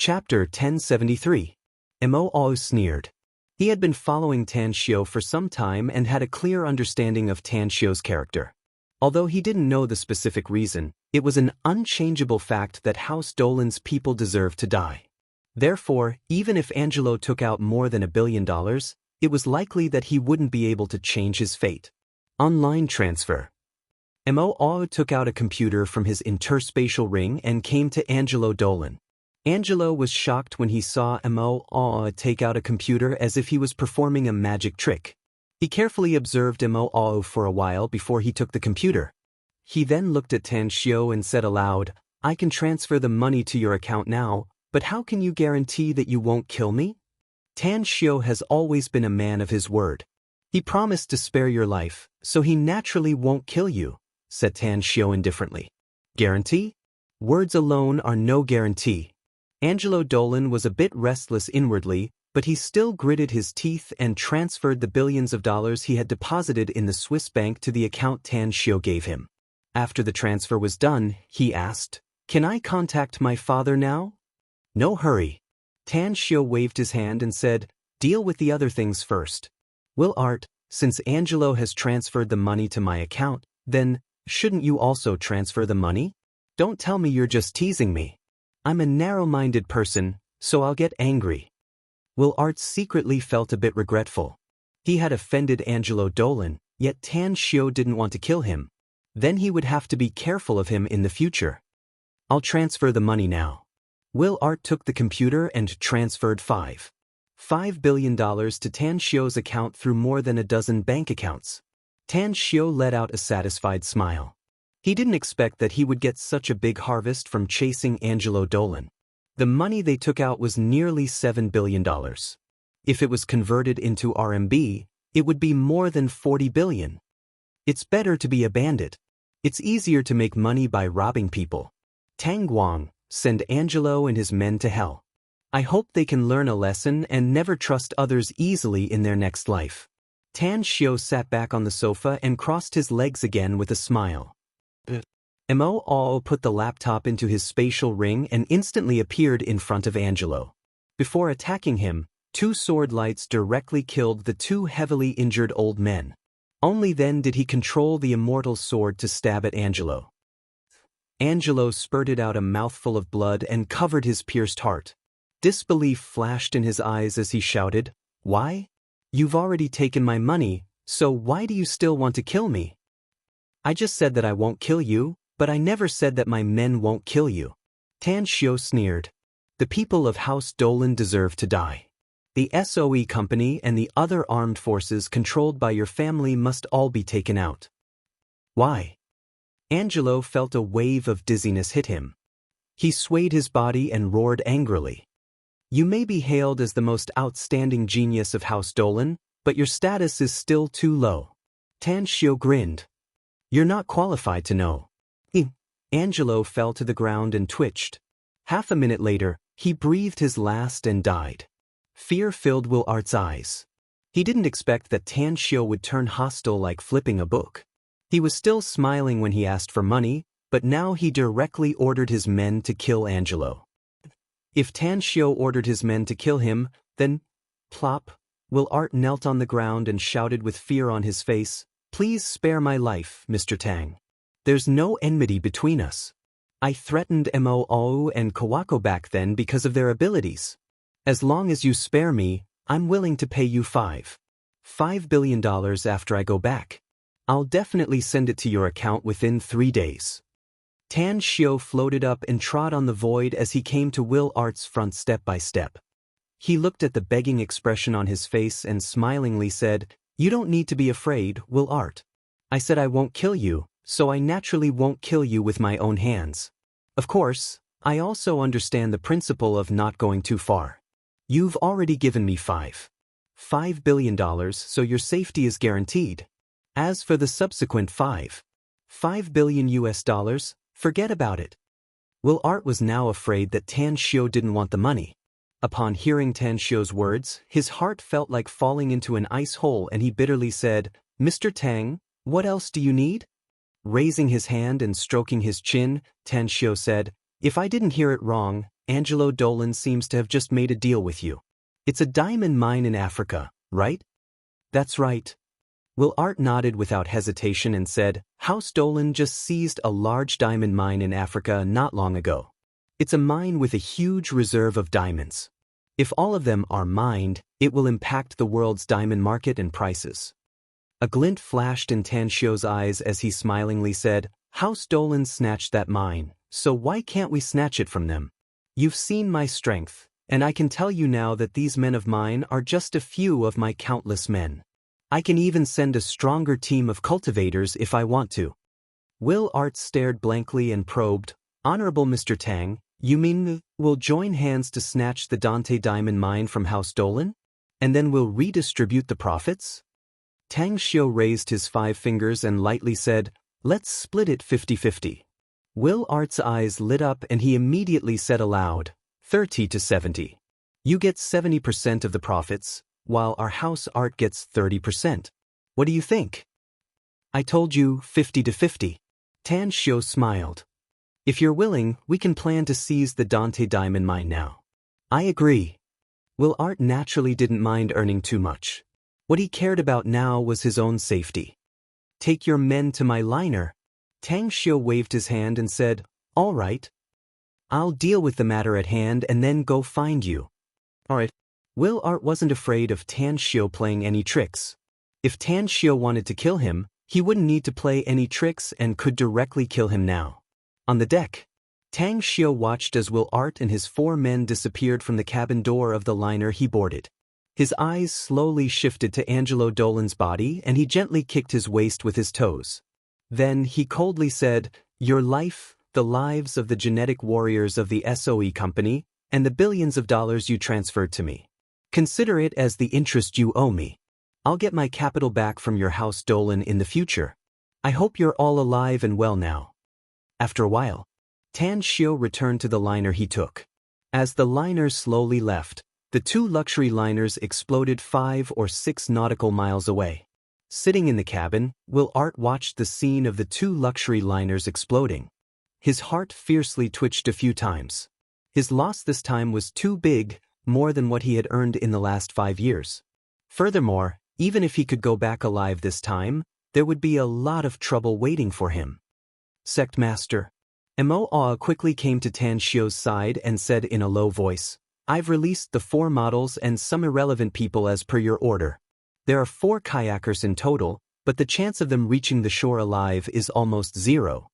Chapter 1073. Mo sneered. He had been following Tan Xiu for some time and had a clear understanding of Tan Xiu's character. Although he didn't know the specific reason, it was an unchangeable fact that House Dolan's people deserved to die. Therefore, even if Angelo took out more than $1 billion, it was likely that he wouldn't be able to change his fate. Online transfer. Mo took out a computer from his interspatial ring and came to Angelo Dolan. Angelo was shocked when he saw Mo take out a computer as if he was performing a magic trick. He carefully observed Mo for a while before he took the computer. He then looked at Tan Xiu and said aloud, "I can transfer the money to your account now, but how can you guarantee that you won't kill me?" Tan Xiu has always been a man of his word. "He promised to spare your life, so he naturally won't kill you," said Tan Xiu indifferently. "Guarantee? Words alone are no guarantee." Angelo Dolan was a bit restless inwardly, but he still gritted his teeth and transferred the billions of dollars he had deposited in the Swiss bank to the account Tan Xiu gave him. After the transfer was done, he asked, "Can I contact my father now?" "No hurry." Tan Xiu waved his hand and said, "Deal with the other things first. Will Art, since Angelo has transferred the money to my account, then shouldn't you also transfer the money? Don't tell me you're just teasing me. I'm a narrow-minded person, so I'll get angry." Will Art secretly felt a bit regretful. He had offended Angelo Dolan, yet Tan Xiu didn't want to kill him. Then he would have to be careful of him in the future. "I'll transfer the money now." Will Art took the computer and transferred $5 billion to Tan Xiu's account through more than a dozen bank accounts. Tan Xiu let out a satisfied smile. He didn't expect that he would get such a big harvest from chasing Angelo Dolan. The money they took out was nearly $7 billion. If it was converted into RMB, it would be more than 40 billion. It's better to be a bandit. It's easier to make money by robbing people. Tang Guang, send Angelo and his men to hell. I hope they can learn a lesson and never trust others easily in their next life. Tan Xiu sat back on the sofa and crossed his legs again with a smile. Mo put the laptop into his spatial ring and instantly appeared in front of Angelo. Before attacking him, two sword lights directly killed the two heavily injured old men. Only then did he control the immortal sword to stab at Angelo. Angelo spurted out a mouthful of blood and covered his pierced heart. Disbelief flashed in his eyes as he shouted, "Why? You've already taken my money, so why do you still want to kill me?" "I just said that I won't kill you, but I never said that my men won't kill you." Tan Xiu sneered. "The people of House Dolan deserve to die. The SOE company and the other armed forces controlled by your family must all be taken out." "Why?" Angelo felt a wave of dizziness hit him. He swayed his body and roared angrily. "You may be hailed as the most outstanding genius of House Dolan, but your status is still too low." Tan Xiu grinned. "You're not qualified to know." Angelo fell to the ground and twitched. Half a minute later, he breathed his last and died. Fear filled Will Art's eyes. He didn't expect that Tan Xiu would turn hostile like flipping a book. He was still smiling when he asked for money, but now he directly ordered his men to kill Angelo. If Tan Xiu ordered his men to kill him, then, plop, Will Art knelt on the ground and shouted with fear on his face, "Please spare my life, Mr. Tang. There's no enmity between us. I threatened Mo and Kawako back then because of their abilities. As long as you spare me, I'm willing to pay you $5 billion after I go back. I'll definitely send it to your account within 3 days." Tan Xiu floated up and trod on the void as he came to Will Art's front step by step. He looked at the begging expression on his face and smilingly said, "You don't need to be afraid, Will Art. I said I won't kill you, so I naturally won't kill you with my own hands. Of course, I also understand the principle of not going too far. You've already given me $5 billion, so your safety is guaranteed. As for the subsequent $5 billion US, forget about it." Will Art was now afraid that Tan Xiu didn't want the money. Upon hearing Tan Xiu's words, his heart felt like falling into an ice hole and he bitterly said, "Mr. Tang, what else do you need?" Raising his hand and stroking his chin, Tan Xiu said, If I didn't hear it wrong, Angelo Dolan seems to have just made a deal with you. It's a diamond mine in Africa, right? That's right. Will Art nodded without hesitation and said, House Dolan just seized a large diamond mine in Africa not long ago. It's a mine with a huge reserve of diamonds. If all of them are mined, it will impact the world's diamond market and prices. A glint flashed in Tan Shio's eyes as he smilingly said, House Dolan snatched that mine, so why can't we snatch it from them? You've seen my strength, and I can tell you now that these men of mine are just a few of my countless men. I can even send a stronger team of cultivators if I want to. Will Art stared blankly and probed, Honorable Mr. Tang, you mean we'll join hands to snatch the Dante Diamond Mine from House Dolan? And then we'll redistribute the profits? Tang Shio raised his 5 fingers and lightly said, Let's split it 50-50. Will Art's eyes lit up and he immediately said aloud, 30-70. You get 70% of the profits, while our house Art gets 30%. What do you think? I told you 50-50. Tan Shio smiled. If you're willing, we can plan to seize the Dante Diamond Mine now. I agree. Will Art naturally didn't mind earning too much. What he cared about now was his own safety. Take your men to my liner. Tang Shio waved his hand and said, All right. I'll deal with the matter at hand and then go find you. All right. Will Art wasn't afraid of Tan Shio playing any tricks. If Tan Shio wanted to kill him, he wouldn't need to play any tricks and could directly kill him now. On the deck, Tang Shio watched as Will Art and his 4 men disappeared from the cabin door of the liner he boarded. His eyes slowly shifted to Angelo Dolan's body and he gently kicked his waist with his toes. Then he coldly said, Your life, the lives of the genetic warriors of the SOE company, and the billions of dollars you transferred to me. Consider it as the interest you owe me. I'll get my capital back from your House Dolan in the future. I hope you're all alive and well now. After a while, Tan Shio returned to the liner he took. As the liner slowly left, the 2 luxury liners exploded 5 or 6 nautical miles away. Sitting in the cabin, Will Art watched the scene of the 2 luxury liners exploding. His heart fiercely twitched a few times. His loss this time was too big, more than what he had earned in the last 5 years. Furthermore, even if he could go back alive this time, there would be a lot of trouble waiting for him. Sect Master. Mo Awe quickly came to Tan Shio's side and said in a low voice, I've released the 4 models and some irrelevant people as per your order. There are 4 kayakers in total, but the chance of them reaching the shore alive is almost 0.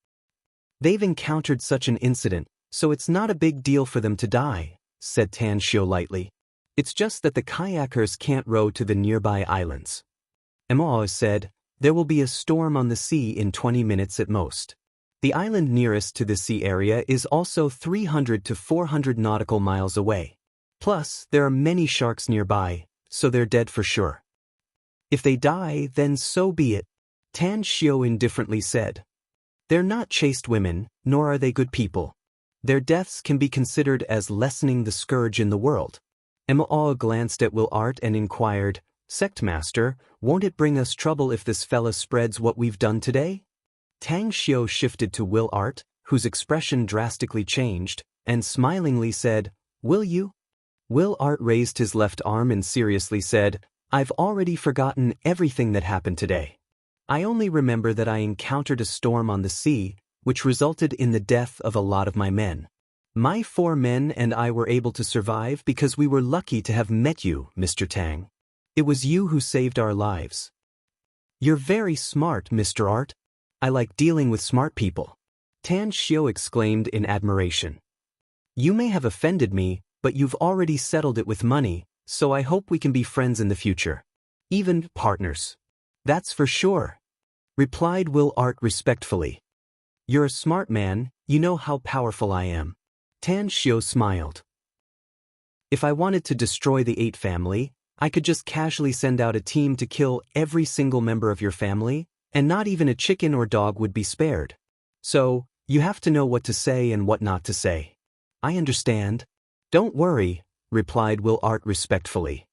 They've encountered such an incident, so it's not a big deal for them to die, said Tan Shio lightly. It's just that the kayakers can't row to the nearby islands. Mo said, There will be a storm on the sea in 20 minutes at most. The island nearest to the sea area is also 300 to 400 nautical miles away. Plus, there are many sharks nearby, so they're dead for sure. If they die, then so be it, Tan Shio indifferently said. They're not chaste women, nor are they good people. Their deaths can be considered as lessening the scourge in the world. Mo glanced at Will Art and inquired, Sect Master, won't it bring us trouble if this fella spreads what we've done today? Tang Shio shifted to Will Art, whose expression drastically changed, and smilingly said, Will you? Will Art raised his left arm and seriously said, I've already forgotten everything that happened today. I only remember that I encountered a storm on the sea, which resulted in the death of a lot of my men. My 4 men and I were able to survive because we were lucky to have met you, Mr. Tang. It was you who saved our lives. You're very smart, Mr. Art. I like dealing with smart people. Tan Shio exclaimed in admiration. You may have offended me, but you've already settled it with money, so I hope we can be friends in the future. Even partners. That's for sure, replied Will Art respectfully. You're a smart man, you know how powerful I am. Tan Shio smiled. If I wanted to destroy the 8 family, I could just casually send out a team to kill every single member of your family, and not even a chicken or dog would be spared. So, you have to know what to say and what not to say. I understand. Don't worry, replied Will Art respectfully.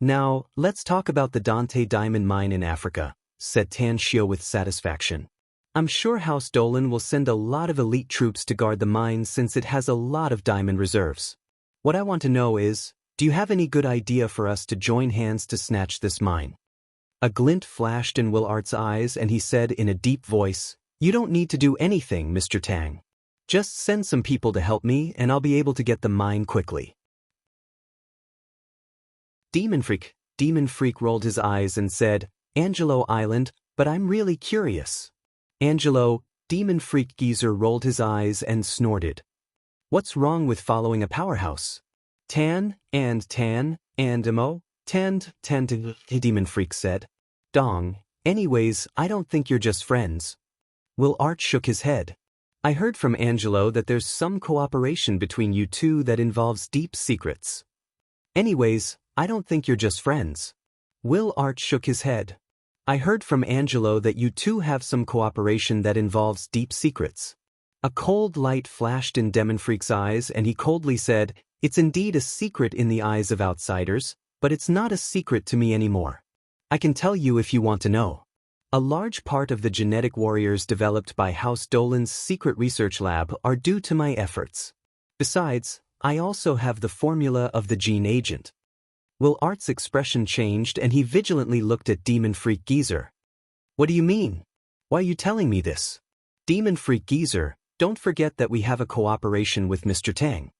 Now, let's talk about the Dante Diamond Mine in Africa, said Tan Shio with satisfaction. I'm sure House Dolan will send a lot of elite troops to guard the mine since it has a lot of diamond reserves. What I want to know is, do you have any good idea for us to join hands to snatch this mine? A glint flashed in Will Art's eyes and he said in a deep voice, "You don't need to do anything, Mr. Tang. Just send some people to help me and I'll be able to get the mine quickly." Demon Freak rolled his eyes and said, "Angelo Island, but I'm really curious." Angelo, Demon Freak Geezer rolled his eyes and snorted. "What's wrong with following a powerhouse? Tan, Mo, Demon Freak said. Dong, anyways, I don't think you're just friends." Will Art shook his head. "I heard from Angelo that there's some cooperation between you two that involves deep secrets." "Anyways, I don't think you're just friends." Will Art shook his head. "I heard from Angelo that you two have some cooperation that involves deep secrets." A cold light flashed in Demon Freak's eyes and he coldly said, "It's indeed a secret in the eyes of outsiders, but it's not a secret to me anymore. I can tell you if you want to know. A large part of the genetic warriors developed by House Dolan's secret research lab are due to my efforts. Besides, I also have the formula of the gene agent." Will Art's expression changed and he vigilantly looked at Demon Freak Geezer. "What do you mean? Why are you telling me this?" "Demon Freak Geezer, don't forget that we have a cooperation with Mr. Tang.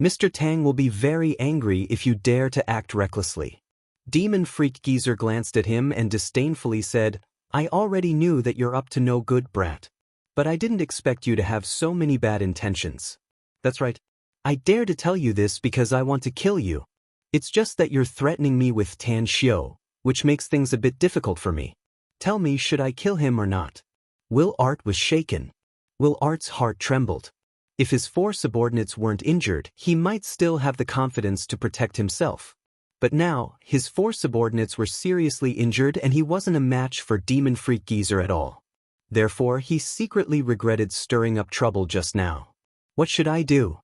Mr. Tang will be very angry if you dare to act recklessly." Demon Freak Geezer glanced at him and disdainfully said, "I already knew that you're up to no good, brat. But I didn't expect you to have so many bad intentions." "That's right. I dare to tell you this because I want to kill you. It's just that you're threatening me with Tan Xiao, which makes things a bit difficult for me. Tell me, should I kill him or not?" Will Art was shaken. Will Art's heart trembled. If his 4 subordinates weren't injured, he might still have the confidence to protect himself. But now, his 4 subordinates were seriously injured and he wasn't a match for Demon Freak Geezer at all. Therefore, he secretly regretted stirring up trouble just now. What should I do?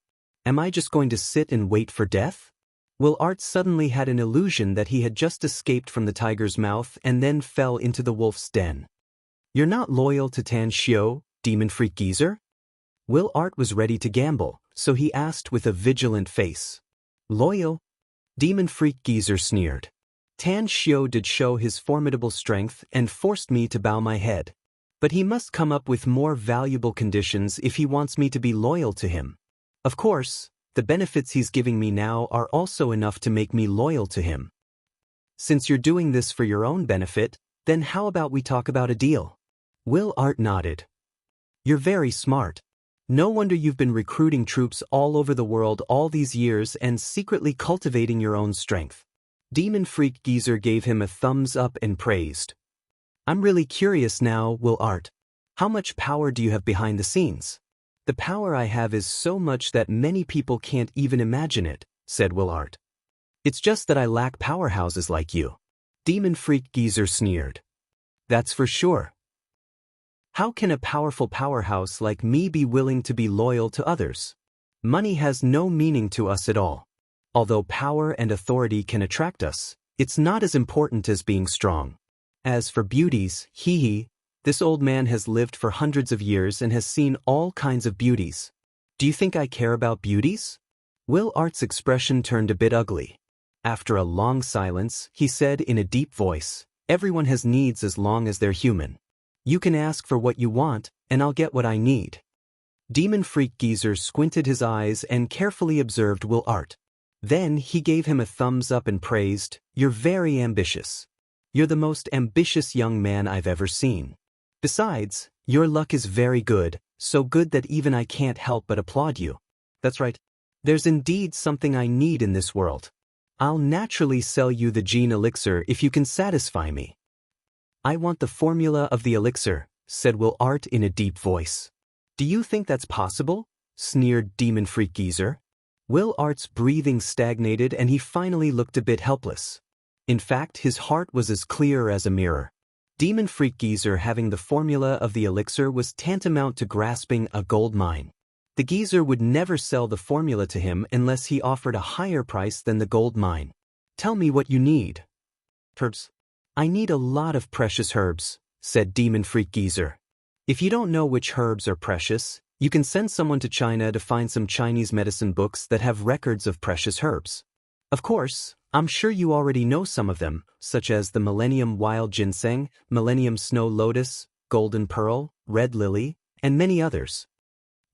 Am I just going to sit and wait for death? Will Art suddenly had an illusion that he had just escaped from the tiger's mouth and then fell into the wolf's den. "You're not loyal to Tan Xiao, Demon Freak Geezer?" Will Art was ready to gamble, so he asked with a vigilant face. "Loyal?" Demon Freak Geezer sneered. "Tan Xiao did show his formidable strength and forced me to bow my head. But he must come up with more valuable conditions if he wants me to be loyal to him. Of course, the benefits he's giving me now are also enough to make me loyal to him. Since you're doing this for your own benefit, then how about we talk about a deal?" Will Art nodded. "You're very smart. No wonder you've been recruiting troops all over the world all these years and secretly cultivating your own strength." Demon Freak Geezer gave him a thumbs up and praised. "I'm really curious now, Will Art. How much power do you have behind the scenes?" "The power I have is so much that many people can't even imagine it," said Will Art. "It's just that I lack powerhouses like you." Demon Freak Geezer sneered. "That's for sure. How can a powerful powerhouse like me be willing to be loyal to others? Money has no meaning to us at all. Although power and authority can attract us, it's not as important as being strong. As for beauties, this old man has lived for hundreds of years and has seen all kinds of beauties. Do you think I care about beauties?" Will Art's expression turned a bit ugly. After a long silence, he said in a deep voice, "Everyone has needs as long as they're human. You can ask for what you want, and I'll get what I need." Demon Freak Geezer squinted his eyes and carefully observed Will Art. Then he gave him a thumbs up and praised, "You're very ambitious. You're the most ambitious young man I've ever seen. Besides, your luck is very good, so good that even I can't help but applaud you. That's right. There's indeed something I need in this world. I'll naturally sell you the gene elixir if you can satisfy me." "I want the formula of the elixir," said Will Art in a deep voice. "Do you think that's possible?" sneered Demon Freak Geezer. Will Art's breathing stagnated and he finally looked a bit helpless. In fact, his heart was as clear as a mirror. Demon Freak Geezer having the formula of the elixir was tantamount to grasping a gold mine. The geezer would never sell the formula to him unless he offered a higher price than the gold mine. "Tell me what you need." "Herbs. I need a lot of precious herbs," said Demon Freak Geezer. If you don't know which herbs are precious, you can send someone to China to find some Chinese medicine books that have records of precious herbs. Of course, I'm sure you already know some of them, such as the Millennium Wild Ginseng, Millennium Snow Lotus, Golden Pearl, Red Lily, and many others.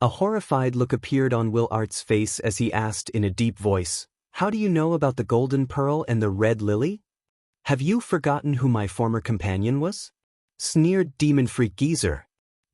A horrified look appeared on Will Art's face as he asked in a deep voice, "How do you know about the Golden Pearl and the Red Lily? Have you forgotten who my former companion was?" Sneered Demon Freak Geezer.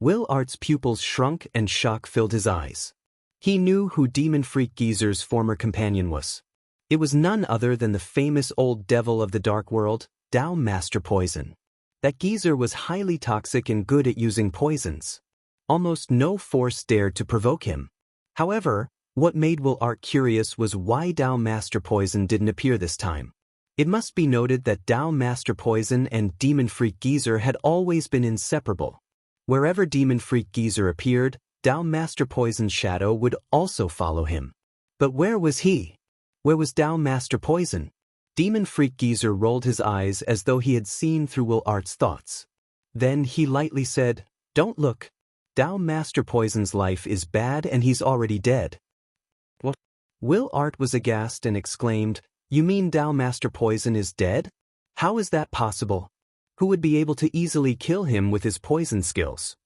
Will Art's pupils shrunk and shock filled his eyes. He knew who Demon Freak Geezer's former companion was. It was none other than the famous old devil of the dark world, Tao Master Poison. That geezer was highly toxic and good at using poisons. Almost no force dared to provoke him. However, what made Will Art curious was why Tao Master Poison didn't appear this time. It must be noted that Tao Master Poison and Demon Freak Geezer had always been inseparable. Wherever Demon Freak Geezer appeared, Tao Master Poison's shadow would also follow him. But where was he? Where was Tao Master Poison? Demon Freak Geezer rolled his eyes as though he had seen through Will Art's thoughts. Then he lightly said, "Don't look. Tao Master Poison's life is bad and he's already dead." What? Will Art was aghast and exclaimed, "You mean Tao Master Poison is dead? How is that possible? Who would be able to easily kill him with his poison skills?"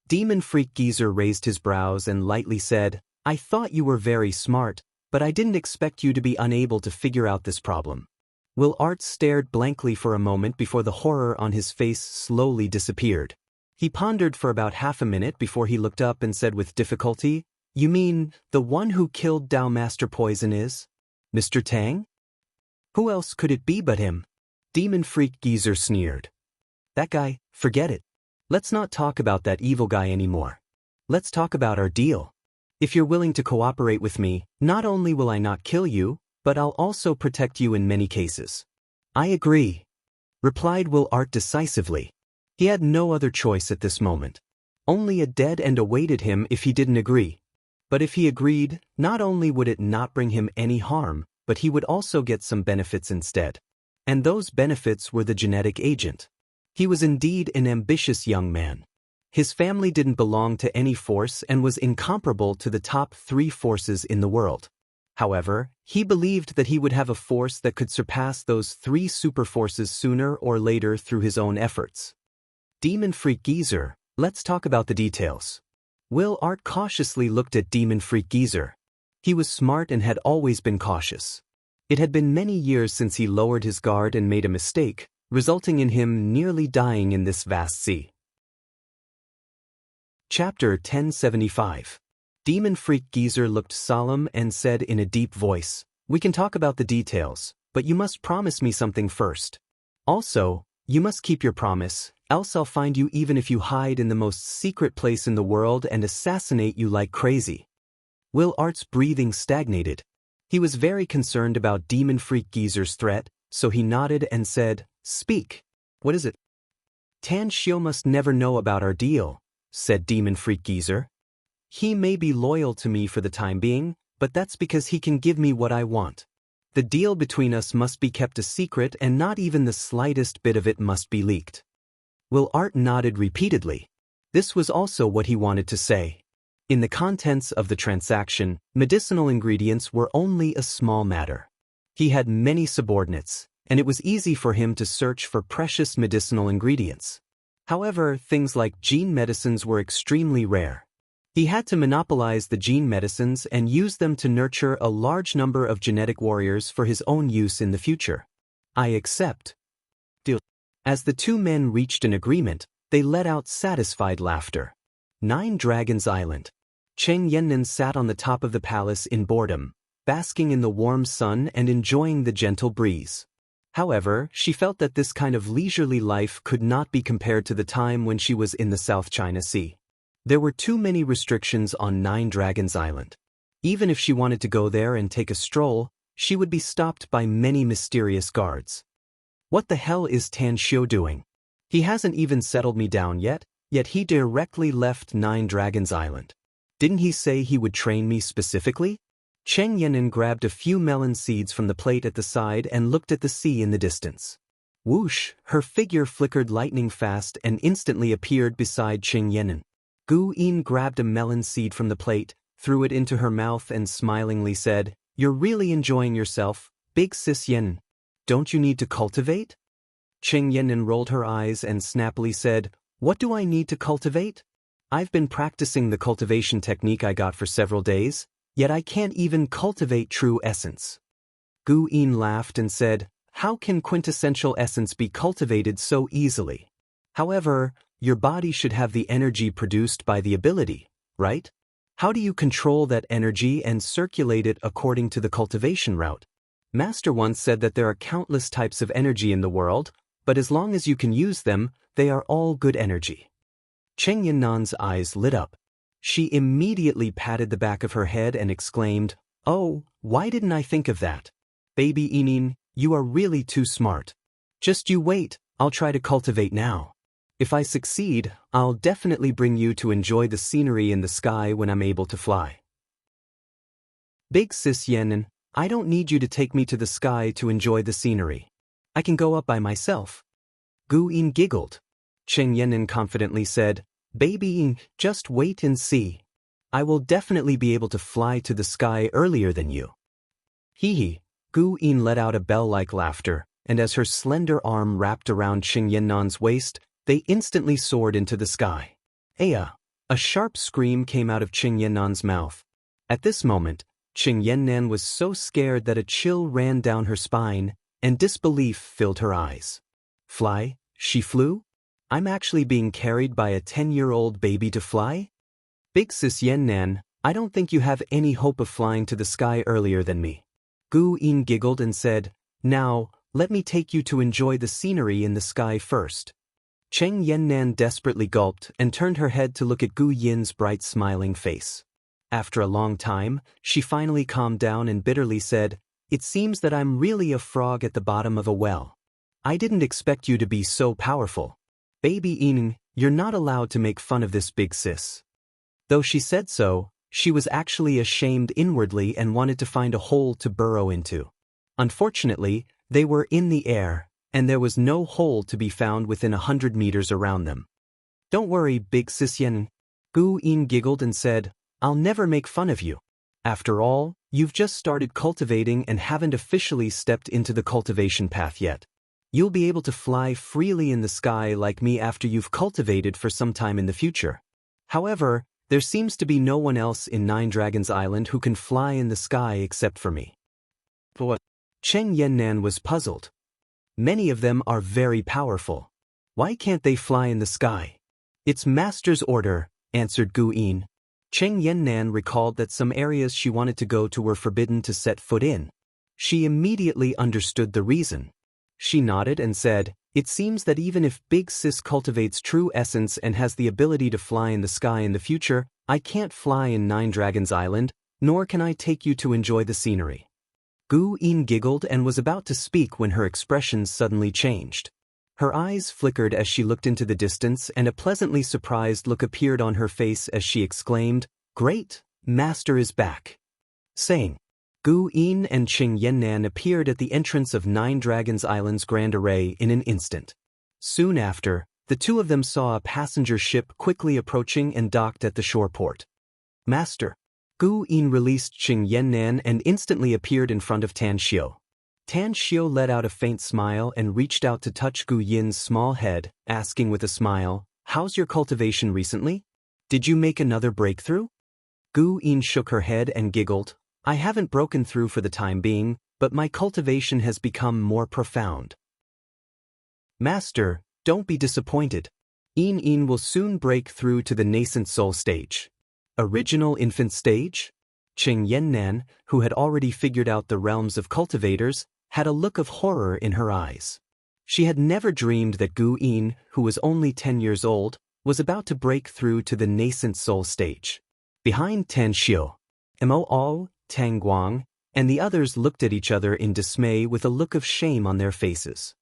Demon Freak Geezer raised his brows and lightly said, "I thought you were very smart, but I didn't expect you to be unable to figure out this problem." Will Art stared blankly for a moment before the horror on his face slowly disappeared. He pondered for about half a minute before he looked up and said with difficulty, "You mean, the one who killed Tao Master Poison is Mr. Tang? Who else could it be but him?" Demon Freak Geezer sneered. "That guy, forget it. Let's not talk about that evil guy anymore. Let's talk about our deal. If you're willing to cooperate with me, not only will I not kill you, but I'll also protect you in many cases." "I agree," replied Will Art decisively. He had no other choice at this moment. Only a dead end awaited him if he didn't agree. But if he agreed, not only would it not bring him any harm, but he would also get some benefits instead. And those benefits were the genetic agent. He was indeed an ambitious young man. His family didn't belong to any force and was incomparable to the top 3 forces in the world. However, he believed that he would have a force that could surpass those 3 super forces sooner or later through his own efforts. Demon Freak Geezer, let's talk about the details. Will Art cautiously looked at Demon Freak Geezer. He was smart and had always been cautious. It had been many years since he lowered his guard and made a mistake, resulting in him nearly dying in this vast sea. Chapter 1075. Demon Freak Geezer looked solemn and said in a deep voice, "We can talk about the details, but you must promise me something first. Also, you must keep your promise, else I'll find you even if you hide in the most secret place in the world and assassinate you like crazy." Will Art's breathing stagnated. He was very concerned about Demon Freak Geezer's threat, so he nodded and said, "Speak. What is it?" "Tan Shio must never know about our deal," said Demon Freak Geezer. "He may be loyal to me for the time being, but that's because he can give me what I want. The deal between us must be kept a secret and not even the slightest bit of it must be leaked." Will Art nodded repeatedly. This was also what he wanted to say. In the contents of the transaction, medicinal ingredients were only a small matter. He had many subordinates, and it was easy for him to search for precious medicinal ingredients. However, things like gene medicines were extremely rare. He had to monopolize the gene medicines and use them to nurture a large number of genetic warriors for his own use in the future. "I accept." Deal. As the 2 men reached an agreement, they let out satisfied laughter. 9 Dragons Island. Cheng Yannan sat on the top of the palace in boredom, basking in the warm sun and enjoying the gentle breeze. However, she felt that this kind of leisurely life could not be compared to the time when she was in the South China Sea. There were too many restrictions on 9 Dragons Island. Even if she wanted to go there and take a stroll, she would be stopped by many mysterious guards. "What the hell is Tan Shio doing? He hasn't even settled me down yet he directly left 9 Dragons Island. Didn't he say he would train me specifically?" Cheng Yannan grabbed a few melon seeds from the plate at the side and looked at the sea in the distance. Whoosh, her figure flickered lightning fast and instantly appeared beside Qing Yenan. Gu Yin grabbed a melon seed from the plate, threw it into her mouth and smilingly said, "You're really enjoying yourself, big sis Yenan. Don't you need to cultivate?" Qing Yenan rolled her eyes and snappily said, "What do I need to cultivate? I've been practicing the cultivation technique I got for several days, yet I can't even cultivate true essence." Gu Yin laughed and said, "How can quintessential essence be cultivated so easily? However, your body should have the energy produced by the ability, right? How do you control that energy and circulate it according to the cultivation route? Master once said that there are countless types of energy in the world, but as long as you can use them, they are all good energy." Cheng Yannan's eyes lit up. She immediately patted the back of her head and exclaimed, "Oh, why didn't I think of that? Baby Inin, you are really too smart. Just you wait, I'll try to cultivate now. If I succeed, I'll definitely bring you to enjoy the scenery in the sky when I'm able to fly." "Big sis Yenan, I don't need you to take me to the sky to enjoy the scenery. I can go up by myself." Gu Yin giggled. Cheng Yenan confidently said, "Baby Yin, just wait and see. I will definitely be able to fly to the sky earlier than you." Hee hee. Gu Yin let out a bell-like laughter, and as her slender arm wrapped around Cheng Yannan's waist, they instantly soared into the sky. "Aya!" A sharp scream came out of Cheng Yannan's mouth. At this moment, Cheng Yannan was so scared that a chill ran down her spine, and disbelief filled her eyes. "Fly? She flew? I'm actually being carried by a 10-year-old baby to fly? Big sis Yannan, I don't think you have any hope of flying to the sky earlier than me." Gu Yin giggled and said, "Now, let me take you to enjoy the scenery in the sky first." Cheng Yannan desperately gulped and turned her head to look at Gu Yin's bright smiling face. After a long time, she finally calmed down and bitterly said, "It seems that I'm really a frog at the bottom of a well. I didn't expect you to be so powerful. Baby Yin, you're not allowed to make fun of this big sis." Though she said so, she was actually ashamed inwardly and wanted to find a hole to burrow into. Unfortunately, they were in the air, and there was no hole to be found within 100 meters around them. "Don't worry, big sis Yen." Gu Yin giggled and said, "I'll never make fun of you. After all, you've just started cultivating and haven't officially stepped into the cultivation path yet. You'll be able to fly freely in the sky like me after you've cultivated for some time in the future. However, there seems to be no one else in Nine Dragons Island who can fly in the sky except for me." What? Cheng Yannan was puzzled. Many of them are very powerful. Why can't they fly in the sky? "It's Master's order," answered Gu Yin. Cheng Yannan recalled that some areas she wanted to go to were forbidden to set foot in. She immediately understood the reason. She nodded and said, "It seems that even if Big Sis cultivates true essence and has the ability to fly in the sky in the future, I can't fly in Nine Dragons Island, nor can I take you to enjoy the scenery." Gu Yin giggled and was about to speak when her expression suddenly changed. Her eyes flickered as she looked into the distance and a pleasantly surprised look appeared on her face as she exclaimed, "Great, Master is back." Saying, Gu Yin and Cheng Yannan appeared at the entrance of Nine Dragons Island's Grand Array in an instant. Soon after, the two of them saw a passenger ship quickly approaching and docked at the shore port. "Master." Gu Yin released Cheng Yannan and instantly appeared in front of Tan Xiu. Tan Xiu let out a faint smile and reached out to touch Gu Yin's small head, asking with a smile, "How's your cultivation recently? Did you make another breakthrough?" Gu Yin shook her head and giggled, "I haven't broken through for the time being, but my cultivation has become more profound." "Master, don't be disappointed. Yin Yin will soon break through to the nascent soul stage." Original infant stage? Cheng Yannan, who had already figured out the realms of cultivators, had a look of horror in her eyes. She had never dreamed that Gu Yin, who was only 10 years old, was about to break through to the nascent soul stage. Behind Tan Xiu, Mo Al, Tang Guang, and the others looked at each other in dismay with a look of shame on their faces.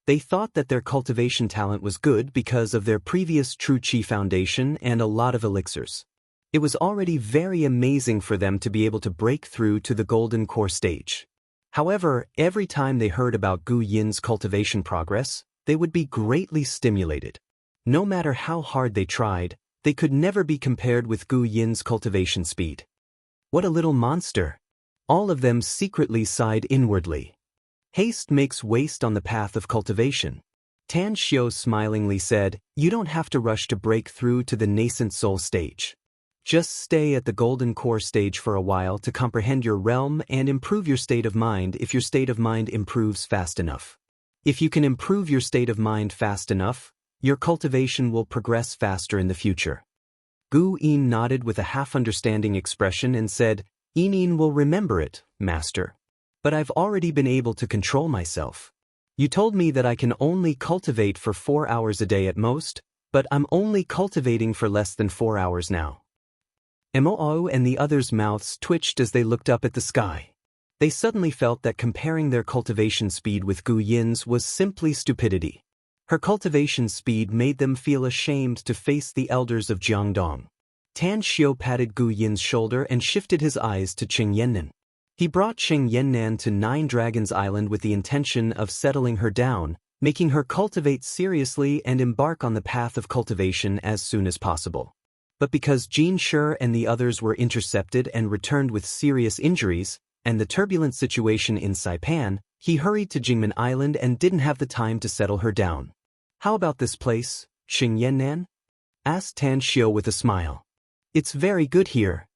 They thought that their cultivation talent was good because of their previous True Qi foundation and a lot of elixirs. It was already very amazing for them to be able to break through to the golden core stage. However, every time they heard about Gu Yin's cultivation progress, they would be greatly stimulated. No matter how hard they tried, they could never be compared with Gu Yin's cultivation speed. What a little monster! All of them secretly sighed inwardly. Haste makes waste on the path of cultivation. Tan Xiao smilingly said, "You don't have to rush to break through to the nascent soul stage. Just stay at the golden core stage for a while to comprehend your realm and improve your state of mind if your state of mind improves fast enough. If you can improve your state of mind fast enough, your cultivation will progress faster in the future." Gu Yin nodded with a half-understanding expression and said, "Yin will remember it, Master. But I've already been able to control myself. You told me that I can only cultivate for 4 hours a day at most, but I'm only cultivating for less than 4 hours now." Moo and the others' mouths twitched as they looked up at the sky. They suddenly felt that comparing their cultivation speed with Gu Yin's was simply stupidity. Her cultivation speed made them feel ashamed to face the elders of Jiangdong. Tan Xiao patted Gu Yin's shoulder and shifted his eyes to Qing Yannan. He brought Qing Yannan to Nine Dragons Island with the intention of settling her down, making her cultivate seriously and embark on the path of cultivation as soon as possible. But because Jin Shi and the others were intercepted and returned with serious injuries, and the turbulent situation in Saipan, he hurried to Jingmen Island and didn't have the time to settle her down. "How about this place, Qing Yannan?" asked Tan Xiao with a smile. "It's very good here."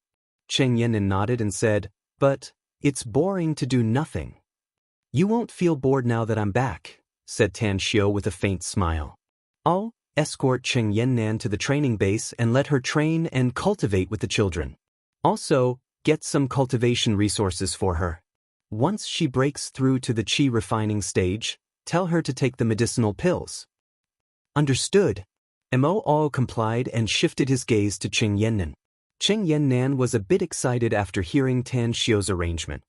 Qing Yannan nodded and said, "But it's boring to do nothing." "You won't feel bored now that I'm back," said Tan Xiao with a faint smile. "I'll escort Qing Yannan to the training base and let her train and cultivate with the children. Also, get some cultivation resources for her. Once she breaks through to the qi refining stage, tell her to take the medicinal pills." "Understood." Moo complied and shifted his gaze to Qing Yannan. Qing Yannan was a bit excited after hearing Tan Xiao's arrangement.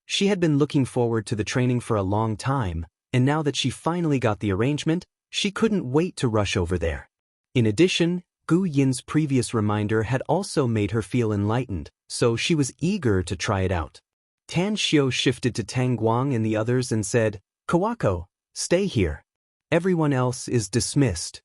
She had been looking forward to the training for a long time, and now that she finally got the arrangement, she couldn't wait to rush over there. In addition, Gu Yin's previous reminder had also made her feel enlightened, so she was eager to try it out. Tan Xiao shifted to Tang Guang and the others and said, "Kawako, stay here. Everyone else is dismissed."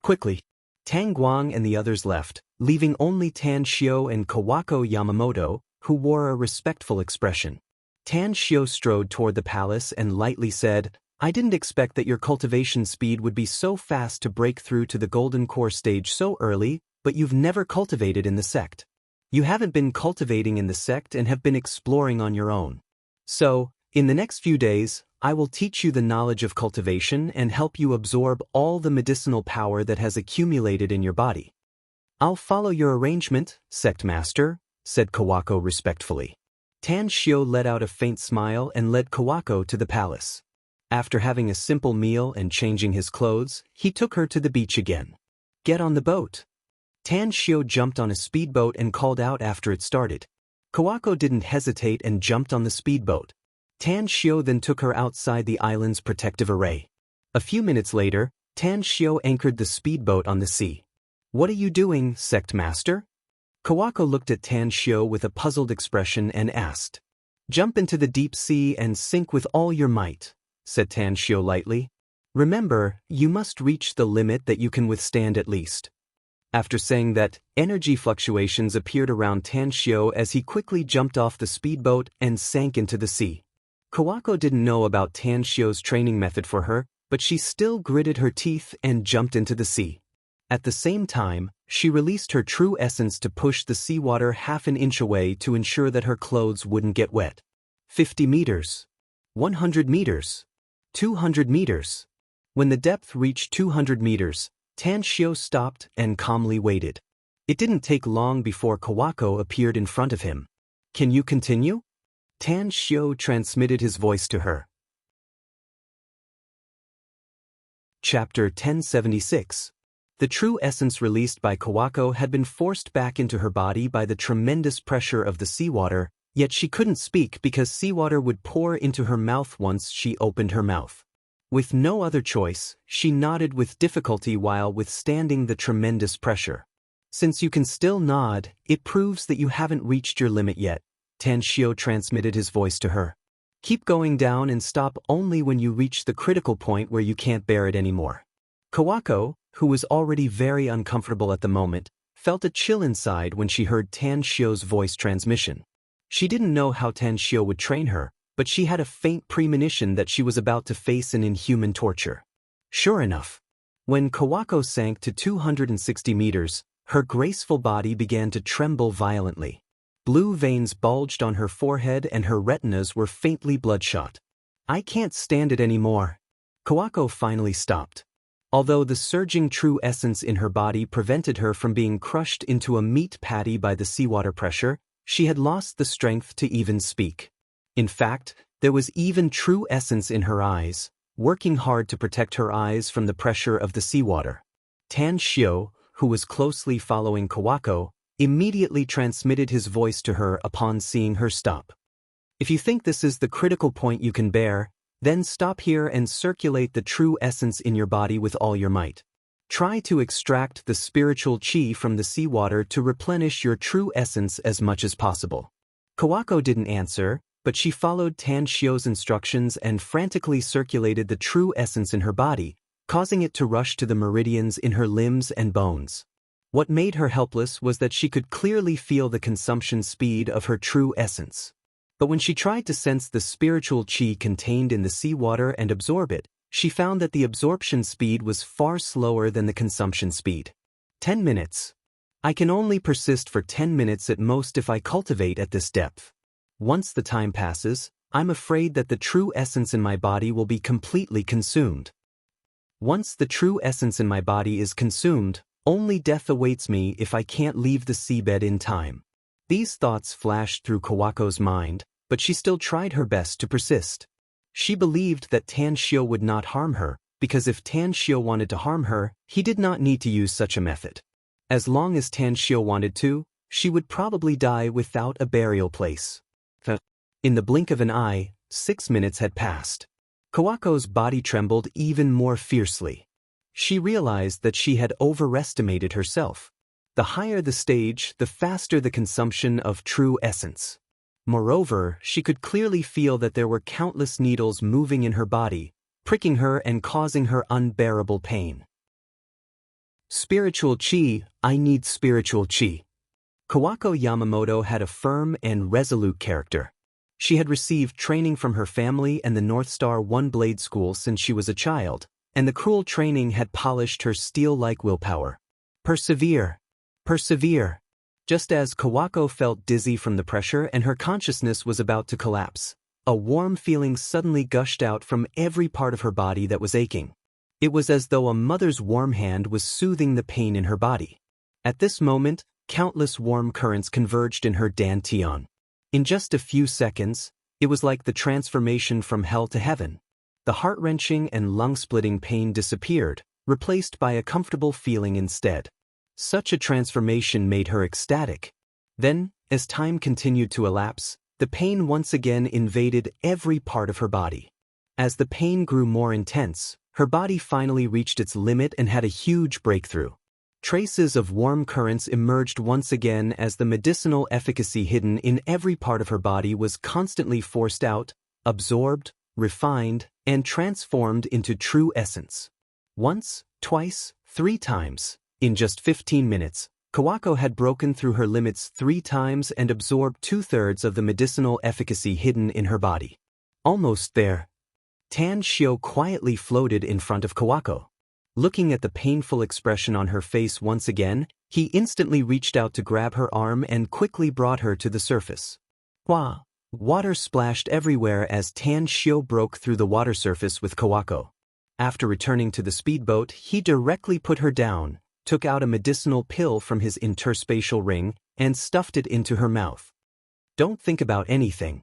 Quickly, Tang Guang and the others left, leaving only Tan Xiao and Kawako Yamamoto, who wore a respectful expression. Tan Xiao strode toward the palace and lightly said, "I didn't expect that your cultivation speed would be so fast to break through to the golden core stage so early, but you've never cultivated in the sect. You haven't been cultivating in the sect and have been exploring on your own. So, in the next few days, I will teach you the knowledge of cultivation and help you absorb all the medicinal power that has accumulated in your body." "I'll follow your arrangement, Sect Master," said Kawako respectfully. Tan Xiao let out a faint smile and led Kawako to the palace. After having a simple meal and changing his clothes, he took her to the beach again. "Get on the boat." Tan Xiao jumped on a speedboat and called out after it started. Kawako didn't hesitate and jumped on the speedboat. Tan Xiao then took her outside the island's protective array. A few minutes later, Tan Xiao anchored the speedboat on the sea. "What are you doing, Sect Master?" Kawako looked at Tan Xiao with a puzzled expression and asked. "Jump into the deep sea and sink with all your might," said Tan Xiao lightly. "Remember, you must reach the limit that you can withstand at least." After saying that, energy fluctuations appeared around Tan Xiao as he quickly jumped off the speedboat and sank into the sea. Kawako didn't know about Tan Xiao's training method for her, but she still gritted her teeth and jumped into the sea. At the same time, she released her true essence to push the seawater half an inch away to ensure that her clothes wouldn't get wet. 50 meters. 100 meters. 200 meters. When the depth reached 200 meters, Tan Xiao stopped and calmly waited. It didn't take long before Kawako appeared in front of him. "Can you continue?" Tan Xiao transmitted his voice to her. Chapter 1076. The true essence released by Kawako had been forced back into her body by the tremendous pressure of the seawater, yet she couldn't speak because seawater would pour into her mouth once she opened her mouth. With no other choice, she nodded with difficulty while withstanding the tremendous pressure. "Since you can still nod, it proves that you haven't reached your limit yet," Tanshio transmitted his voice to her. Keep going down and stop only when you reach the critical point where you can't bear it anymore. Kawako, who was already very uncomfortable at the moment, felt a chill inside when she heard Tanshio's voice transmission. She didn't know how Tanshio would train her, but she had a faint premonition that she was about to face an inhuman torture. Sure enough, when Kawako sank to 260 meters, her graceful body began to tremble violently. Blue veins bulged on her forehead and her retinas were faintly bloodshot. I can't stand it anymore. Kawako finally stopped. Although the surging true essence in her body prevented her from being crushed into a meat patty by the seawater pressure, she had lost the strength to even speak. In fact, there was even true essence in her eyes, working hard to protect her eyes from the pressure of the seawater. Tanshio, who was closely following Kawako, immediately transmitted his voice to her upon seeing her stop. If you think this is the critical point you can bear, then stop here and circulate the true essence in your body with all your might. Try to extract the spiritual chi from the seawater to replenish your true essence as much as possible. Kawako didn't answer, but she followed Tanshio's instructions and frantically circulated the true essence in her body, causing it to rush to the meridians in her limbs and bones. What made her helpless was that she could clearly feel the consumption speed of her true essence. But when she tried to sense the spiritual chi contained in the seawater and absorb it, she found that the absorption speed was far slower than the consumption speed. 10 minutes. I can only persist for 10 minutes at most if I cultivate at this depth. Once the time passes, I'm afraid that the true essence in my body will be completely consumed. Once the true essence in my body is consumed, only death awaits me if I can't leave the seabed in time. These thoughts flashed through Kawako's mind, but she still tried her best to persist. She believed that Tanshio would not harm her, because if Tanshio wanted to harm her, he did not need to use such a method. As long as Tanshio wanted to, she would probably die without a burial place. In the blink of an eye, 6 minutes had passed. Kawako's body trembled even more fiercely. She realized that she had overestimated herself. The higher the stage, the faster the consumption of true essence. Moreover, she could clearly feel that there were countless needles moving in her body, pricking her and causing her unbearable pain. Spiritual chi, I need spiritual chi. Kawako Yamamoto had a firm and resolute character. She had received training from her family and the North Star One-Blade School since she was a child, and the cruel training had polished her steel-like willpower. Persevere. Persevere. Just as Kawako felt dizzy from the pressure and her consciousness was about to collapse, a warm feeling suddenly gushed out from every part of her body that was aching. It was as though a mother's warm hand was soothing the pain in her body. At this moment, countless warm currents converged in her dantian. In just a few seconds, it was like the transformation from hell to heaven. The heart-wrenching and lung-splitting pain disappeared, replaced by a comfortable feeling instead. Such a transformation made her ecstatic. Then, as time continued to elapse, the pain once again invaded every part of her body. As the pain grew more intense, her body finally reached its limit and had a huge breakthrough. Traces of warm currents emerged once again as the medicinal efficacy hidden in every part of her body was constantly forced out, absorbed, refined, and transformed into true essence. Once, twice, 3 times. In just 15 minutes, Kawako had broken through her limits 3 times and absorbed 2/3 of the medicinal efficacy hidden in her body. Almost there. Tanshio quietly floated in front of Kawako. Looking at the painful expression on her face once again, he instantly reached out to grab her arm and quickly brought her to the surface. Wah! Water splashed everywhere as Tanshio broke through the water surface with Kawako. After returning to the speedboat, he directly put her down, took out a medicinal pill from his interspatial ring, and stuffed it into her mouth. Don't think about anything.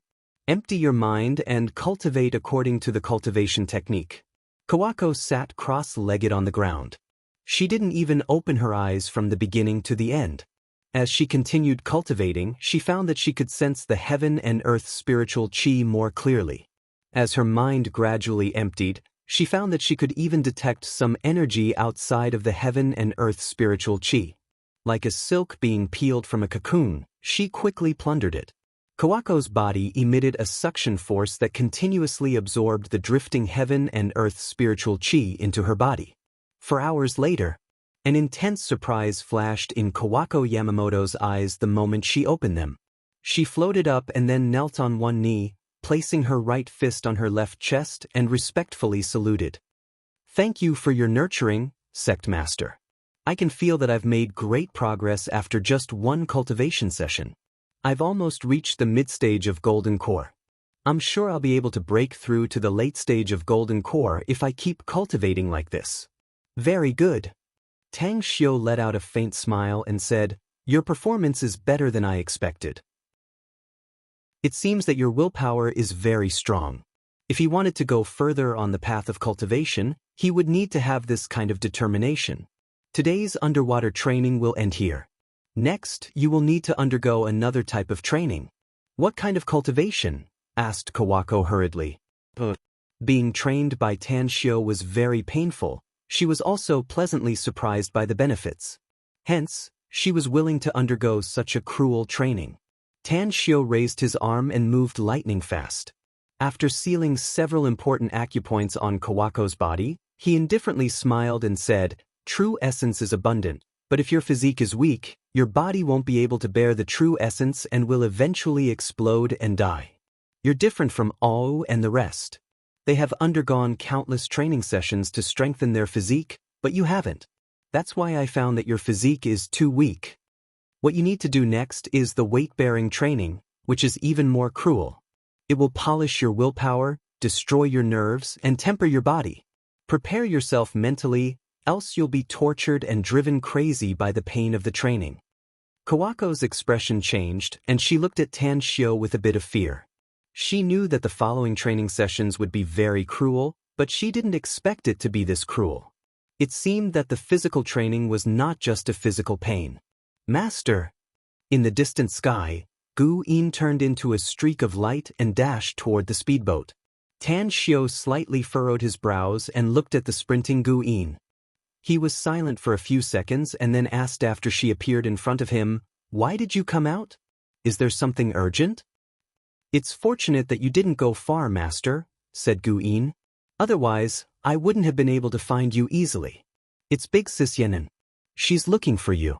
Empty your mind and cultivate according to the cultivation technique. Kawako sat cross-legged on the ground. She didn't even open her eyes from the beginning to the end. As she continued cultivating, she found that she could sense the heaven and earth spiritual chi more clearly. As her mind gradually emptied, she found that she could even detect some energy outside of the heaven and earth spiritual chi. Like a silk being peeled from a cocoon, she quickly plundered it. Kawako's body emitted a suction force that continuously absorbed the drifting heaven and earth spiritual chi into her body. For hours later, an intense surprise flashed in Kawako Yamamoto's eyes the moment she opened them. She floated up and then knelt on one knee, placing her right fist on her left chest and respectfully saluted. "Thank you for your nurturing, Sect Master. I can feel that I've made great progress after just one cultivation session. I've almost reached the mid-stage of Golden Core. I'm sure I'll be able to break through to the late stage of Golden Core if I keep cultivating like this." "Very good." Tang Xiu let out a faint smile and said, "Your performance is better than I expected. It seems that your willpower is very strong. If he wanted to go further on the path of cultivation, he would need to have this kind of determination. Today's underwater training will end here. Next, you will need to undergo another type of training." "What kind of cultivation?" asked Kawako hurriedly. Being trained by Tan Xiu was very painful. She was also pleasantly surprised by the benefits. Hence, she was willing to undergo such a cruel training. Tan Xiu raised his arm and moved lightning fast. After sealing several important acupoints on Kawako's body, he indifferently smiled and said, "True essence is abundant, but if your physique is weak, your body won't be able to bear the true essence and will eventually explode and die. You're different from Ao and the rest. They have undergone countless training sessions to strengthen their physique, but you haven't. That's why I found that your physique is too weak. What you need to do next is the weight-bearing training, which is even more cruel. It will polish your willpower, destroy your nerves, and temper your body. Prepare yourself mentally, else you'll be tortured and driven crazy by the pain of the training." Kawako's expression changed, and she looked at Tan Xiu with a bit of fear. She knew that the following training sessions would be very cruel, but she didn't expect it to be this cruel. It seemed that the physical training was not just a physical pain. "Master!" In the distant sky, Gu Yin turned into a streak of light and dashed toward the speedboat. Tan Xiu slightly furrowed his brows and looked at the sprinting Gu Yin. He was silent for a few seconds and then asked after she appeared in front of him, "Why did you come out? Is there something urgent?" "It's fortunate that you didn't go far, Master," said Gu Yin. "Otherwise, I wouldn't have been able to find you easily. It's Big Sis Yenin. She's looking for you."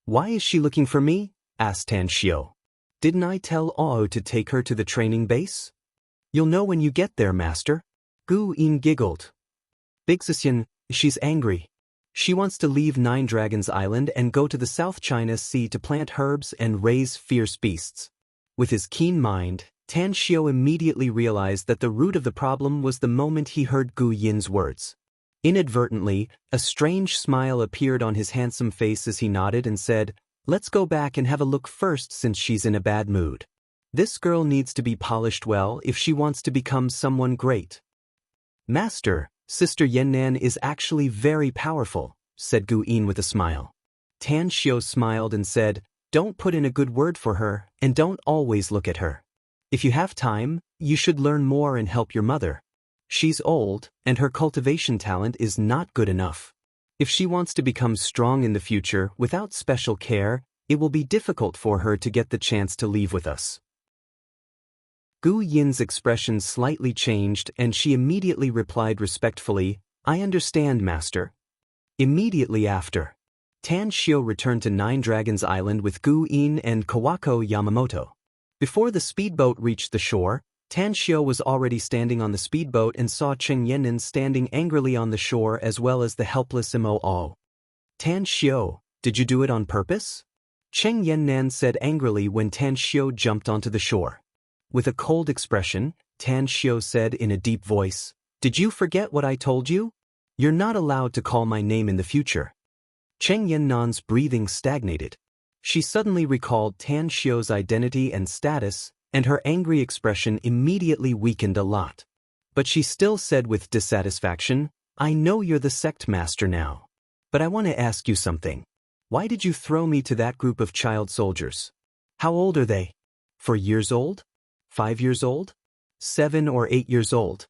"Why is she looking for me?" asked Tan Xiu. "Didn't I tell Ao to take her to the training base?" "You'll know when you get there, Master." Gu Yin giggled. "Big Sis Yenin, she's angry. She wants to leave Nine Dragons Island and go to the South China Sea to plant herbs and raise fierce beasts." With his keen mind, Tan Xiu immediately realized that the root of the problem was the moment he heard Gu Yin's words. Inadvertently, a strange smile appeared on his handsome face as he nodded and said, "Let's go back and have a look first since she's in a bad mood. This girl needs to be polished well if she wants to become someone great." "Master, Sister Yannan is actually very powerful," said Gu Yin with a smile. Tan Xiu smiled and said, "Don't put in a good word for her, and don't always look at her. If you have time, you should learn more and help your mother. She's old, and her cultivation talent is not good enough. If she wants to become strong in the future without special care, it will be difficult for her to get the chance to leave with us." Gu Yin's expression slightly changed and she immediately replied respectfully, "I understand, Master." Immediately after, Tan Xiu returned to Nine Dragons Island with Gu Yin and Kawako Yamamoto. Before the speedboat reached the shore, Tan Xiu was already standing on the speedboat and saw Cheng Yannan standing angrily on the shore as well as the helpless Mo Ao. "Tan Xiu, did you do it on purpose?" Cheng Yannan said angrily when Tan Xiu jumped onto the shore. With a cold expression, Tan Xiu said in a deep voice, "Did you forget what I told you? You're not allowed to call my name in the future." Cheng Yannan's breathing stagnated. She suddenly recalled Tan Xiu's identity and status, and her angry expression immediately weakened a lot. But she still said with dissatisfaction, "I know you're the sect master now. But I want to ask you something. Why did you throw me to that group of child soldiers? How old are they? 4 years old? 5 years old? 7 or 8 years old?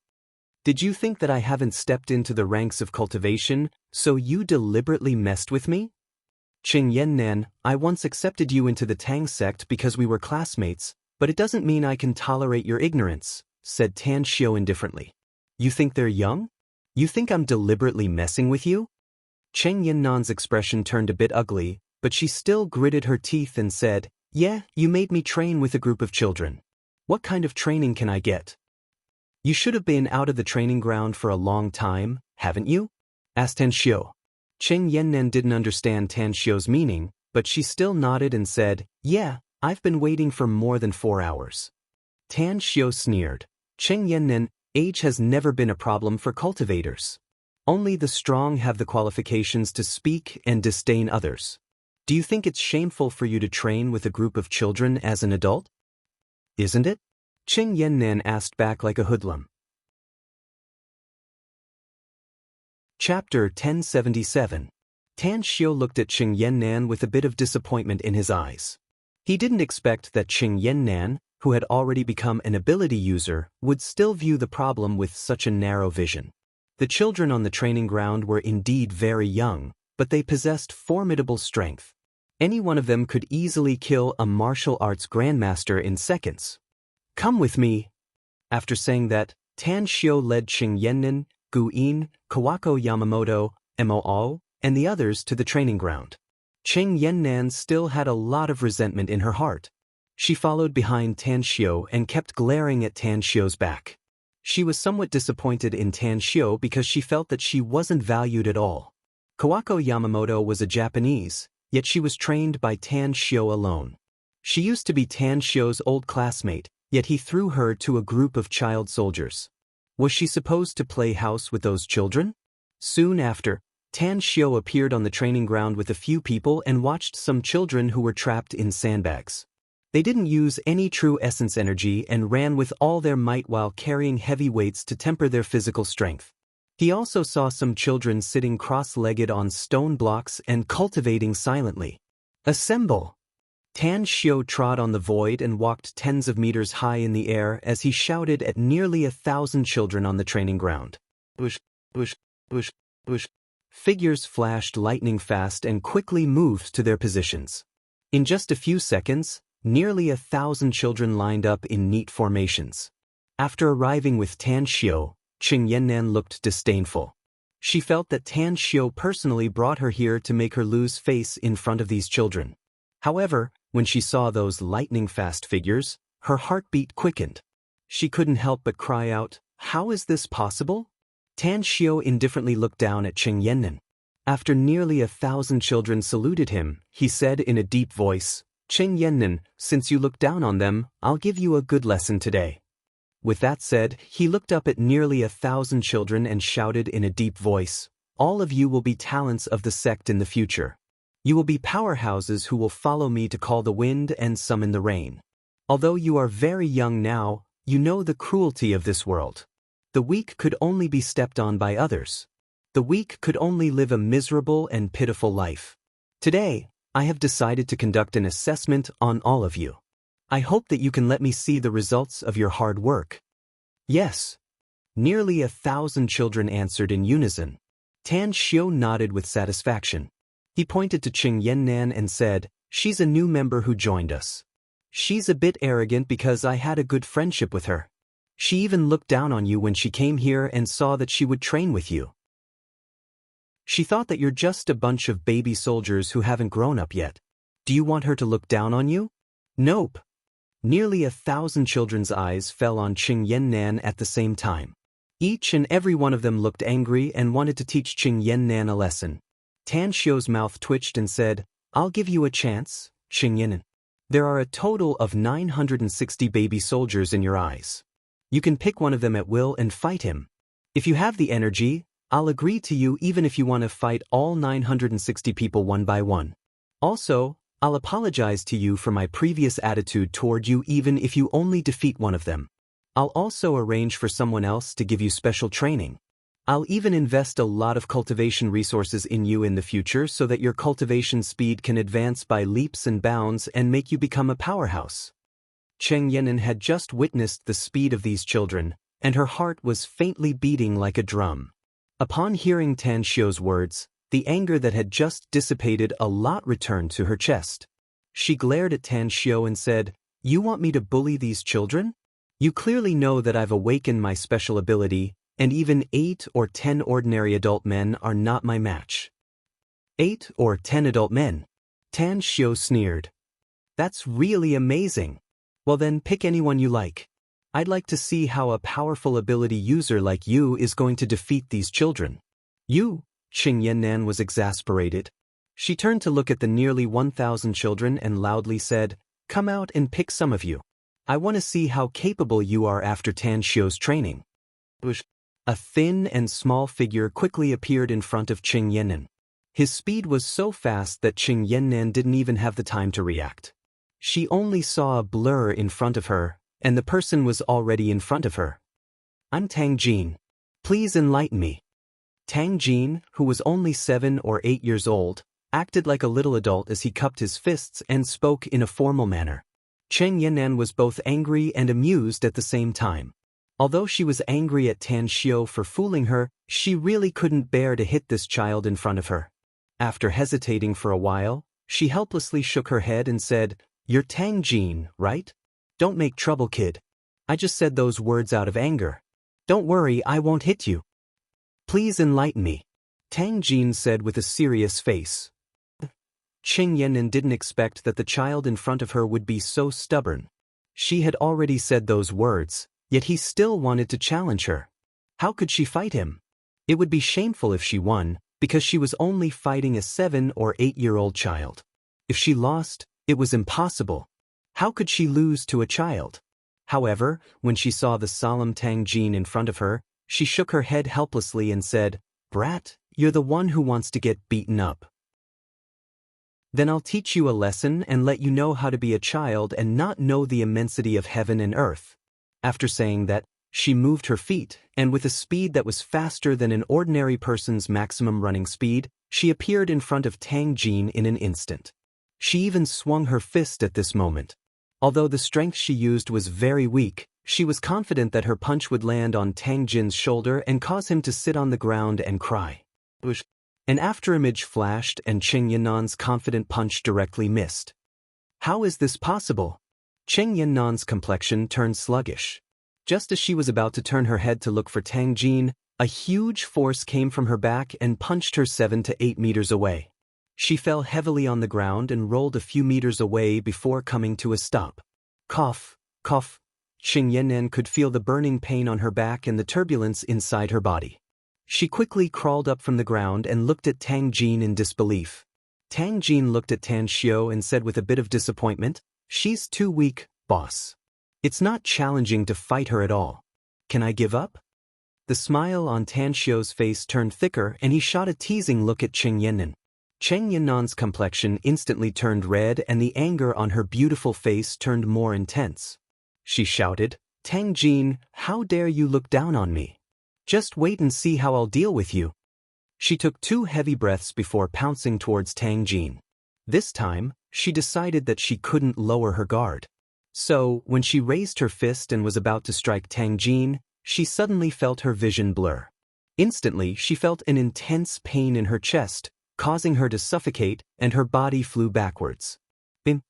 Did you think that I haven't stepped into the ranks of cultivation, so you deliberately messed with me? Cheng Yannan, I once accepted you into the Tang sect because we were classmates, But it doesn't mean I can tolerate your ignorance, said Tan Xiao indifferently. You think they're young? You think I'm deliberately messing with you? Cheng Yinnan's expression turned a bit ugly, but she still gritted her teeth and said, Yeah, you made me train with a group of children. What kind of training can I get? You should have been out of the training ground for a long time, haven't you? Asked Tan Xiao. Cheng Yannan didn't understand Tan Xiao's meaning, but she still nodded and said, Yeah, I've been waiting for more than 4 hours. Tan Xiao sneered. Cheng Yannan, age has never been a problem for cultivators. Only the strong have the qualifications to speak and disdain others. Do you think it's shameful for you to train with a group of children as an adult? Isn't it? Cheng Yannan asked back like a hoodlum. Chapter 1077. Tan Xiao looked at Cheng Yannan with a bit of disappointment in his eyes. He didn't expect that Cheng Yannan, who had already become an ability user, would still view the problem with such a narrow vision. The children on the training ground were indeed very young, but they possessed formidable strength. Any one of them could easily kill a martial arts grandmaster in seconds. Come with me. After saying that, Tan Xiao led Cheng Yannan, Gu Yin, Kawako Yamamoto, Mo, and the others to the training ground. Cheng Yannan still had a lot of resentment in her heart. She followed behind Tan Xiao and kept glaring at Tan Xiao's back. She was somewhat disappointed in Tan Xiao because she felt that she wasn't valued at all. Kawako Yamamoto was a Japanese, yet she was trained by Tan Xiao alone. She used to be Tan Xiao's old classmate, yet he threw her to a group of child soldiers. Was she supposed to play house with those children? Soon after, Tan Xiao appeared on the training ground with a few people and watched some children who were trapped in sandbags. They didn't use any true essence energy and ran with all their might while carrying heavy weights to temper their physical strength. He also saw some children sitting cross-legged on stone blocks and cultivating silently. Assemble! Tan Xiao trod on the void and walked tens of meters high in the air as he shouted at nearly 1,000 children on the training ground. Bush, bush, bush, bush. Figures flashed lightning fast and quickly moved to their positions. In just a few seconds, nearly 1,000 children lined up in neat formations. After arriving with Tan Xiao, Cheng Yannan looked disdainful. She felt that Tan Xiao personally brought her here to make her lose face in front of these children. However, when she saw those lightning-fast figures, her heartbeat quickened. She couldn't help but cry out, How is this possible? Tan Xiao indifferently looked down at Cheng Yannan. After nearly 1,000 children saluted him, he said in a deep voice, Cheng Yannan, since you look down on them, I'll give you a good lesson today. With that said, he looked up at nearly 1,000 children and shouted in a deep voice, All of you will be talents of the sect in the future. You will be powerhouses who will follow me to call the wind and summon the rain. Although you are very young now, you know the cruelty of this world. The weak could only be stepped on by others. The weak could only live a miserable and pitiful life. Today, I have decided to conduct an assessment on all of you. I hope that you can let me see the results of your hard work. Yes. Nearly 1,000 children answered in unison. Tan Xiao nodded with satisfaction. He pointed to Cheng Yannan and said, She's a new member who joined us. She's a bit arrogant because I had a good friendship with her. She even looked down on you when she came here and saw that she would train with you. She thought that you're just a bunch of baby soldiers who haven't grown up yet. Do you want her to look down on you? Nope. Nearly 1,000 children's eyes fell on Cheng Yannan at the same time. Each and every one of them looked angry and wanted to teach Cheng Yannan a lesson. Tan Xiao's mouth twitched and said, I'll give you a chance, Cheng Yannan. There are a total of 960 baby soldiers in your eyes. You can pick one of them at will and fight him. If you have the energy, I'll agree to you even if you want to fight all 960 people one by one. Also, I'll apologize to you for my previous attitude toward you even if you only defeat one of them. I'll also arrange for someone else to give you special training. I'll even invest a lot of cultivation resources in you in the future so that your cultivation speed can advance by leaps and bounds and make you become a powerhouse. Cheng Yannan had just witnessed the speed of these children, and her heart was faintly beating like a drum. Upon hearing Tan Xiao's words, the anger that had just dissipated a lot returned to her chest. She glared at Tan Xiao and said, You want me to bully these children? You clearly know that I've awakened my special ability, and even 8 or 10 ordinary adult men are not my match. 8 or 10 adult men? Tan Xiu sneered. That's really amazing. Well then, pick anyone you like. I'd like to see how a powerful ability user like you is going to defeat these children. You? Qing Yannan was exasperated. She turned to look at the nearly 1,000 children and loudly said, "Come out and pick some of you. I want to see how capable you are after Tan Xiu's training." A thin and small figure quickly appeared in front of Qing Yannan. His speed was so fast that Qing Yannan didn't even have the time to react. She only saw a blur in front of her, and the person was already in front of her. "I'm Tang Jin. Please enlighten me." Tang Jin, who was only 7 or 8 years old, acted like a little adult as he cupped his fists and spoke in a formal manner. Qing Yannan was both angry and amused at the same time. Although she was angry at Tan Xiu for fooling her, she really couldn't bear to hit this child in front of her. After hesitating for a while, she helplessly shook her head and said, "You're Tang Jin, right? Don't make trouble, kid. I just said those words out of anger. Don't worry, I won't hit you. Please enlighten me," Tang Jin said with a serious face. Qing Yannan didn't expect that the child in front of her would be so stubborn. She had already said those words, yet he still wanted to challenge her. How could she fight him? It would be shameful if she won, because she was only fighting a 7 or 8-year-old child. If she lost, it was impossible. How could she lose to a child? However, when she saw the solemn Tang Jin in front of her, she shook her head helplessly and said, "Brat, you're the one who wants to get beaten up. Then I'll teach you a lesson and let you know how to be a child and not know the immensity of heaven and earth." After saying that, she moved her feet, and with a speed that was faster than an ordinary person's maximum running speed, she appeared in front of Tang Jin in an instant. She even swung her fist at this moment. Although the strength she used was very weak, she was confident that her punch would land on Tang Jin's shoulder and cause him to sit on the ground and cry. An afterimage flashed and Qing Yannan's confident punch directly missed. How is this possible? Qing Yannan's complexion turned sluggish. Just as she was about to turn her head to look for Tang Jin, a huge force came from her back and punched her 7 to 8 meters away. She fell heavily on the ground and rolled a few meters away before coming to a stop. Cough, cough. Qing Yannan could feel the burning pain on her back and the turbulence inside her body. She quickly crawled up from the ground and looked at Tang Jin in disbelief. Tang Jin looked at Tan Xiu and said with a bit of disappointment, "She's too weak, boss. It's not challenging to fight her at all. Can I give up?" The smile on Tan Xiu's face turned thicker and he shot a teasing look at Qing Yannan. Qing Yannan's complexion instantly turned red and the anger on her beautiful face turned more intense. She shouted, "Tang Jin, how dare you look down on me? Just wait and see how I'll deal with you." She took 2 heavy breaths before pouncing towards Tang Jin. This time, she decided that she couldn't lower her guard. So, when she raised her fist and was about to strike Tang Jin, she suddenly felt her vision blur. Instantly, she felt an intense pain in her chest, causing her to suffocate, and her body flew backwards. Bim!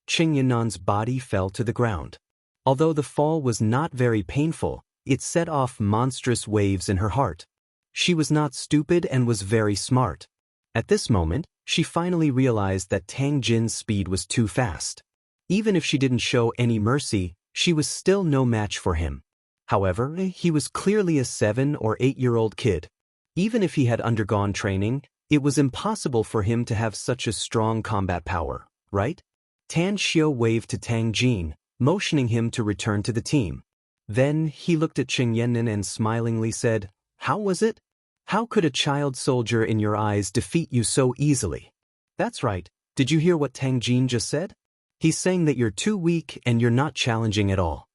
Qing Yannan's body fell to the ground. Although the fall was not very painful, it set off monstrous waves in her heart. She was not stupid and was very smart. At this moment, she finally realized that Tang Jin's speed was too fast. Even if she didn't show any mercy, she was still no match for him. However, he was clearly a 7 or 8-year-old kid. Even if he had undergone training, it was impossible for him to have such a strong combat power, right? Tan Xiu waved to Tang Jin, motioning him to return to the team. Then he looked at Qing Yannan and smilingly said, "How was it? How could a child soldier in your eyes defeat you so easily?" "That's right. Did you hear what Tang Jin just said? He's saying that you're too weak and you're not challenging at all."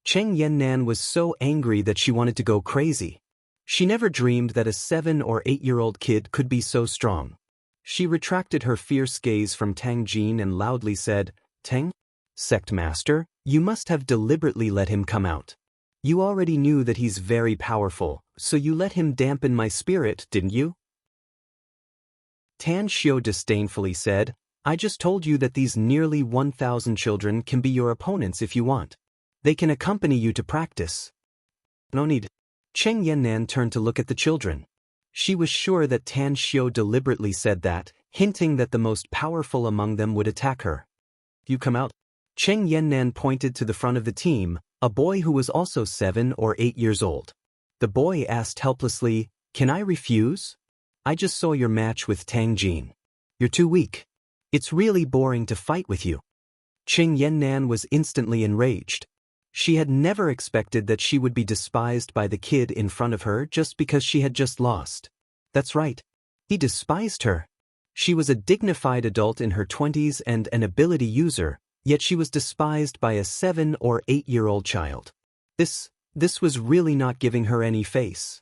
Qing Yannan was so angry that she wanted to go crazy. She never dreamed that a 7 or 8-year-old kid could be so strong. She retracted her fierce gaze from Tang Jin and loudly said, "Tang, Sect Master, you must have deliberately let him come out. You already knew that he's very powerful, so you let him dampen my spirit, didn't you?" Tan Xiu disdainfully said, I just told you that these nearly 1,000 children can be your opponents if you want. They can accompany you to practice. No need. Cheng Yannan turned to look at the children. She was sure that Tan Xiu deliberately said that, hinting that the most powerful among them would attack her. You come out. Cheng Yannan pointed to the front of the team, a boy who was also 7 or 8 years old. The boy asked helplessly, "Can I refuse? I just saw your match with Tang Jin. You're too weak. It's really boring to fight with you." Cheng Yannan was instantly enraged. She had never expected that she would be despised by the kid in front of her just because she had just lost. That's right. He despised her. She was a dignified adult in her 20s and an ability user, yet she was despised by a 7 or 8-year-old child. This was really not giving her any face.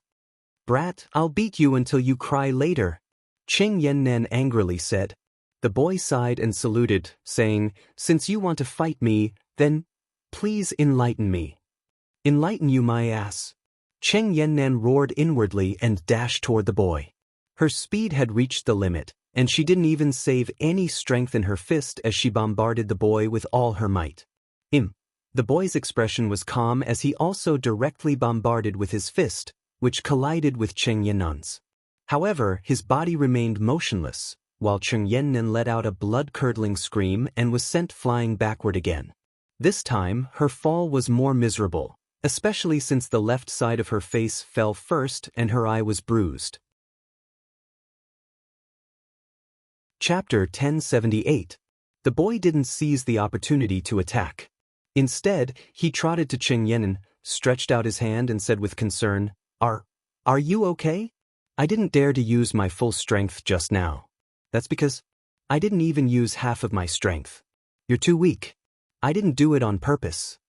"Brat, I'll beat you until you cry later," Cheng Yannan angrily said. The boy sighed and saluted, saying, "Since you want to fight me, then please enlighten me." "Enlighten you, my ass." Cheng Yannan roared inwardly and dashed toward the boy. Her speed had reached the limit, and she didn't even save any strength in her fist as she bombarded the boy with all her might. The boy's expression was calm as he also directly bombarded with his fist, which collided with Cheng Yannan's. However, his body remained motionless, while Cheng Yannan let out a blood-curdling scream and was sent flying backward again. This time, her fall was more miserable, especially since the left side of her face fell first and her eye was bruised. Chapter 1078. The boy didn't seize the opportunity to attack. Instead, he trotted to Cheng Yannan, stretched out his hand and said with concern, Are you okay? I didn't dare to use my full strength just now. That's because I didn't even use half of my strength. You're too weak. I didn't do it on purpose."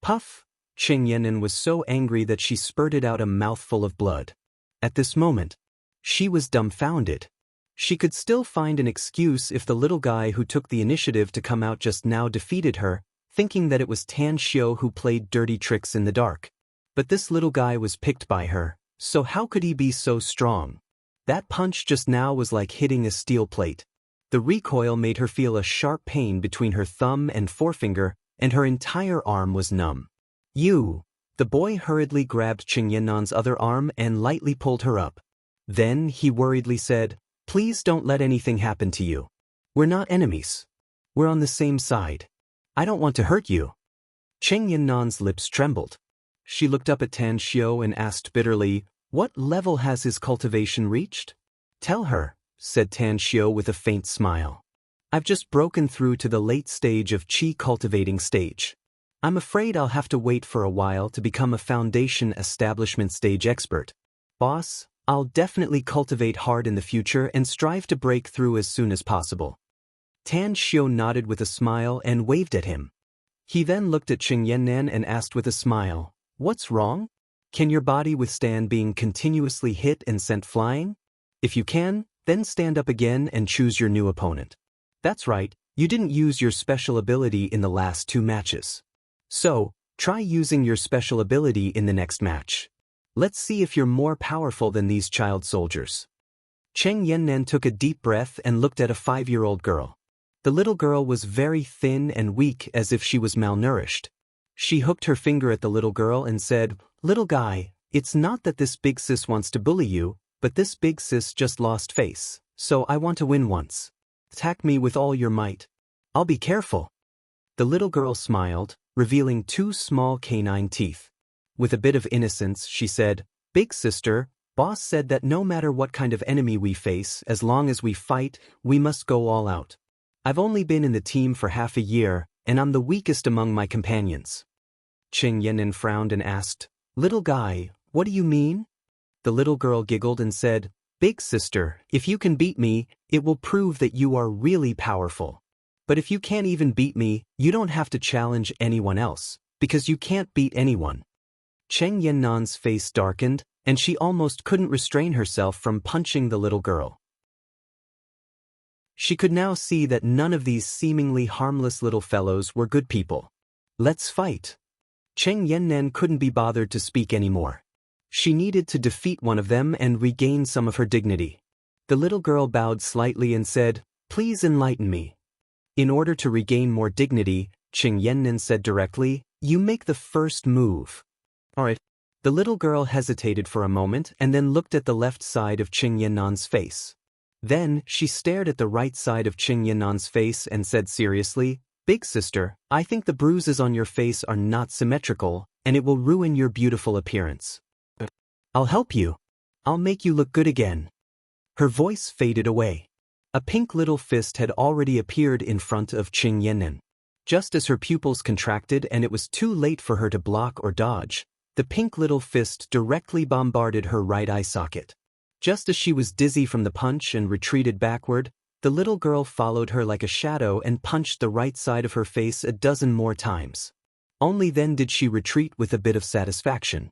Puff! Cheng Yannan was so angry that she spurted out a mouthful of blood. At this moment, she was dumbfounded. She could still find an excuse if the little guy who took the initiative to come out just now defeated her, thinking that it was Tan Xiu who played dirty tricks in the dark. But this little guy was picked by her, so how could he be so strong? That punch just now was like hitting a steel plate. The recoil made her feel a sharp pain between her thumb and forefinger, and her entire arm was numb. "You!" The boy hurriedly grabbed Cheng Yannan's other arm and lightly pulled her up. Then he worriedly said, "Please don't let anything happen to you. We're not enemies. We're on the same side. I don't want to hurt you." Cheng Yannan's lips trembled. She looked up at Tan Xiu and asked bitterly, "What level has his cultivation reached?" "Tell her," said Tan Xiu with a faint smile. "I've just broken through to the late stage of qi cultivating stage. I'm afraid I'll have to wait for a while to become a foundation establishment stage expert. Boss, I'll definitely cultivate hard in the future and strive to break through as soon as possible." Tan Xiu nodded with a smile and waved at him. He then looked at Cheng Yannan and asked with a smile, "What's wrong? Can your body withstand being continuously hit and sent flying? If you can, then stand up again and choose your new opponent. That's right, you didn't use your special ability in the last 2 matches. So, try using your special ability in the next match. Let's see if you're more powerful than these child soldiers." Cheng Yannan took a deep breath and looked at a 5-year-old girl. The little girl was very thin and weak, as if she was malnourished. She hooked her finger at the little girl and said, "Little guy, it's not that this big sis wants to bully you, but this big sis just lost face, so I want to win once. Attack me with all your might. I'll be careful." The little girl smiled, revealing 2 small canine teeth. With a bit of innocence, she said, "Big sister, boss said that no matter what kind of enemy we face, as long as we fight, we must go all out. I've only been in the team for half a year, and I'm the weakest among my companions." Cheng Yannan frowned and asked, "Little guy, what do you mean?" The little girl giggled and said, "Big sister, if you can beat me, it will prove that you are really powerful. But if you can't even beat me, you don't have to challenge anyone else, because you can't beat anyone." Cheng Yannan's face darkened, and she almost couldn't restrain herself from punching the little girl. She could now see that none of these seemingly harmless little fellows were good people. "Let's fight." Cheng Yannan couldn't be bothered to speak anymore. She needed to defeat one of them and regain some of her dignity. The little girl bowed slightly and said, Please enlighten me. In order to regain more dignity, Qing Yannan said directly, you make the first move. Alright. The little girl hesitated for a moment and then looked at the left side of Qing Yannan's face. Then, she stared at the right side of Qing Yannan's face and said seriously, Big sister, I think the bruises on your face are not symmetrical, and it will ruin your beautiful appearance. I'll help you. I'll make you look good again. Her voice faded away. A pink little fist had already appeared in front of Qing Yannan. Just as her pupils contracted and it was too late for her to block or dodge, the pink little fist directly bombarded her right eye socket. Just as she was dizzy from the punch and retreated backward, the little girl followed her like a shadow and punched the right side of her face a dozen more times. Only then did she retreat with a bit of satisfaction.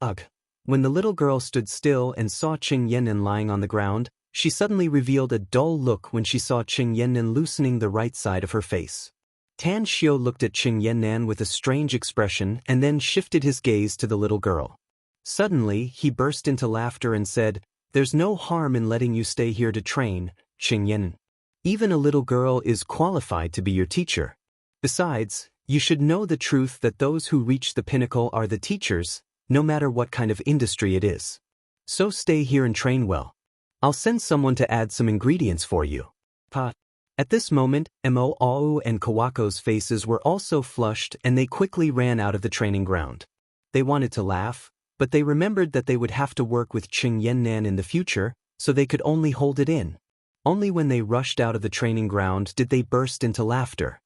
Ugh. When the little girl stood still and saw Qing Yannan lying on the ground, she suddenly revealed a dull look when she saw Qing Yannan loosening the right side of her face. Tan Xiu looked at Qing Yannan with a strange expression and then shifted his gaze to the little girl. Suddenly, he burst into laughter and said, There's no harm in letting you stay here to train, Qing Yannan. Even a little girl is qualified to be your teacher. Besides, you should know the truth that those who reach the pinnacle are the teachers, no matter what kind of industry it is. So stay here and train well. I'll send someone to add some ingredients for you. Pa. At this moment, Mo Au and Kawako's faces were also flushed and they quickly ran out of the training ground. They wanted to laugh, but they remembered that they would have to work with Qing Yannan in the future, so they could only hold it in. Only when they rushed out of the training ground did they burst into laughter.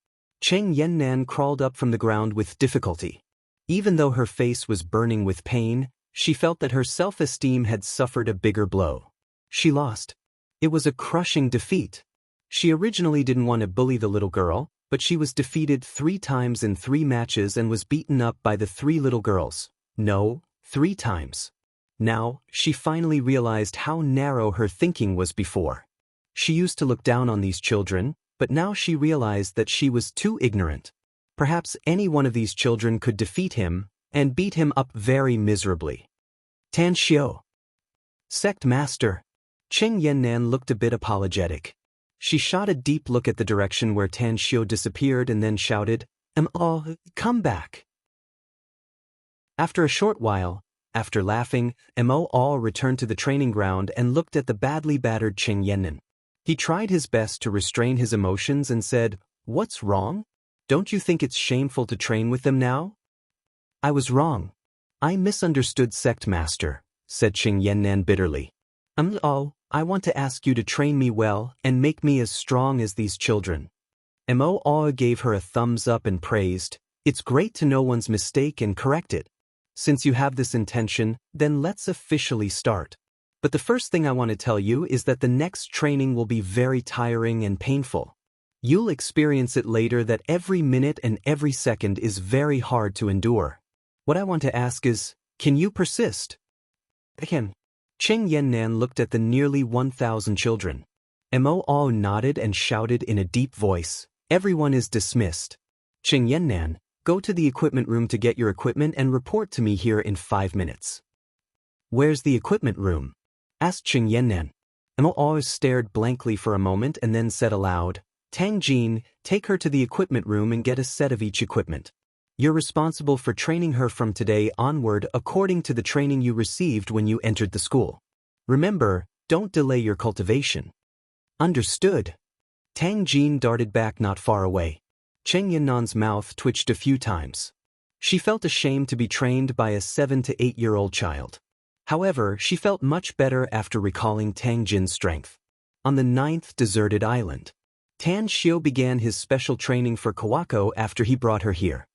Qing Yannan crawled up from the ground with difficulty. Even though her face was burning with pain, she felt that her self-esteem had suffered a bigger blow. She lost. It was a crushing defeat. She originally didn't want to bully the little girl, but she was defeated 3 times in 3 matches and was beaten up by the 3 little girls. No, 3 times. Now, she finally realized how narrow her thinking was before. She used to look down on these children, but now she realized that she was too ignorant. Perhaps any one of these children could defeat him and beat him up very miserably. Tan Xiu. Sect Master. Qing Yannan looked a bit apologetic. She shot a deep look at the direction where Tan Xiu disappeared and then shouted, come back. After a short while, after laughing, Mo Au returned to the training ground and looked at the badly battered Qing Yannan. He tried his best to restrain his emotions and said, What's wrong? Don't you think it's shameful to train with them now? I was wrong. I misunderstood Sect Master, said Qing Yannan bitterly. I want to ask you to train me well and make me as strong as these children. Mo Au gave her a thumbs up and praised, It's great to know one's mistake and correct it. Since you have this intention, then let's officially start. But the first thing I want to tell you is that the next training will be very tiring and painful. You'll experience it later that every minute and every second is very hard to endure. What I want to ask is, can you persist? I can. Qing Yannan looked at the nearly 1,000 children. Mo Au nodded and shouted in a deep voice, Everyone is dismissed. Qing Yannan, go to the equipment room to get your equipment and report to me here in 5 minutes. Where's the equipment room? Asked Qing Yannan. Mo Au stared blankly for a moment and then said aloud, Tang Jin, take her to the equipment room and get a set of each equipment. You're responsible for training her from today onward according to the training you received when you entered the school. Remember, don't delay your cultivation. Understood. Tang Jin darted back not far away. Qing Yannan's mouth twitched a few times. She felt ashamed to be trained by a 7 to 8-year-old child. However, she felt much better after recalling Tang Jin's strength. On the 9th deserted island, Tan Xiu began his special training for Kawako after he brought her here.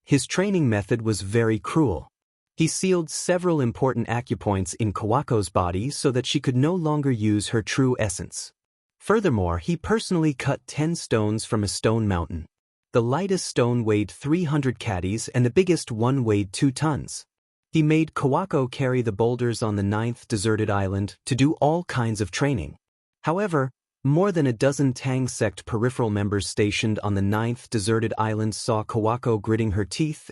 His training method was very cruel. He sealed several important acupoints in Kawako's body so that she could no longer use her true essence. Furthermore, he personally cut 10 stones from a stone mountain. The lightest stone weighed 300 caddies and the biggest one weighed 2 tons. He made Kawako carry the boulders on the 9th deserted island to do all kinds of training. However, more than a dozen Tang sect peripheral members stationed on the 9th deserted island saw Kawako gritting her teeth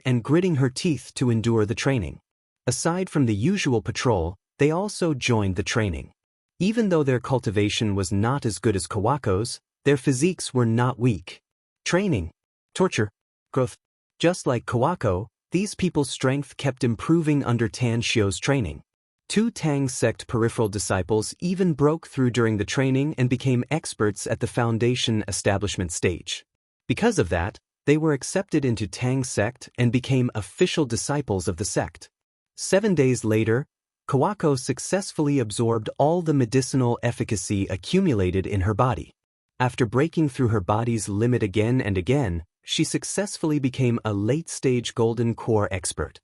to endure the training. Aside from the usual patrol, they also joined the training. Even though their cultivation was not as good as Kawako's, Their physiques were not weak. Training, torture, growth. Just like Kawako, these people's strength kept improving under Tan Shio's training. Two Tang sect peripheral disciples even broke through during the training and became experts at the foundation establishment stage. Because of that, they were accepted into Tang sect and became official disciples of the sect. 7 days later, Kawako successfully absorbed all the medicinal efficacy accumulated in her body. After breaking through her body's limit again and again, she successfully became a late-stage golden core expert.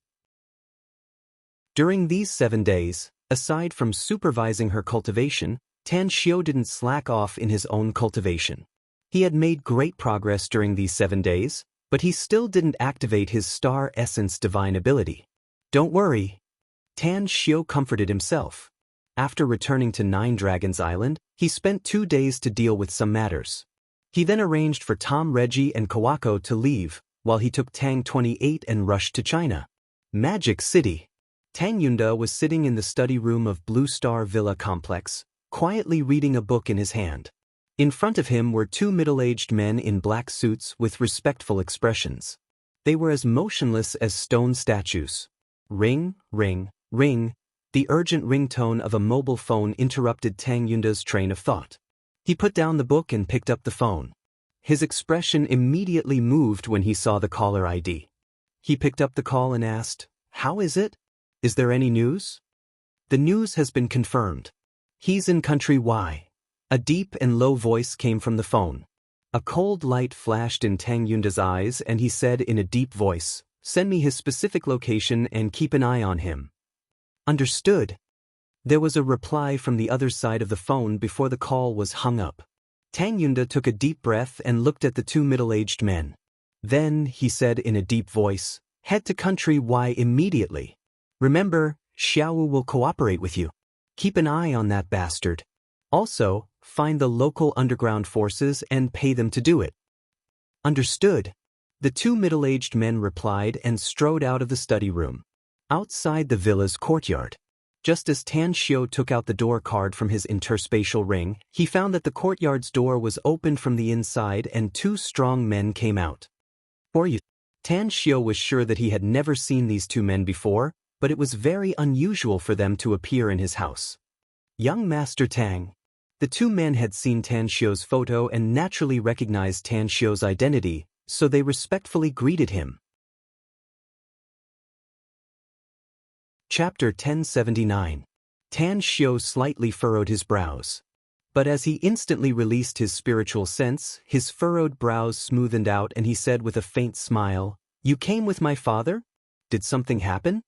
During these 7 days, aside from supervising her cultivation, Tan Shio didn't slack off in his own cultivation. He had made great progress during these 7 days, but he still didn't activate his star essence divine ability. Don't worry. Tan Shio comforted himself. After returning to Nine Dragons Island, he spent 2 days to deal with some matters. He then arranged for Tom Reggie and Kawako to leave, while he took Tang 28 and rushed to China. Magic City. Tang Yunda was sitting in the study room of Blue Star Villa Complex, quietly reading a book in his hand. In front of him were 2 middle-aged men in black suits with respectful expressions. They were as motionless as stone statues. Ring, ring, ring. The urgent ringtone of a mobile phone interrupted Tang Yunda's train of thought. He put down the book and picked up the phone. His expression immediately moved when he saw the caller ID. He picked up the call and asked, "How is it? Is there any news?" "The news has been confirmed. He's in country Y." A deep and low voice came from the phone. A cold light flashed in Tang Yunda's eyes and he said in a deep voice, "Send me his specific location and keep an eye on him." "Understood." There was a reply from the other side of the phone before the call was hung up. Tang Yunda took a deep breath and looked at the 2 middle-aged men. Then, he said in a deep voice, "Head to country Y immediately. Remember, Xiaowu will cooperate with you. Keep an eye on that bastard. Also, find the local underground forces and pay them to do it." "Understood." The 2 middle-aged men replied and strode out of the study room. Outside the villa's courtyard. Just as Tan Shio took out the door card from his interspatial ring, he found that the courtyard's door was opened from the inside and 2 strong men came out. "For you." Tan Shio was sure that he had never seen these 2 men before, but it was very unusual for them to appear in his house. "Young Master Tang." The 2 men had seen Tan Shio's photo and naturally recognized Tan Shio's identity, so they respectfully greeted him. Chapter 1079. Tan Shio slightly furrowed his brows. But as he instantly released his spiritual sense, his furrowed brows smoothened out and he said with a faint smile, "You came with my father? Did something happen?"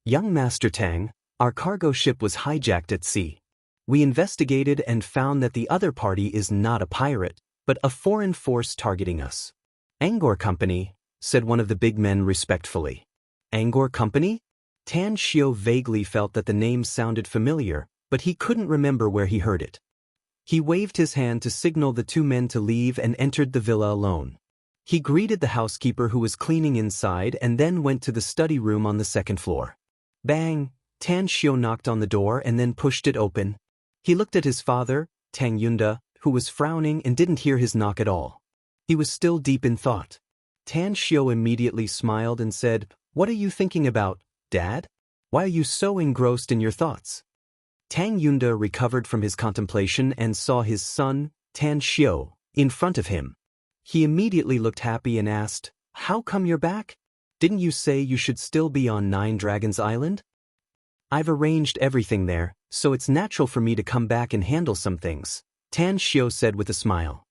"Young Master Tang, our cargo ship was hijacked at sea. We investigated and found that the other party is not a pirate, but a foreign force targeting us." "Angor Company," said one of the big men respectfully. "Angor Company?" Tan Shio vaguely felt that the name sounded familiar, but he couldn't remember where he heard it. He waved his hand to signal the 2 men to leave and entered the villa alone. He greeted the housekeeper who was cleaning inside and then went to the study room on the 2nd floor. Bang! Tan Shio knocked on the door and then pushed it open. He looked at his father, Tang Yunda, who was frowning and didn't hear his knock at all. He was still deep in thought. Tan Shio immediately smiled and said, "What are you thinking about, Dad? Why are you so engrossed in your thoughts?" Tang Yunda recovered from his contemplation and saw his son, Tan Shio, in front of him. He immediately looked happy and asked, "How come you're back? Didn't you say you should still be on Nine Dragons Island?" "I've arranged everything there, so it's natural for me to come back and handle some things," Tan Shio said with a smile.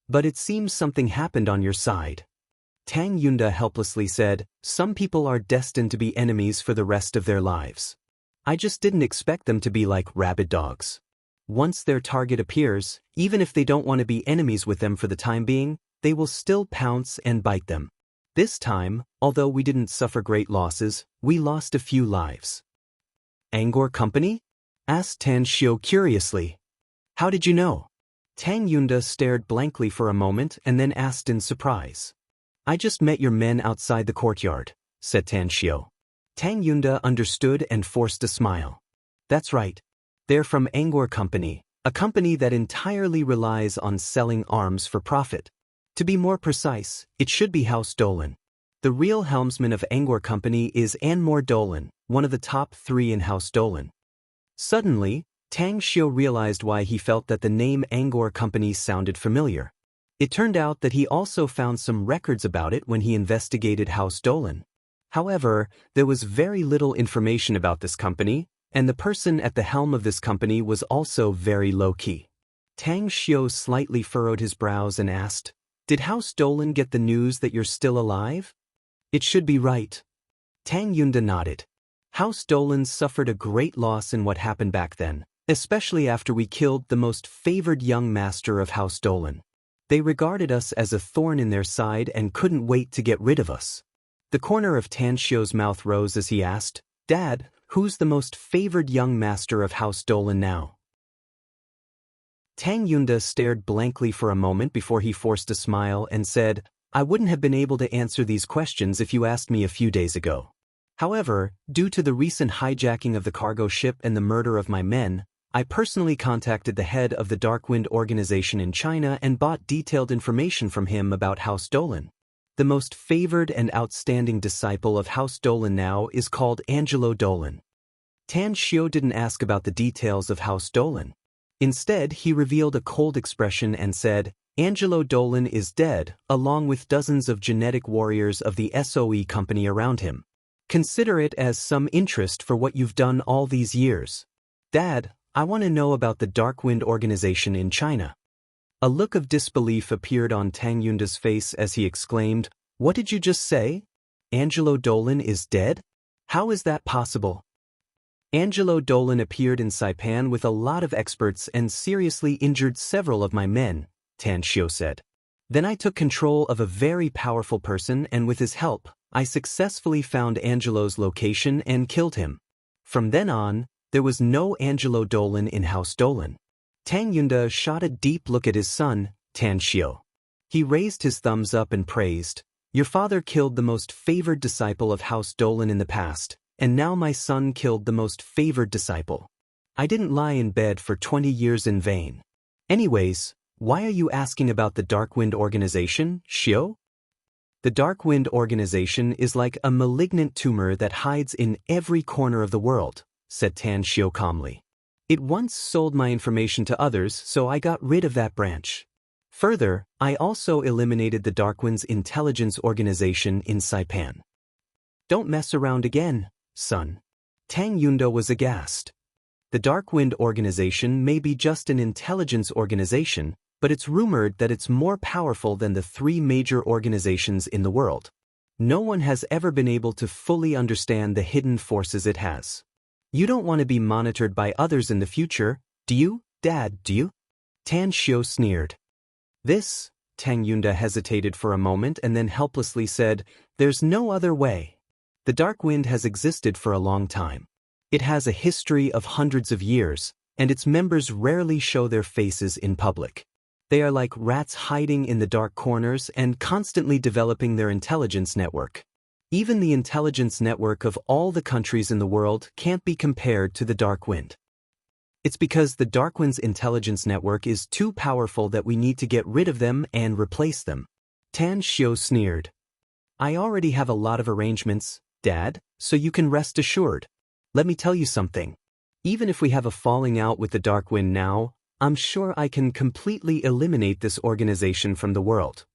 "But it seems something happened on your side." Tang Yunda helplessly said, "Some people are destined to be enemies for the rest of their lives. I just didn't expect them to be like rabid dogs. Once their target appears, even if they don't want to be enemies with them for the time being, they will still pounce and bite them. This time, although we didn't suffer great losses, we lost a few lives." "Angor Company?" asked Tan Shio curiously. "How did you know?" Tang Yunda stared blankly for a moment and then asked in surprise. "I just met your men outside the courtyard," said Tan Shio. Tang Yunda understood and forced a smile. "That's right. They're from Angor Company, a company that entirely relies on selling arms for profit. To be more precise, it should be House Dolan. The real helmsman of Angor Company is Anmor Dolan, one of the top 3 in House Dolan. Suddenly, Tang Xiu realized why he felt that the name Angor Company sounded familiar. It turned out that he also found some records about it when he investigated House Dolan. However, there was very little information about this company, and the person at the helm of this company was also very low-key. Tang Xiu slightly furrowed his brows and asked, "Did House Dolan get the news that you're still alive?" "It should be right." Tang Yunda nodded. House Dolan suffered a great loss in what happened back then, especially after we killed the most favored young master of House Dolan. They regarded us as a thorn in their side and couldn't wait to get rid of us. The corner of Tan Xiu's mouth rose as he asked, "Dad, who's the most favored young master of House Dolan now?" Tang Yunda stared blankly for a moment before he forced a smile and said, "I wouldn't have been able to answer these questions if you asked me a few days ago. However, due to the recent hijacking of the cargo ship and the murder of my men, I personally contacted the head of the Darkwind organization in China and bought detailed information from him about House Dolan. The most favored and outstanding disciple of House Dolan now is called Angelo Dolan." Tan Xiu didn't ask about the details of House Dolan. Instead, he revealed a cold expression and said, "Angelo Dolan is dead, along with dozens of genetic warriors of the SOE company around him. Consider it as some interest for what you've done all these years. Dad, I want to know about the Darkwind organization in China." A look of disbelief appeared on Tang Yunda's face as he exclaimed, "What did you just say? Angelo Dolan is dead? How is that possible?" "Angelo Dolan appeared in Saipan with a lot of experts and seriously injured several of my men," Tan Xiu said. "Then I took control of a very powerful person and with his help, I successfully found Angelo's location and killed him. From then on, there was no Angelo Dolan in House Dolan." Tang Yunda shot a deep look at his son, Tan Xiu. He raised his thumbs up and praised, "Your father killed the most favored disciple of House Dolan in the past, and now my son killed the most favored disciple. I didn't lie in bed for 20 years in vain. Anyways, why are you asking about the Darkwind organization, Xiu?" "The Darkwind organization is like a malignant tumor that hides in every corner of the world," said Tan Xiu calmly. "It once sold my information to others, so I got rid of that branch. Further, I also eliminated the Darkwind's intelligence organization in Saipan." "Don't mess around again, son." Tang Yunda was aghast. The Darkwind organization may be just an intelligence organization, but it's rumored that it's more powerful than the 3 major organizations in the world. No one has ever been able to fully understand the hidden forces it has. You don't want to be monitored by others in the future, do you, Dad, do you? Tan Xiu sneered. "This," Tang Yunda hesitated for a moment and then helplessly said, "There's no other way. The Darkwind has existed for a long time. It has a history of hundreds of years, and its members rarely show their faces in public. They are like rats hiding in the dark corners and constantly developing their intelligence network. Even the intelligence network of all the countries in the world can't be compared to the Darkwind. It's because the Darkwind's intelligence network is too powerful that we need to get rid of them and replace them." Tan Xiu sneered. "I already have a lot of arrangements, Dad, so you can rest assured. Let me tell you something. Even if we have a falling out with the Darkwind now, I'm sure I can completely eliminate this organization from the world."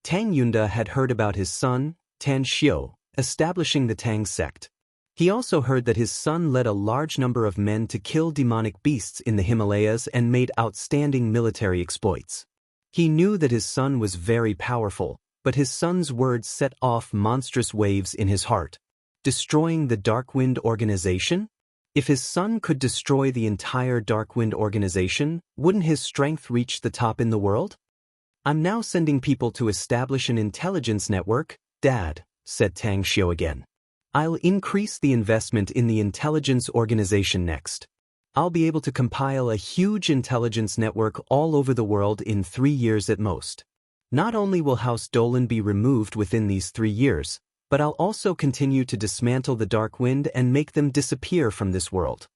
Tang Yunda had heard about his son, Tan Xiu, establishing the Tang sect. He also heard that his son led a large number of men to kill demonic beasts in the Himalayas and made outstanding military exploits. He knew that his son was very powerful, but his son's words set off monstrous waves in his heart. Destroying the Darkwind organization? If his son could destroy the entire Darkwind organization, wouldn't his strength reach the top in the world? "I'm now sending people to establish an intelligence network, Dad," said Tang Xiu again. "I'll increase the investment in the intelligence organization next. I'll be able to compile a huge intelligence network all over the world in 3 years at most. Not only will House Dolan be removed within these 3 years, but I'll also continue to dismantle the Darkwind and make them disappear from this world."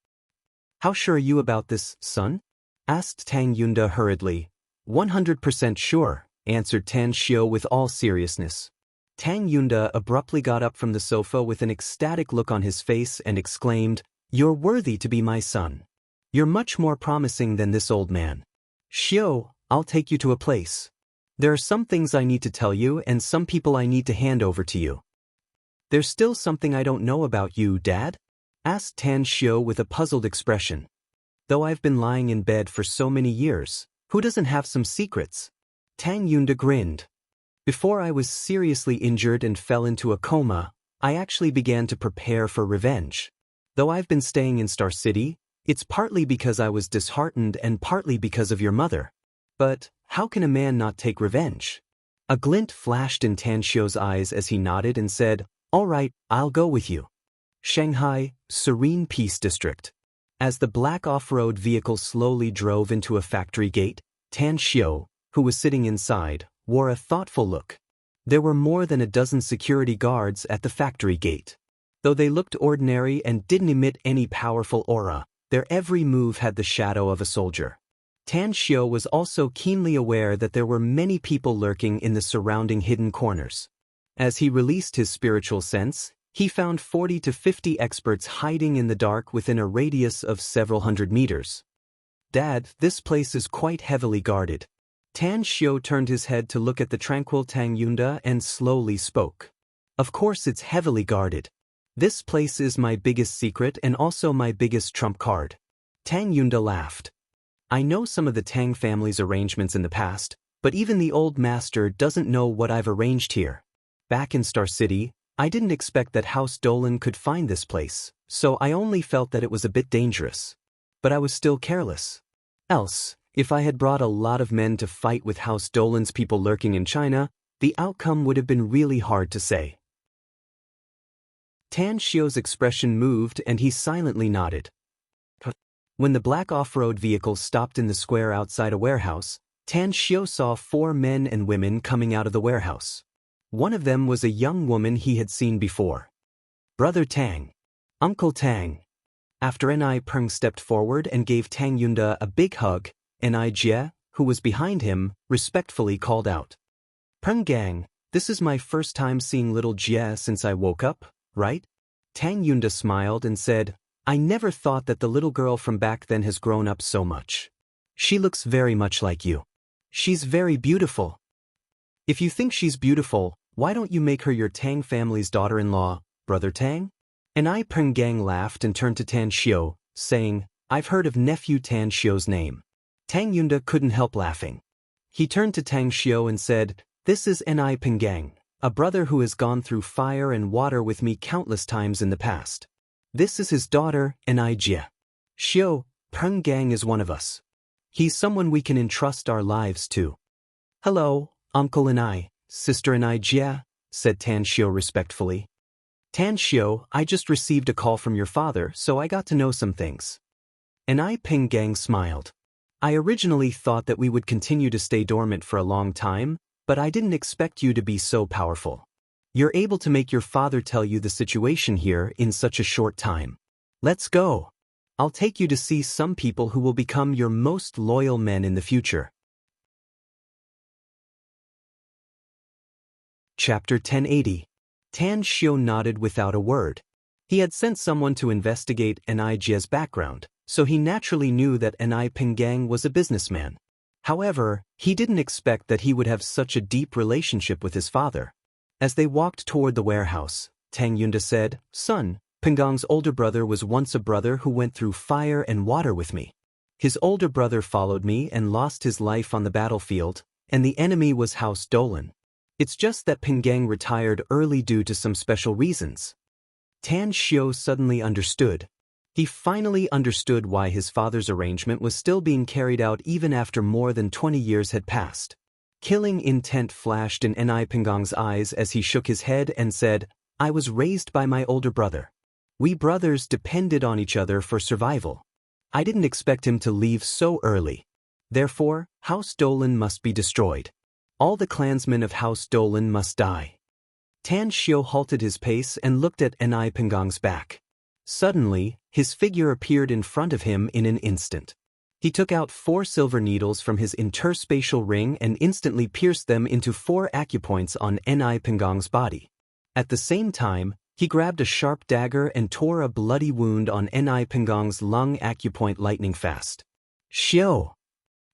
How sure are you about this, son? Asked Tang Yunda hurriedly. 100% sure, answered Tan Xiu with all seriousness. Tang Yunda abruptly got up from the sofa with an ecstatic look on his face and exclaimed, "You're worthy to be my son. You're much more promising than this old man. Xiu, I'll take you to a place. There are some things I need to tell you and some people I need to hand over to you." "There's still something I don't know about you, Dad?" asked Tan Xiu with a puzzled expression. "Though I've been lying in bed for so many years, who doesn't have some secrets?" Tang Yunda grinned. "Before I was seriously injured and fell into a coma, I actually began to prepare for revenge. Though I've been staying in Star City, it's partly because I was disheartened and partly because of your mother. But how can a man not take revenge?" A glint flashed in Tan Xiu's eyes as he nodded and said, "All right, I'll go with you." Shanghai, Serene Peace District. As the black off-road vehicle slowly drove into a factory gate, Tan Xiu, who was sitting inside, wore a thoughtful look. There were more than a dozen security guards at the factory gate. Though they looked ordinary and didn't emit any powerful aura, their every move had the shadow of a soldier. Tan Xiu was also keenly aware that there were many people lurking in the surrounding hidden corners. As he released his spiritual sense, he found 40 to 50 experts hiding in the dark within a radius of several hundred meters. "Dad, this place is quite heavily guarded." Tan Xiu turned his head to look at the tranquil Tang Yunda and slowly spoke. "Of course it's heavily guarded. This place is my biggest secret and also my biggest trump card." Tang Yunda laughed. "I know some of the Tang family's arrangements in the past, but even the old master doesn't know what I've arranged here. Back in Star City, I didn't expect that House Dolan could find this place, so I only felt that it was a bit dangerous. But I was still careless. Else, if I had brought a lot of men to fight with House Dolan's people lurking in China, the outcome would have been really hard to say." Tan Xiu's expression moved and he silently nodded. When the black off-road vehicle stopped in the square outside a warehouse, Tan Xiu saw 4 men and women coming out of the warehouse. One of them was a young woman he had seen before. "Brother Tang. Uncle Tang." After Ni Peng stepped forward and gave Tang Yunda a big hug, Ni Jie, who was behind him, respectfully called out, "Peng Gang, this is my first time seeing little Jie since I woke up, right?" Tang Yunda smiled and said, "I never thought that the little girl from back then has grown up so much. She looks very much like you. She's very beautiful." "If you think she's beautiful, why don't you make her your Tang family's daughter-in-law, Brother Tang?" Ni Peng Gang laughed and turned to Tan Xiu, saying, "I've heard of nephew Tan Xiu's name." Tang Yunda couldn't help laughing. He turned to Tang Xiu and said, "This is Ni Peng Gang, a brother who has gone through fire and water with me countless times in the past. This is his daughter, Ni Jie. Xiu, Peng Gang is one of us. He's someone we can entrust our lives to." "Hello, Uncle Ni, Sister Ni Jie," said Tan Xiu respectfully. "Tan Xiu, I just received a call from your father, so I got to know some things." Ni Peng Gang smiled. "I originally thought that we would continue to stay dormant for a long time, but I didn't expect you to be so powerful. You're able to make your father tell you the situation here in such a short time. Let's go. I'll take you to see some people who will become your most loyal men in the future." Chapter 1080. Tan Xiu nodded without a word. He had sent someone to investigate Ni Jie's background, so he naturally knew that Ni Peng Gang was a businessman. However, he didn't expect that he would have such a deep relationship with his father. As they walked toward the warehouse, Tang Yunda said, "Son, Penggang's older brother was once a brother who went through fire and water with me. His older brother followed me and lost his life on the battlefield, and the enemy was House Dolan. It's just that Penggang retired early due to some special reasons." Tan Xiu suddenly understood. He finally understood why his father's arrangement was still being carried out even after more than 20 years had passed. Killing intent flashed in Ni Penggang's eyes as he shook his head and said, "I was raised by my older brother. We brothers depended on each other for survival. I didn't expect him to leave so early. Therefore, House Dolan must be destroyed. All the clansmen of House Dolan must die." Tan Xiu halted his pace and looked at Ni Penggang's back. Suddenly, his figure appeared in front of him in an instant. He took out 4 silver needles from his interspatial ring and instantly pierced them into 4 acupoints on Ni Pengong's body. At the same time, he grabbed a sharp dagger and tore a bloody wound on Ni Pengong's lung acupoint lightning fast. Xiao!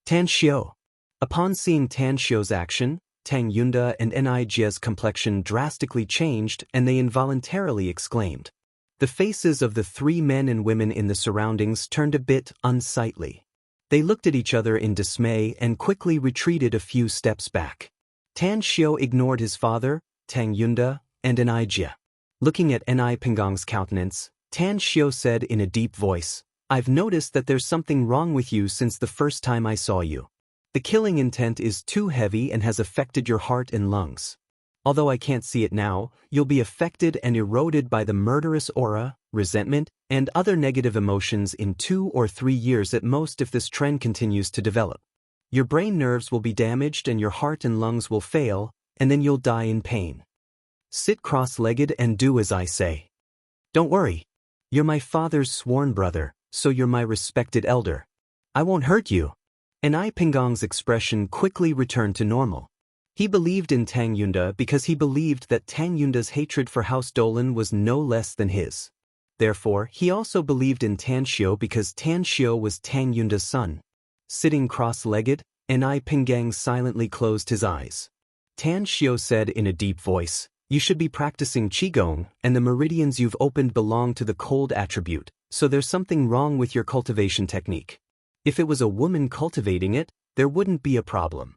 Tan Xiao! Upon seeing Tan Xiao's action, Tang Yunda and Ni Jie's complexion drastically changed and they involuntarily exclaimed. The faces of the 3 men and women in the surroundings turned a bit unsightly. They looked at each other in dismay and quickly retreated a few steps back. Tan Xiao ignored his father, Tang Yunda, and Ni Jie. Looking at Ni Pengong's countenance, Tan Xiao said in a deep voice, "I've noticed that there's something wrong with you since the first time I saw you. The killing intent is too heavy and has affected your heart and lungs. Although I can't see it now, you'll be affected and eroded by the murderous aura, resentment, and other negative emotions in 2 or 3 years at most if this trend continues to develop. Your brain nerves will be damaged and your heart and lungs will fail, and then you'll die in pain. Sit cross-legged and do as I say. Don't worry. You're my father's sworn brother, so you're my respected elder. I won't hurt you." Ni Pengong's expression quickly returned to normal. He believed in Tang Yunda because he believed that Tang Yunda's hatred for House Dolan was no less than his. Therefore, he also believed in Tan Xiao because Tan Xiao was Tang Yunda's son. Sitting cross-legged, Ni Pengong silently closed his eyes. Tan Xiao said in a deep voice, "You should be practicing Qigong, and the meridians you've opened belong to the cold attribute, so there's something wrong with your cultivation technique. If it was a woman cultivating it, there wouldn't be a problem.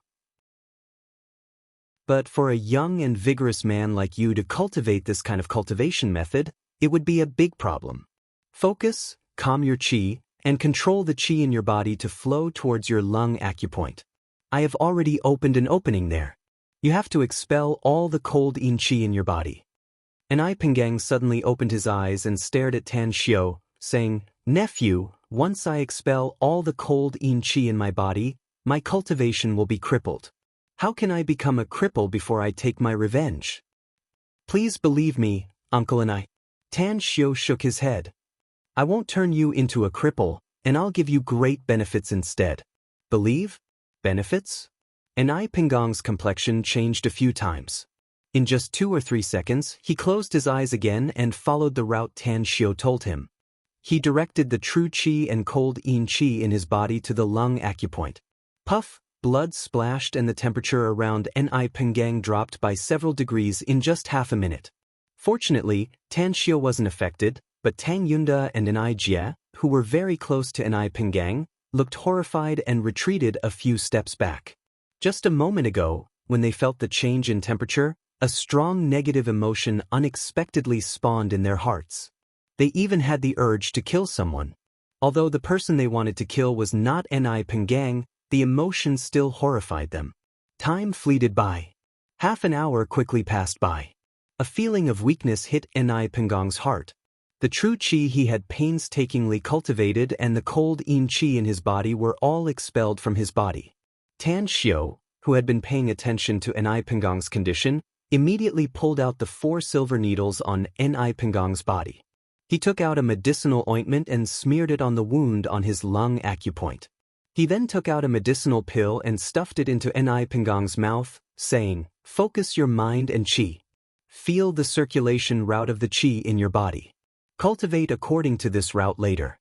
But for a young and vigorous man like you to cultivate this kind of cultivation method, it would be a big problem. Focus, calm your qi, and control the qi in your body to flow towards your lung acupoint. I have already opened an opening there. You have to expel all the cold yin qi in your body." Ni Pengong suddenly opened his eyes and stared at Tan Xiao, saying, "Nephew, once I expel all the cold yin qi in my body, my cultivation will be crippled. How can I become a cripple before I take my revenge? Please believe me, Uncle Ni." Tan Xiao shook his head. "I won't turn you into a cripple, and I'll give you great benefits instead." Believe? Benefits? Ni Pengong's complexion changed a few times. In just 2 or 3 seconds, he closed his eyes again and followed the route Tan Xiao told him. He directed the true qi and cold yin qi in his body to the lung acupoint. Puff! Blood splashed and the temperature around Ni Pengong dropped by several degrees in just half a minute. Fortunately, Tan Xiao wasn't affected, but Tang Yunda and Ni Jie, who were very close to Ni Pengong, looked horrified and retreated a few steps back. Just a moment ago, when they felt the change in temperature, a strong negative emotion unexpectedly spawned in their hearts. They even had the urge to kill someone. Although the person they wanted to kill was not Ni Pengong, the emotion still horrified them. Time fleeted by. Half an hour quickly passed by. A feeling of weakness hit Ni Pengong's heart. The true qi he had painstakingly cultivated and the cold yin qi in his body were all expelled from his body. Tan Xiao, who had been paying attention to Ni Pengong's condition, immediately pulled out the 4 silver needles on Ni Pengong's body. He took out a medicinal ointment and smeared it on the wound on his lung acupoint. He then took out a medicinal pill and stuffed it into Ni Pengong's mouth, saying, "Focus your mind and qi. Feel the circulation route of the qi in your body. Cultivate according to this route later."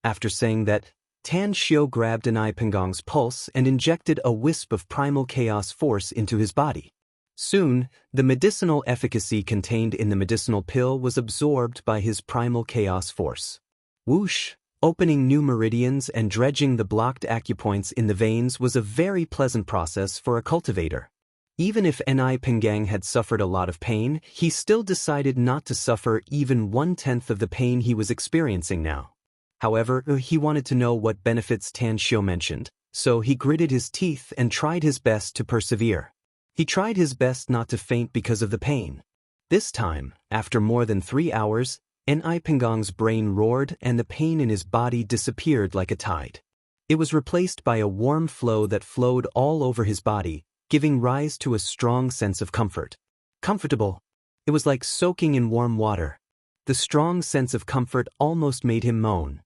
After saying that, Tan Xiao grabbed Ni Pengong's pulse and injected a wisp of primal chaos force into his body. Soon, the medicinal efficacy contained in the medicinal pill was absorbed by his primal chaos force. Whoosh! Opening new meridians and dredging the blocked acupoints in the veins was a very pleasant process for a cultivator. Even if Ni Pengong had suffered a lot of pain, he still decided not to suffer even 1/10 of the pain he was experiencing now. However, he wanted to know what benefits Tan Xiao mentioned, so he gritted his teeth and tried his best to persevere. He tried his best not to faint because of the pain. This time, after more than 3 hours, Ni Pengong's brain roared and the pain in his body disappeared like a tide. It was replaced by a warm flow that flowed all over his body, giving rise to a strong sense of comfort. Comfortable. It was like soaking in warm water. The strong sense of comfort almost made him moan.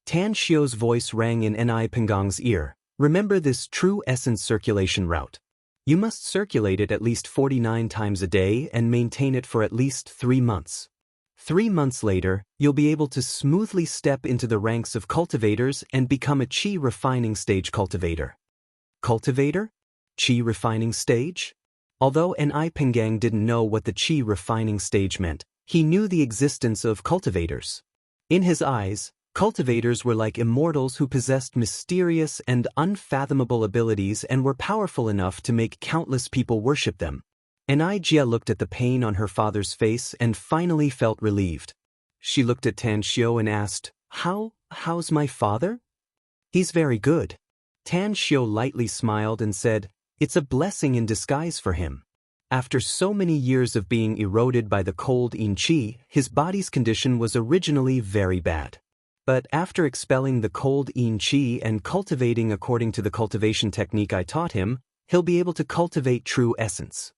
Tan Xiu's voice rang in Ni Penggang's ear. Remember this true essence circulation route. You must circulate it at least 49 times a day and maintain it for at least 3 months. 3 months later, you'll be able to smoothly step into the ranks of cultivators and become a qi refining stage cultivator. Cultivator? Qi refining stage? Although Ni Penggang didn't know what the qi refining stage meant, he knew the existence of cultivators. In his eyes, cultivators were like immortals who possessed mysterious and unfathomable abilities and were powerful enough to make countless people worship them. Jia looked at the pain on her father's face and finally felt relieved. She looked at Tan Xiu and asked, How's my father? He's very good. Tan Xiu lightly smiled and said, It's a blessing in disguise for him. After so many years of being eroded by the cold yin qi, his body's condition was originally very bad. But after expelling the cold yin qi and cultivating according to the cultivation technique I taught him, he'll be able to cultivate true essence.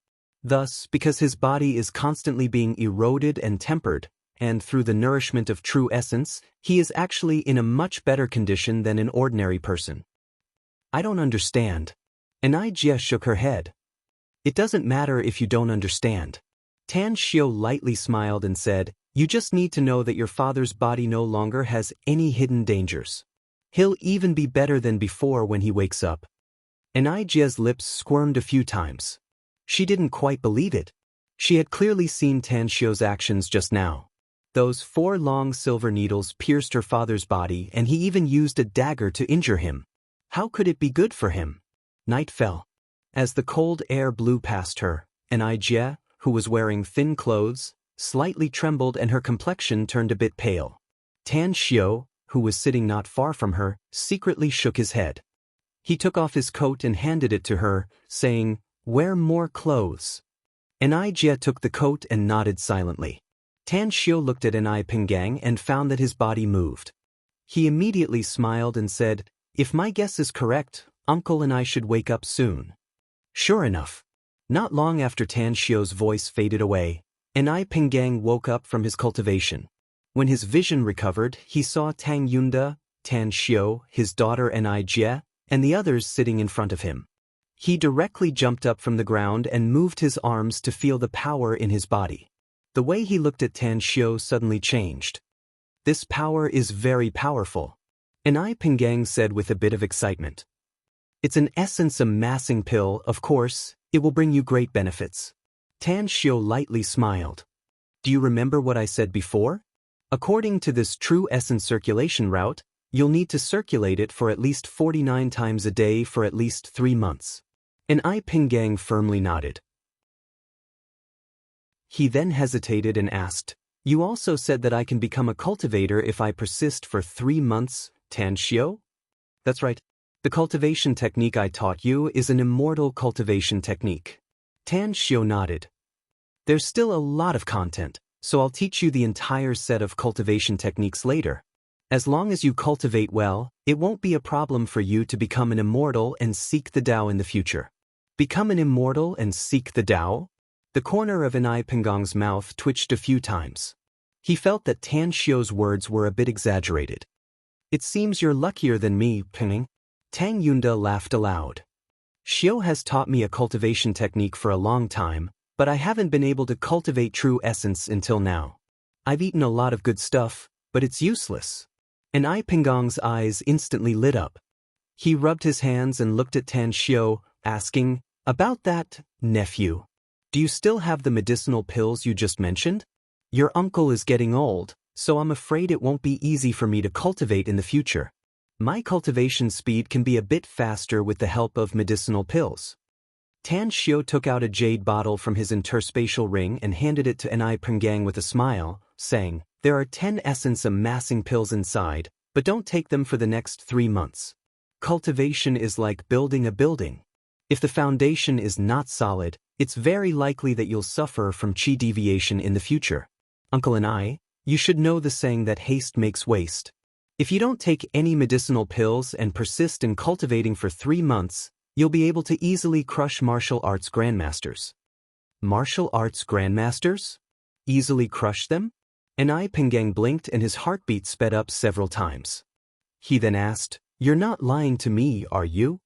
Thus, because his body is constantly being eroded and tempered, and through the nourishment of true essence, he is actually in a much better condition than an ordinary person. I don't understand. Jia shook her head. It doesn't matter if you don't understand. Tan Xiu lightly smiled and said, You just need to know that your father's body no longer has any hidden dangers. He'll even be better than before when he wakes up. Jia's lips squirmed a few times. She didn't quite believe it. She had clearly seen Tan Xiu's actions just now. Those 4 long silver needles pierced her father's body and he even used a dagger to injure him. How could it be good for him? Night fell. As the cold air blew past her, Jia, who was wearing thin clothes, slightly trembled and her complexion turned a bit pale. Tan Xiu, who was sitting not far from her, secretly shook his head. He took off his coat and handed it to her, saying, Wear more clothes. Jia took the coat and nodded silently. Tan Xiu looked at Ni Penggang and found that his body moved. He immediately smiled and said, If my guess is correct, Uncle and I should wake up soon. Sure enough. Not long after Tan Xiu's voice faded away, Ni Penggang woke up from his cultivation. When his vision recovered, he saw Tang Yunda, Tan Xiu, his daughter Jia, and the others sitting in front of him. He directly jumped up from the ground and moved his arms to feel the power in his body. The way he looked at Tan Xiu suddenly changed. This power is very powerful. Ni Penggang said with a bit of excitement. It's an essence amassing pill, of course, it will bring you great benefits. Tan Xiu lightly smiled. Do you remember what I said before? According to this true essence circulation route, you'll need to circulate it for at least 49 times a day for at least 3 months. Ni Penggang firmly nodded. He then hesitated and asked, You also said that I can become a cultivator if I persist for 3 months, Tan Xiu? That's right. The cultivation technique I taught you is an immortal cultivation technique. Tan Xiu nodded. There's still a lot of content, so I'll teach you the entire set of cultivation techniques later. As long as you cultivate well, it won't be a problem for you to become an immortal and seek the Tao in the future. Become an immortal and seek the Tao? The corner of Ni Penggang's mouth twitched a few times. He felt that Tan Xiu's words were a bit exaggerated. It seems you're luckier than me, Peng. Tang Yunda laughed aloud. Xiu has taught me a cultivation technique for a long time, but I haven't been able to cultivate true essence until now. I've eaten a lot of good stuff, but it's useless. Ni Penggang's eyes instantly lit up. He rubbed his hands and looked at Tan Xiu, asking, About that, nephew. Do you still have the medicinal pills you just mentioned? Your uncle is getting old, so I'm afraid it won't be easy for me to cultivate in the future. My cultivation speed can be a bit faster with the help of medicinal pills. Tan Xiu took out a jade bottle from his interspatial ring and handed it to Ni Penggang with a smile, saying, There are 10 essence amassing pills inside, but don't take them for the next 3 months. Cultivation is like building a building. If the foundation is not solid, it's very likely that you'll suffer from qi deviation in the future. Uncle and I, you should know the saying that haste makes waste. If you don't take any medicinal pills and persist in cultivating for 3 months, you'll be able to easily crush martial arts grandmasters. Martial arts grandmasters? Easily crush them? Enai Pengang blinked and his heartbeat sped up several times. He then asked, "You're not lying to me, are you?"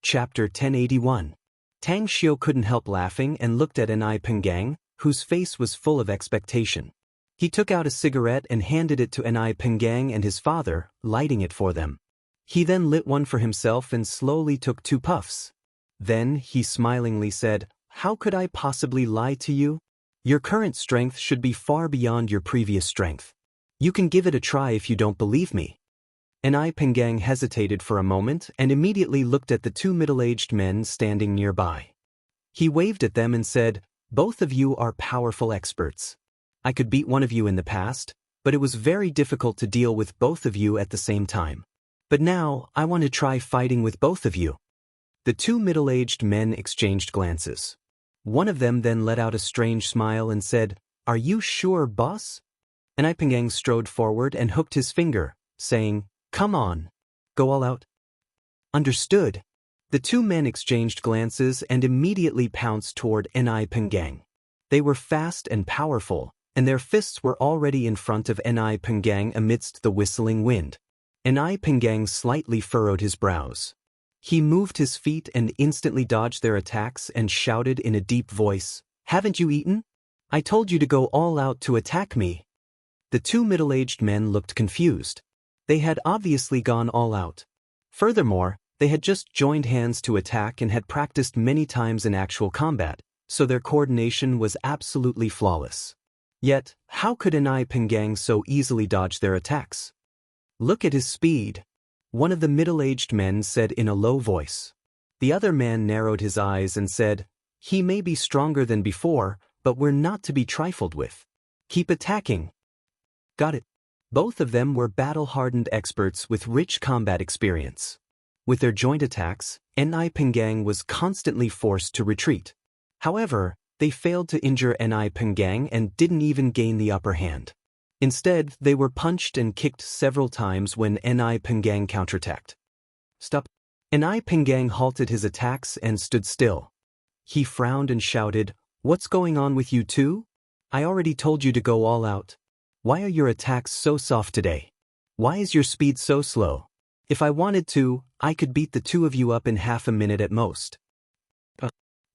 Chapter 1081. Tang Xiu couldn't help laughing and looked at Enai Pengang, whose face was full of expectation. He took out a cigarette and handed it to Enai Pengang and his father, lighting it for them. He then lit one for himself and slowly took 2 puffs. Then he smilingly said, "How could I possibly lie to you? Your current strength should be far beyond your previous strength. You can give it a try if you don't believe me." Enai Pengang hesitated for a moment and immediately looked at the 2 middle-aged men standing nearby. He waved at them and said, "Both of you are powerful experts. I could beat one of you in the past, but it was very difficult to deal with both of you at the same time. But now, I want to try fighting with both of you." The 2 middle-aged men exchanged glances. One of them then let out a strange smile and said, "Are you sure, boss?" Enai Pengang strode forward and hooked his finger, saying, "Come on. Go all out." "Understood." The 2 men exchanged glances and immediately pounced toward Enai Pengang. They were fast and powerful, and their fists were already in front of Enai Pengang amidst the whistling wind. Enai Pengang slightly furrowed his brows. He moved his feet and instantly dodged their attacks and shouted in a deep voice, "Haven't you eaten? I told you to go all out to attack me." The 2 middle-aged men looked confused. They had obviously gone all out. Furthermore, they had just joined hands to attack and had practiced many times in actual combat, so their coordination was absolutely flawless. Yet, how could Enai Pengang so easily dodge their attacks? "Look at his speed," one of the middle-aged men said in a low voice. The other man narrowed his eyes and said, "He may be stronger than before, but we're not to be trifled with. Keep attacking." "Got it." Both of them were battle-hardened experts with rich combat experience. With their joint attacks, Enai Pengang was constantly forced to retreat. However, they failed to injure Enai Pengang and didn't even gain the upper hand. Instead, they were punched and kicked several times when Enai Pengang counterattacked. "Stop." Enai Pengang halted his attacks and stood still. He frowned and shouted, "What's going on with you two? I already told you to go all out. Why are your attacks so soft today? Why is your speed so slow? If I wanted to, I could beat the 2 of you up in half a minute at most."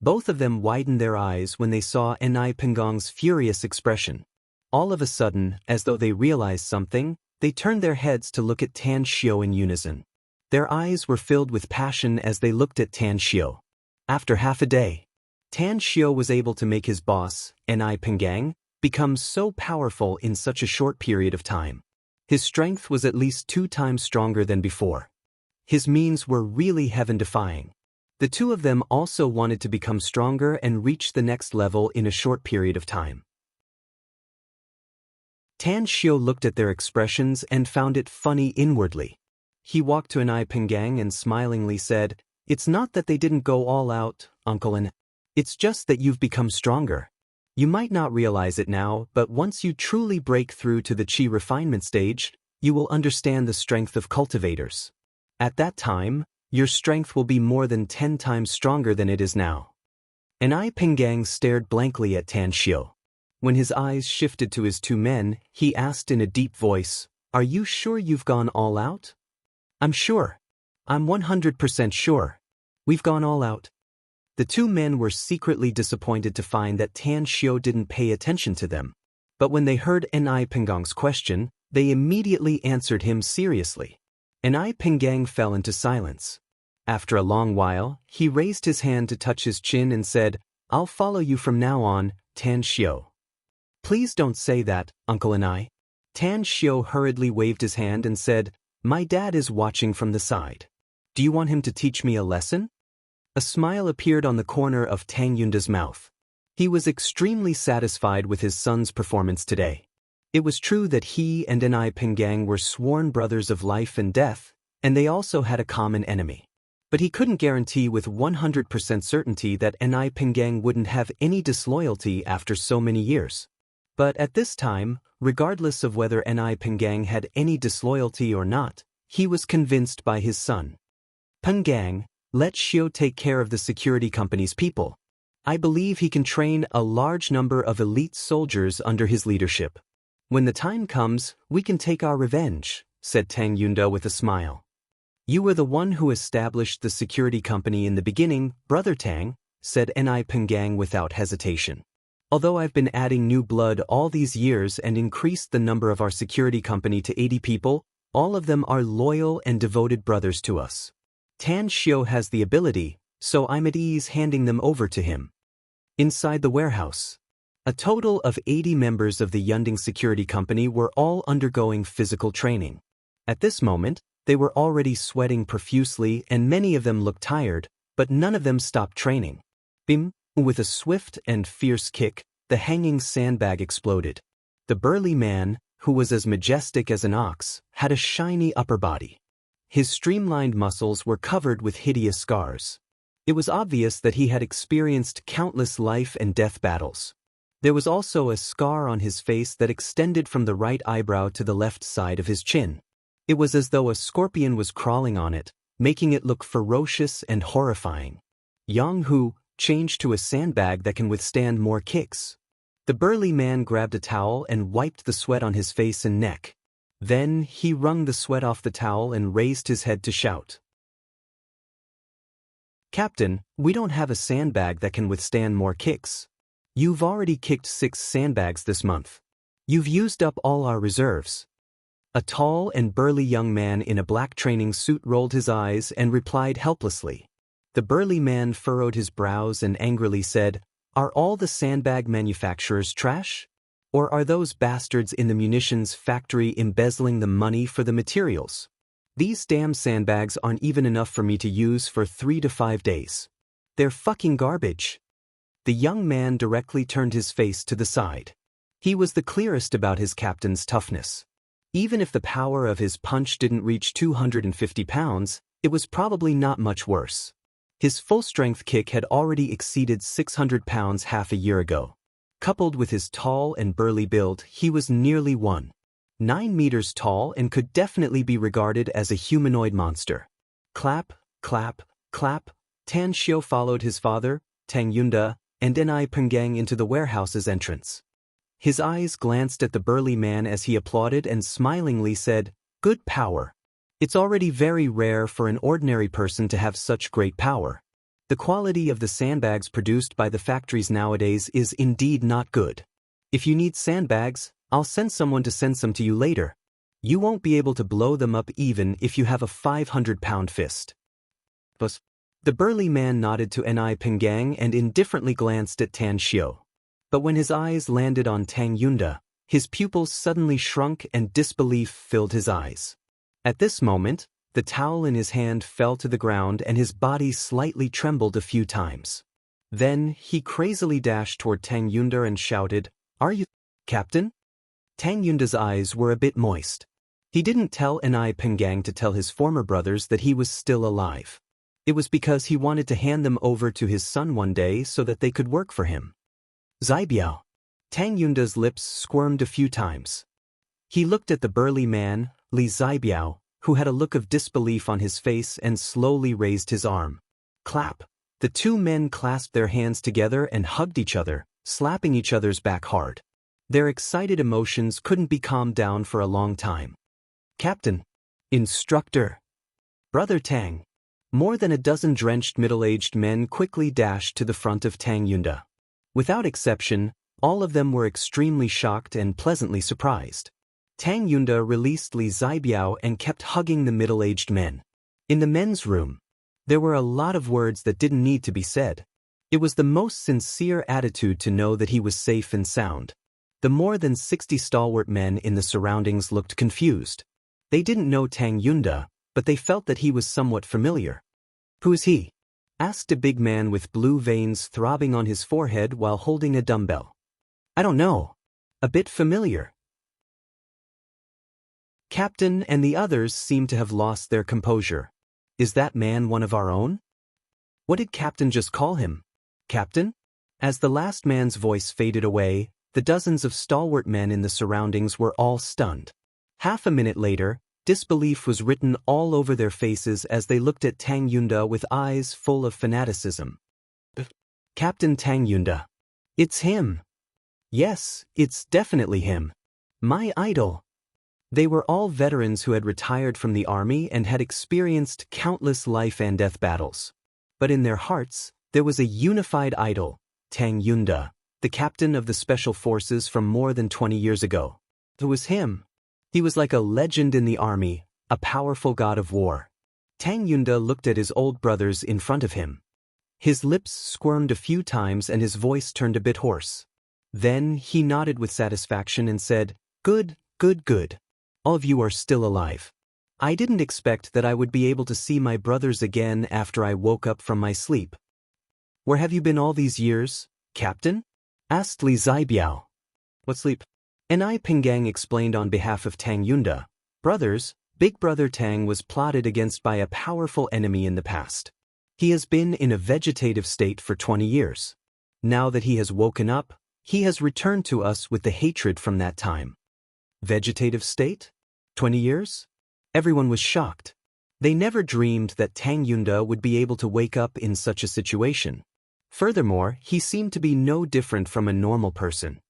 Both of them widened their eyes when they saw Enai Pengang's furious expression. All of a sudden, as though they realized something, they turned their heads to look at Tan Xiu in unison. Their eyes were filled with passion as they looked at Tan Xiu. After half a day, Tan Xiu was able to make his boss, Enai Pengang, become so powerful in such a short period of time. His strength was at least 2 times stronger than before. His means were really heaven-defying. The 2 of them also wanted to become stronger and reach the next level in a short period of time. Tan Xiu looked at their expressions and found it funny inwardly. He walked to Enai Pengang and smilingly said, "It's not that they didn't go all out, Uncle Enai. It's just that you've become stronger. You might not realize it now, but once you truly break through to the Qi refinement stage, you will understand the strength of cultivators. At that time, your strength will be more than 10 times stronger than it is now." Enai Pengang stared blankly at Tan Xiu. When his eyes shifted to his 2 men, he asked in a deep voice, "Are you sure you've gone all out?" "I'm sure. I'm 100% sure. We've gone all out." The 2 men were secretly disappointed to find that Tan Xiu didn't pay attention to them. But when they heard Enai Pengang's question, they immediately answered him seriously. Enai Pengang fell into silence. After a long while, he raised his hand to touch his chin and said, "I'll follow you from now on, Tan Xiu." "Please don't say that, Uncle Enai." Tan Xiu hurriedly waved his hand and said, "My dad is watching from the side. Do you want him to teach me a lesson?" A smile appeared on the corner of Tang Yunda's mouth. He was extremely satisfied with his son's performance today. It was true that he and Enai Pengang were sworn brothers of life and death, and they also had a common enemy. But he couldn't guarantee with 100% certainty that Enai Pengang wouldn't have any disloyalty after so many years. But at this time, regardless of whether Enai Pengang had any disloyalty or not, he was convinced by his son. "Pengang, let Xiu take care of the security company's people. I believe he can train a large number of elite soldiers under his leadership. When the time comes, we can take our revenge, said Tang Yunda with a smile. You were the one who established the security company in the beginning, Brother Tang, said Ni Pengang without hesitation. Although I've been adding new blood all these years and increased the number of our security company to 80 people, all of them are loyal and devoted brothers to us. Tan Xiu has the ability, so I'm at ease handing them over to him. Inside the warehouse, a total of 80 members of the Yunding Security Company were all undergoing physical training. At this moment, they were already sweating profusely and many of them looked tired, but none of them stopped training. Bim! With a swift and fierce kick, the hanging sandbag exploded. The burly man, who was as majestic as an ox, had a shiny upper body. His streamlined muscles were covered with hideous scars. It was obvious that he had experienced countless life and death battles. There was also a scar on his face that extended from the right eyebrow to the left side of his chin. It was as though a scorpion was crawling on it, making it look ferocious and horrifying. Yang Hu changed to a sandbag that can withstand more kicks. The burly man grabbed a towel and wiped the sweat on his face and neck. Then he wrung the sweat off the towel and raised his head to shout. Captain, we don't have a sandbag that can withstand more kicks. You've already kicked 6 sandbags this month. You've used up all our reserves. A tall and burly young man in a black training suit rolled his eyes and replied helplessly. The burly man furrowed his brows and angrily said, Are all the sandbag manufacturers trash? Or are those bastards in the munitions factory embezzling the money for the materials? These damn sandbags aren't even enough for me to use for 3 to 5 days. They're fucking garbage. The young man directly turned his face to the side. He was the clearest about his captain's toughness. Even if the power of his punch didn't reach 250 pounds, it was probably not much worse. His full-strength kick had already exceeded 600 pounds half a year ago. Coupled with his tall and burly build, he was nearly 1.9 meters tall and could definitely be regarded as a humanoid monster. Clap, clap, clap. Tan Xiu followed his father, Tang Yunda, and Ni Pengang into the warehouse's entrance. His eyes glanced at the burly man as he applauded and smilingly said, Good power. It's already very rare for an ordinary person to have such great power. The quality of the sandbags produced by the factories nowadays is indeed not good. If you need sandbags, I'll send someone to send some to you later. You won't be able to blow them up even if you have a 500-pound fist. But the burly man nodded to Ni Pengang and indifferently glanced at Tan Xiu. But when his eyes landed on Tang Yunda, his pupils suddenly shrunk and disbelief filled his eyes. At this moment, the towel in his hand fell to the ground and his body slightly trembled a few times. Then he crazily dashed toward Tang Yunda and shouted, Are you, Captain? Tang Yunda's eyes were a bit moist. He didn't tell Ni Pengang to tell his former brothers that he was still alive. It was because he wanted to hand them over to his son one day so that they could work for him. Zaibiao. Tang Yunda's lips squirmed a few times. He looked at the burly man, Li Zaibiao, who had a look of disbelief on his face and slowly raised his arm. Clap. The two men clasped their hands together and hugged each other, slapping each other's back hard. Their excited emotions couldn't be calmed down for a long time. Captain. Instructor. Brother Tang. More than a dozen drenched middle-aged men quickly dashed to the front of Tang Yunda. Without exception, all of them were extremely shocked and pleasantly surprised. Tang Yunda released Li Zaibiao and kept hugging the middle-aged men. In the men's room, there were a lot of words that didn't need to be said. It was the most sincere attitude to know that he was safe and sound. The more than 60 stalwart men in the surroundings looked confused. They didn't know Tang Yunda, but they felt that he was somewhat familiar. Who is he? Asked a big man with blue veins throbbing on his forehead while holding a dumbbell. I don't know. A bit familiar. Captain and the others seemed to have lost their composure. Is that man one of our own? What did Captain just call him? Captain? As the last man's voice faded away, the dozens of stalwart men in the surroundings were all stunned. Half a minute later, disbelief was written all over their faces as they looked at Tang Yunda with eyes full of fanaticism. Captain Tang Yunda. It's him. Yes, it's definitely him. My idol. They were all veterans who had retired from the army and had experienced countless life and death battles. But in their hearts, there was a unified idol, Tang Yunda, the captain of the special forces from more than 20 years ago. It was him. He was like a legend in the army, a powerful god of war. Tang Yunda looked at his old brothers in front of him. His lips squirmed a few times and his voice turned a bit hoarse. Then he nodded with satisfaction and said, "Good, good, good. All of you are still alive. I didn't expect that I would be able to see my brothers again after I woke up from my sleep." "Where have you been all these years, Captain?" asked Li Zibiao. "What sleep?" And I Pingang explained on behalf of Tang Yunda. "Brothers, Big Brother Tang was plotted against by a powerful enemy in the past. He has been in a vegetative state for 20 years. Now that he has woken up, he has returned to us with the hatred from that time." Vegetative state? 20 years? Everyone was shocked. They never dreamed that Tang Yunda would be able to wake up in such a situation. Furthermore, he seemed to be no different from a normal person.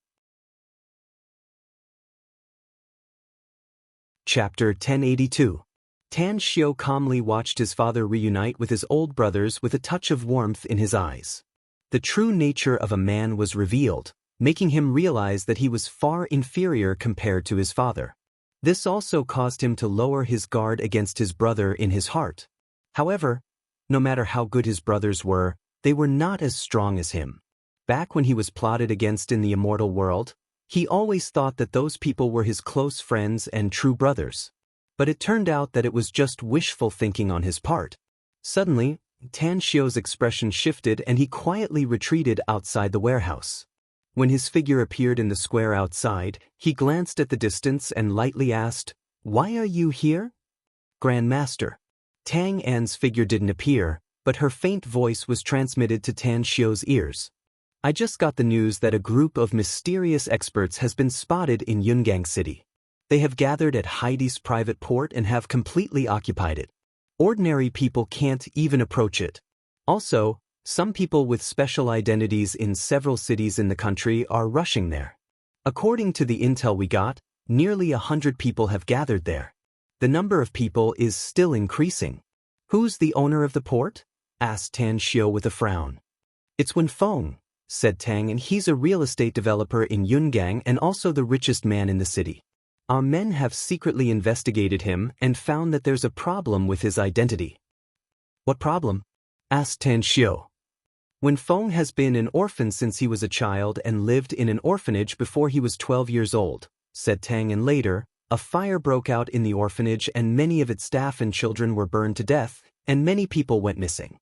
Chapter 1082. Tan Xiao calmly watched his father reunite with his old brothers with a touch of warmth in his eyes. The true nature of a man was revealed, making him realize that he was far inferior compared to his father. This also caused him to lower his guard against his brother in his heart. However, no matter how good his brothers were, they were not as strong as him. Back when he was plotted against in the immortal world, he always thought that those people were his close friends and true brothers. But it turned out that it was just wishful thinking on his part. Suddenly, Tan Xiao's expression shifted and he quietly retreated outside the warehouse. When his figure appeared in the square outside, he glanced at the distance and lightly asked, "Why are you here?" "Grandmaster." Tang An's figure didn't appear, but her faint voice was transmitted to Tan Xiao's ears. "I just got the news that a group of mysterious experts has been spotted in Yungang City. They have gathered at Heidi's private port and have completely occupied it. Ordinary people can't even approach it. Also, some people with special identities in several cities in the country are rushing there. According to the intel we got, nearly 100 people have gathered there. The number of people is still increasing." "Who's the owner of the port?" asked Tan Xiao with a frown. "It's Wenfeng," said Tang, "and he's a real estate developer in Yungang and also the richest man in the city. Our men have secretly investigated him and found that there's a problem with his identity." "What problem?" asked Tan Xiao. "Wenfeng has been an orphan since he was a child and lived in an orphanage before he was 12 years old, said Tang, and later, a fire broke out in the orphanage and many of its staff and children were burned to death, and many people went missing.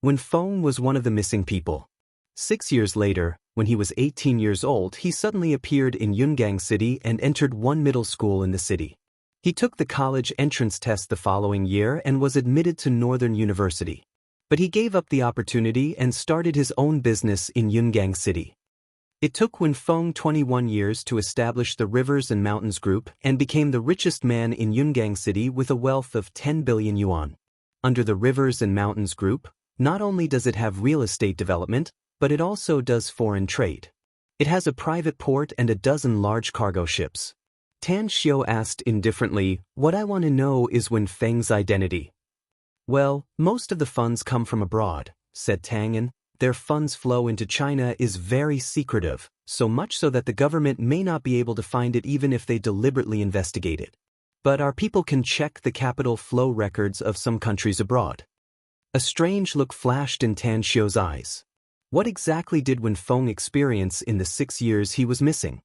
Wenfeng was one of the missing people. 6 years later, when he was 18 years old, he suddenly appeared in Yungang City and entered one middle school in the city. He took the college entrance test the following year and was admitted to Northern University. But he gave up the opportunity and started his own business in Yungang City. It took Wenfeng 21 years to establish the Rivers and Mountains Group and became the richest man in Yungang City with a wealth of 10 billion yuan. Under the Rivers and Mountains Group, not only does it have real estate development, but it also does foreign trade. It has a private port and a dozen large cargo ships. Tan Xiao asked indifferently, "What I want to know is Wenfeng's identity." "Well, most of the funds come from abroad," said Tang, "and their funds flow into China is very secretive, so much so that the government may not be able to find it even if they deliberately investigate it. But our people can check the capital flow records of some countries abroad." A strange look flashed in Tan Xiao's eyes. What exactly did Wenfeng experience in the 6 years he was missing?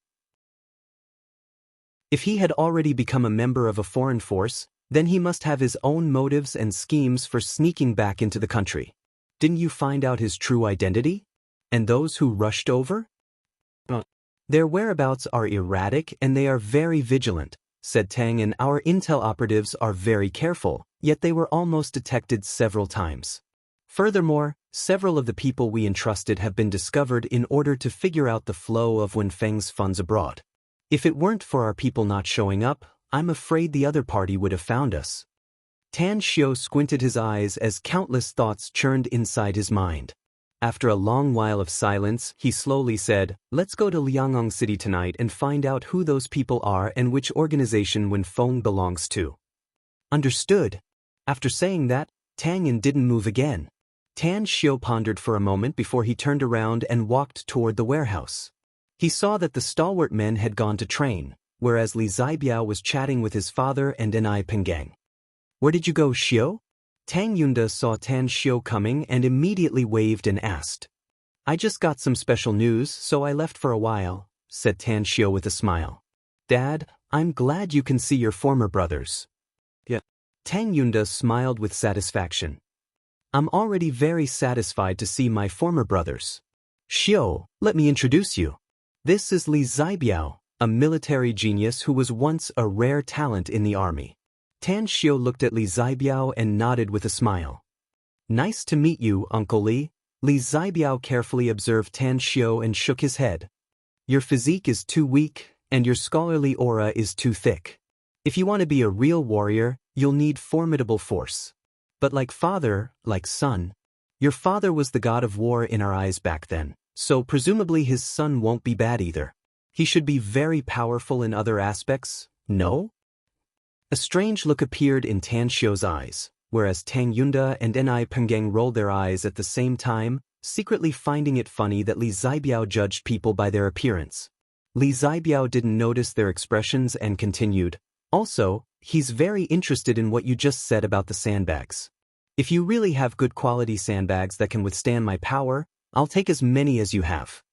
If he had already become a member of a foreign force, then he must have his own motives and schemes for sneaking back into the country. Didn't you find out his true identity? And those who rushed over? Their whereabouts are erratic and they are very vigilant, said Tang, and our intel operatives are very careful, yet they were almost detected several times. Furthermore, several of the people we entrusted have been discovered in order to figure out the flow of Wenfeng's funds abroad. If it weren't for our people not showing up, I'm afraid the other party would have found us. Tan Xiao squinted his eyes as countless thoughts churned inside his mind. After a long while of silence, he slowly said, "Let's go to Liangong City tonight and find out who those people are and which organization Wen Feng belongs to." Understood. After saying that, Tang Yin didn't move again. Tan Xiu pondered for a moment before he turned around and walked toward the warehouse. He saw that the stalwart men had gone to train, whereas Li Zibiao was chatting with his father and Enai Pengang. "Where did you go, Xiu?" Tang Yunda saw Tan Xiu coming and immediately waved and asked. "I just got some special news, so I left for a while," said Tan Xiu with a smile. "Dad, I'm glad you can see your former brothers." Yeah. Tang Yunda smiled with satisfaction. "I'm already very satisfied to see my former brothers. Xiu, let me introduce you. This is Li Zibiao, a military genius who was once a rare talent in the army." Tan Xiu looked at Li Zibiao and nodded with a smile. "Nice to meet you, Uncle Li." Li Zibiao carefully observed Tan Xiu and shook his head. "Your physique is too weak, and your scholarly aura is too thick. If you want to be a real warrior, you'll need formidable force. But like father, like son. Your father was the god of war in our eyes back then, so presumably his son won't be bad either. He should be very powerful in other aspects, no?" A strange look appeared in Tan Xiu's eyes, whereas Tang Yunda and Enai Pengang rolled their eyes at the same time, secretly finding it funny that Li Zibiao judged people by their appearance. Li Zibiao didn't notice their expressions and continued, "Also, he's very interested in what you just said about the sandbags. If you really have good quality sandbags that can withstand my power, I'll take as many as you have."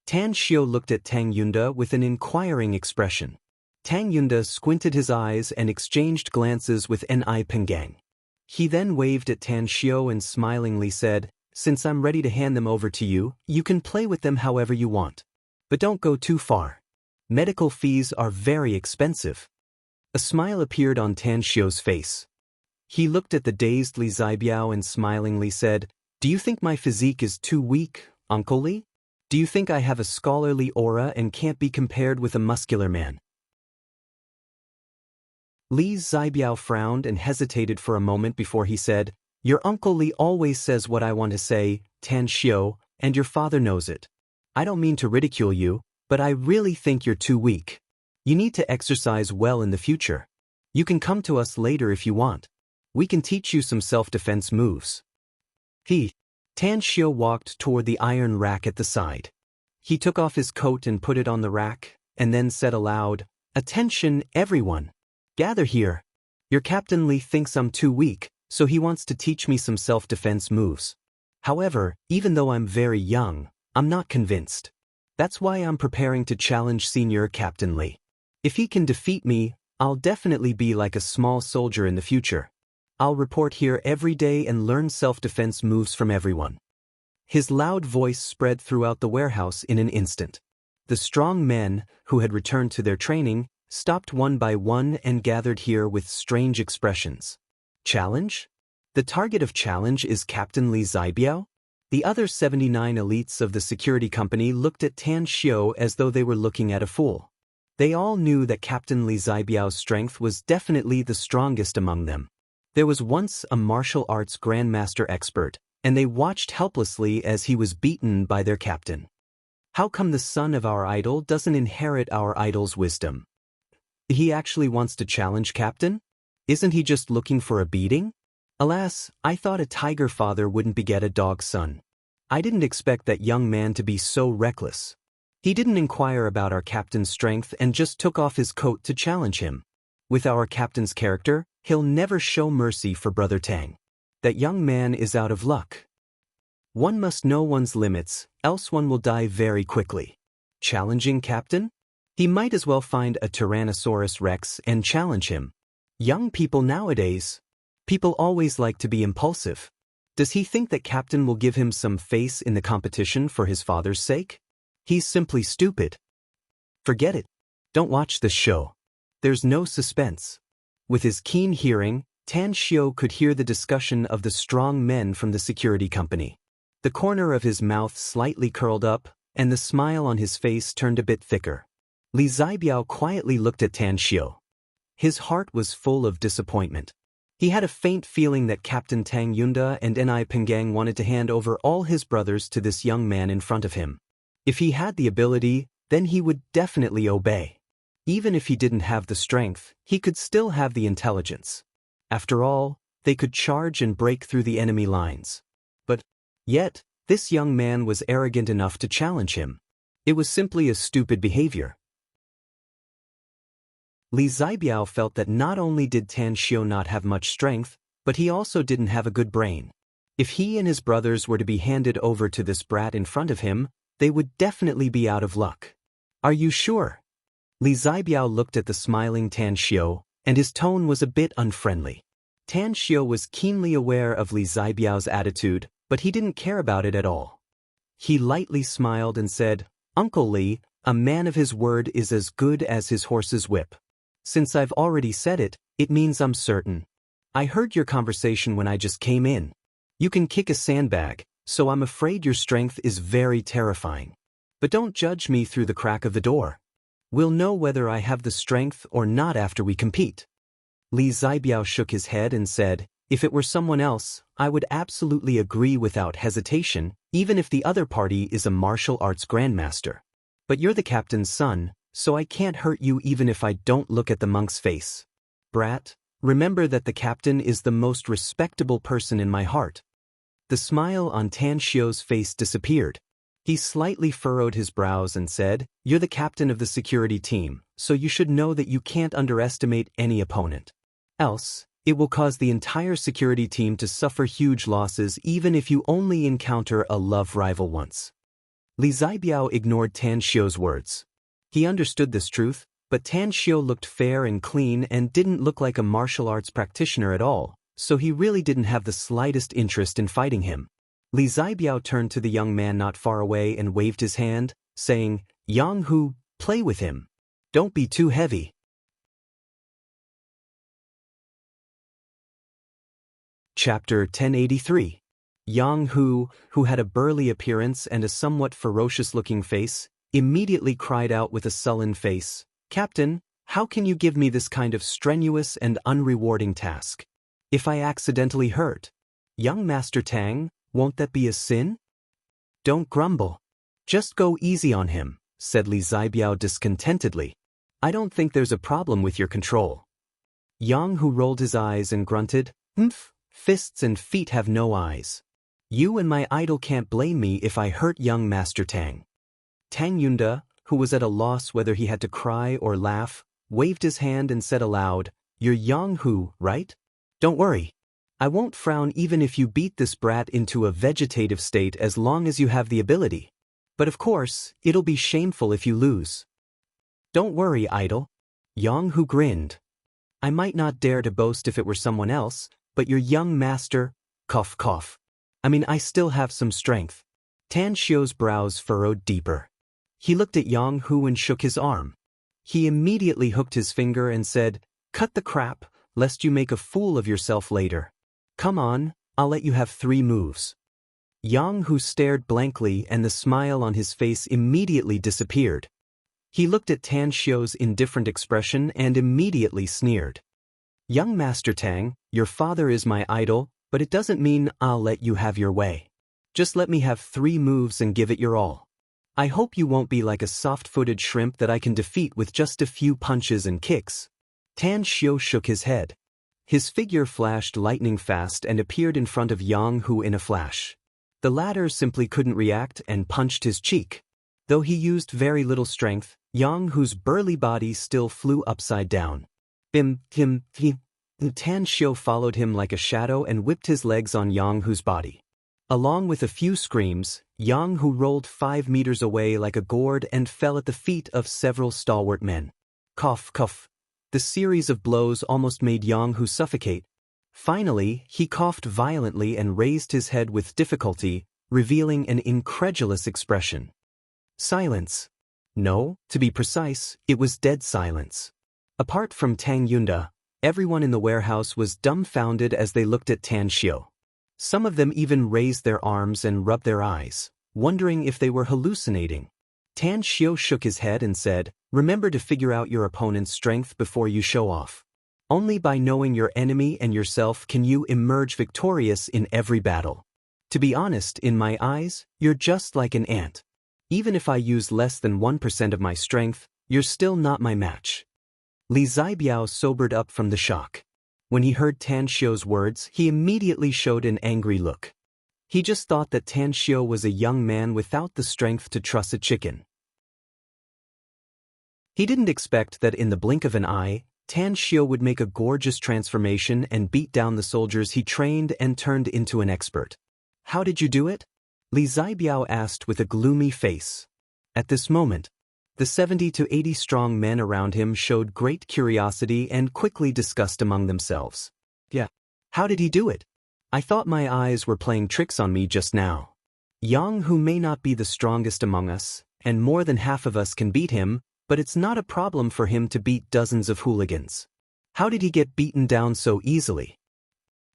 Tan Xiu looked at Tang Yunda with an inquiring expression. Tang Yunda squinted his eyes and exchanged glances with Enai Pengang. He then waved at Tan Xiu and smilingly said, "Since I'm ready to hand them over to you, you can play with them however you want. But don't go too far. Medical fees are very expensive." A smile appeared on Tan Xiu's face. He looked at the dazed Li Zibiao and smilingly said, "Do you think my physique is too weak, Uncle Li? Do you think I have a scholarly aura and can't be compared with a muscular man?" Li Zibiao frowned and hesitated for a moment before he said, "Your Uncle Li always says what I want to say, Tan Xiu, and your father knows it. I don't mean to ridicule you, but I really think you're too weak. You need to exercise well in the future. You can come to us later if you want. We can teach you some self-defense moves." Tan Xiu walked toward the iron rack at the side. He took off his coat and put it on the rack, and then said aloud, "Attention, everyone. Gather here. Your Captain Li thinks I'm too weak, so he wants to teach me some self-defense moves. However, even though I'm very young, I'm not convinced. That's why I'm preparing to challenge Senior Captain Li. If he can defeat me, I'll definitely be like a small soldier in the future. I'll report here every day and learn self-defense moves from everyone." His loud voice spread throughout the warehouse in an instant. The strong men, who had returned to their training, stopped one by one and gathered here with strange expressions. Challenge? The target of challenge is Captain Li Zibiao? The other 79 elites of the security company looked at Tan Xiu as though they were looking at a fool. They all knew that Captain Li Zibiao's strength was definitely the strongest among them. There was once a martial arts grandmaster expert, and they watched helplessly as he was beaten by their captain. How come the son of our idol doesn't inherit our idol's wisdom? He actually wants to challenge Captain? Isn't he just looking for a beating? Alas, I thought a tiger father wouldn't beget a dog son. I didn't expect that young man to be so reckless. He didn't inquire about our captain's strength and just took off his coat to challenge him. With our captain's character, he'll never show mercy for Brother Tang. That young man is out of luck. One must know one's limits, else one will die very quickly. Challenging Captain? He might as well find a Tyrannosaurus Rex and challenge him. Young people nowadays. People always like to be impulsive. Does he think that Captain will give him some face in the competition for his father's sake? He's simply stupid. Forget it. Don't watch this show. There's no suspense. With his keen hearing, Tan Xiu could hear the discussion of the strong men from the security company. The corner of his mouth slightly curled up, and the smile on his face turned a bit thicker. Li Zibiao quietly looked at Tan Xiu. His heart was full of disappointment. He had a faint feeling that Captain Tang Yunda and Ni Pengang wanted to hand over all his brothers to this young man in front of him. If he had the ability, then he would definitely obey. Even if he didn't have the strength, he could still have the intelligence. After all, they could charge and break through the enemy lines. But, yet, this young man was arrogant enough to challenge him. It was simply a stupid behavior. Li Zibiao felt that not only did Tan Xiu not have much strength, but he also didn't have a good brain. If he and his brothers were to be handed over to this brat in front of him, they would definitely be out of luck. Are you sure? Li Zibiao looked at the smiling Tan Xiu, and his tone was a bit unfriendly. Tan Xiu was keenly aware of Li Zibiao's attitude, but he didn't care about it at all. He lightly smiled and said, "Uncle Li, a man of his word is as good as his horse's whip. Since I've already said it, it means I'm certain. I heard your conversation when I just came in. You can kick a sandbag, so I'm afraid your strength is very terrifying. But don't judge me through the crack of the door. We'll know whether I have the strength or not after we compete." Li Zibiao shook his head and said, "If it were someone else, I would absolutely agree without hesitation, even if the other party is a martial arts grandmaster. But you're the captain's son, so I can't hurt you even if I don't look at the monk's face. Brat, remember that the captain is the most respectable person in my heart." The smile on Tan Xiu's face disappeared. He slightly furrowed his brows and said, "You're the captain of the security team, so you should know that you can't underestimate any opponent. Else, it will cause the entire security team to suffer huge losses even if you only encounter a love rival once." Li Zibiao ignored Tan Xiu's words. He understood this truth, but Tan Xiu looked fair and clean and didn't look like a martial arts practitioner at all, so he really didn't have the slightest interest in fighting him. Li Zibiao turned to the young man not far away and waved his hand, saying, "Yang Hu, play with him. Don't be too heavy." Chapter 1083. Yang Hu, who had a burly appearance and a somewhat ferocious-looking face, immediately cried out with a sullen face, "Captain, how can you give me this kind of strenuous and unrewarding task? If I accidentally hurt young Master Tang, won't that be a sin?" "Don't grumble. Just go easy on him," said Li Zibiao discontentedly. "I don't think there's a problem with your control." Yang Hu rolled his eyes and grunted, "Humph, fists and feet have no eyes. You and my idol can't blame me if I hurt young Master Tang." Tang Yunda, who was at a loss whether he had to cry or laugh, waved his hand and said aloud, "You're Yang Hu, right? Don't worry. I won't frown even if you beat this brat into a vegetative state as long as you have the ability. But of course, it'll be shameful if you lose." "Don't worry, idol." Yang Hu grinned. "I might not dare to boast if it were someone else, but your young master, cough cough. I mean, I still have some strength." Tan Xiu's brows furrowed deeper. He looked at Yang Hu and shook his arm. He immediately hooked his finger and said, "Cut the crap, lest you make a fool of yourself later. Come on, I'll let you have 3 moves." Yang Hu stared blankly and the smile on his face immediately disappeared. He looked at Tan Xiu's indifferent expression and immediately sneered. "Young Master Tang, your father is my idol, but it doesn't mean I'll let you have your way. Just let me have 3 moves and give it your all. I hope you won't be like a soft-footed shrimp that I can defeat with just a few punches and kicks." Tan Xiu shook his head. His figure flashed lightning fast and appeared in front of Yang Hu in a flash. The latter simply couldn't react and punched his cheek. Though he used very little strength, Yang Hu's burly body still flew upside down. Bim, tim, tim. Tan Xiu followed him like a shadow and whipped his legs on Yang Hu's body. Along with a few screams, Yang Hu rolled 5 meters away like a gourd and fell at the feet of several stalwart men. Cough, cough. The series of blows almost made Yang Hu suffocate. Finally, he coughed violently and raised his head with difficulty, revealing an incredulous expression. Silence. No, to be precise, it was dead silence. Apart from Tang Yunda, everyone in the warehouse was dumbfounded as they looked at Tan Xiu. Some of them even raised their arms and rubbed their eyes, wondering if they were hallucinating. Tan Xiu shook his head and said, "Remember to figure out your opponent's strength before you show off. Only by knowing your enemy and yourself can you emerge victorious in every battle. To be honest, in my eyes, you're just like an ant. Even if I use less than 1% of my strength, you're still not my match. Li Zibiao sobered up from the shock. When he heard Tan Xiu's words, he immediately showed an angry look. He just thought that Tan Xiu was a young man without the strength to truss a chicken. He didn't expect that in the blink of an eye, Tan Xiu would make a gorgeous transformation and beat down the soldiers he trained and turned into an expert. How did you do it? Li Zibiao asked with a gloomy face. At this moment, the 70 to 80 strong men around him showed great curiosity and quickly discussed among themselves. Yeah. How did he do it? I thought my eyes were playing tricks on me just now. Yang Hu may not be the strongest among us, and more than half of us can beat him, but it's not a problem for him to beat dozens of hooligans. How did he get beaten down so easily?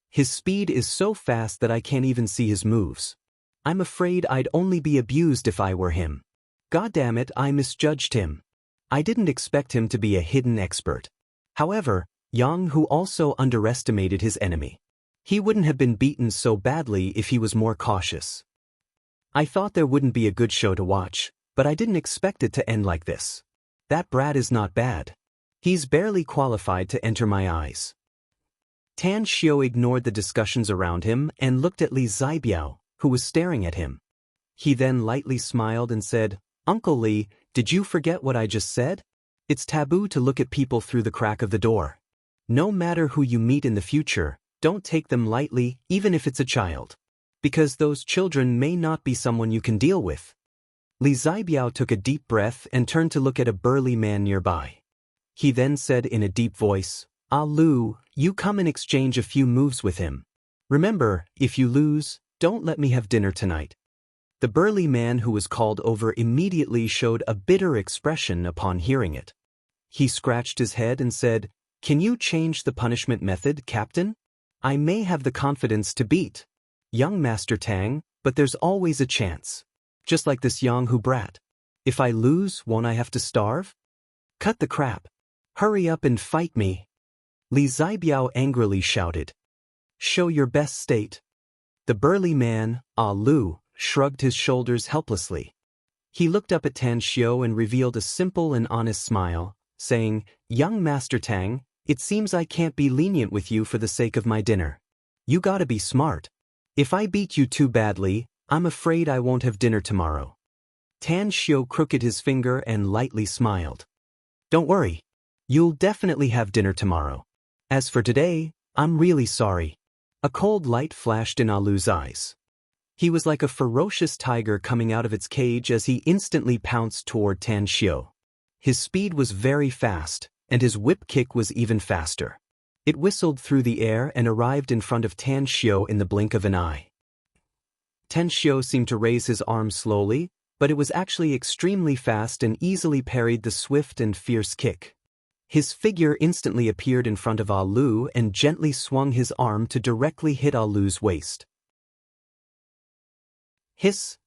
His speed is so fast that I can't even see his moves. I'm afraid I'd only be abused if I were him. Goddamn it, I misjudged him. I didn't expect him to be a hidden expert. However, Yang Hu also underestimated his enemy. He wouldn't have been beaten so badly if he was more cautious. I thought there wouldn't be a good show to watch, but I didn't expect it to end like this. That brat is not bad. He's barely qualified to enter my eyes. Tan Xiu ignored the discussions around him and looked at Li Zibiao, who was staring at him. He then lightly smiled and said, "Uncle Li, did you forget what I just said? It's taboo to look at people through the crack of the door. No matter who you meet in the future, don't take them lightly, even if it's a child. Because those children may not be someone you can deal with." Li Zibiao took a deep breath and turned to look at a burly man nearby. He then said in a deep voice, "Ah Lu, you come and exchange a few moves with him. Remember, if you lose, don't let me have dinner tonight." The burly man who was called over immediately showed a bitter expression upon hearing it. He scratched his head and said, "Can you change the punishment method, Captain? I may have the confidence to beat young Master Tang, but there's always a chance. Just like this Yang Hu brat. If I lose, won't I have to starve? Cut the crap. Hurry up and fight me." Li Zibiao angrily shouted. "Show your best state." The burly man, Ah Lu, shrugged his shoulders helplessly. He looked up at Tan Xiu and revealed a simple and honest smile, saying, "Young Master Tang, it seems I can't be lenient with you for the sake of my dinner. You gotta be smart. If I beat you too badly, I'm afraid I won't have dinner tomorrow." Tan Xiu crooked his finger and lightly smiled. "Don't worry. You'll definitely have dinner tomorrow. As for today, I'm really sorry." A cold light flashed in Alu's eyes. He was like a ferocious tiger coming out of its cage as he instantly pounced toward Tan Xiu. His speed was very fast, and his whip kick was even faster. It whistled through the air and arrived in front of Tan Xiu in the blink of an eye. Tan Xiu seemed to raise his arm slowly, but it was actually extremely fast and easily parried the swift and fierce kick. His figure instantly appeared in front of Alu and gently swung his arm to directly hit Alu's waist. Hiss!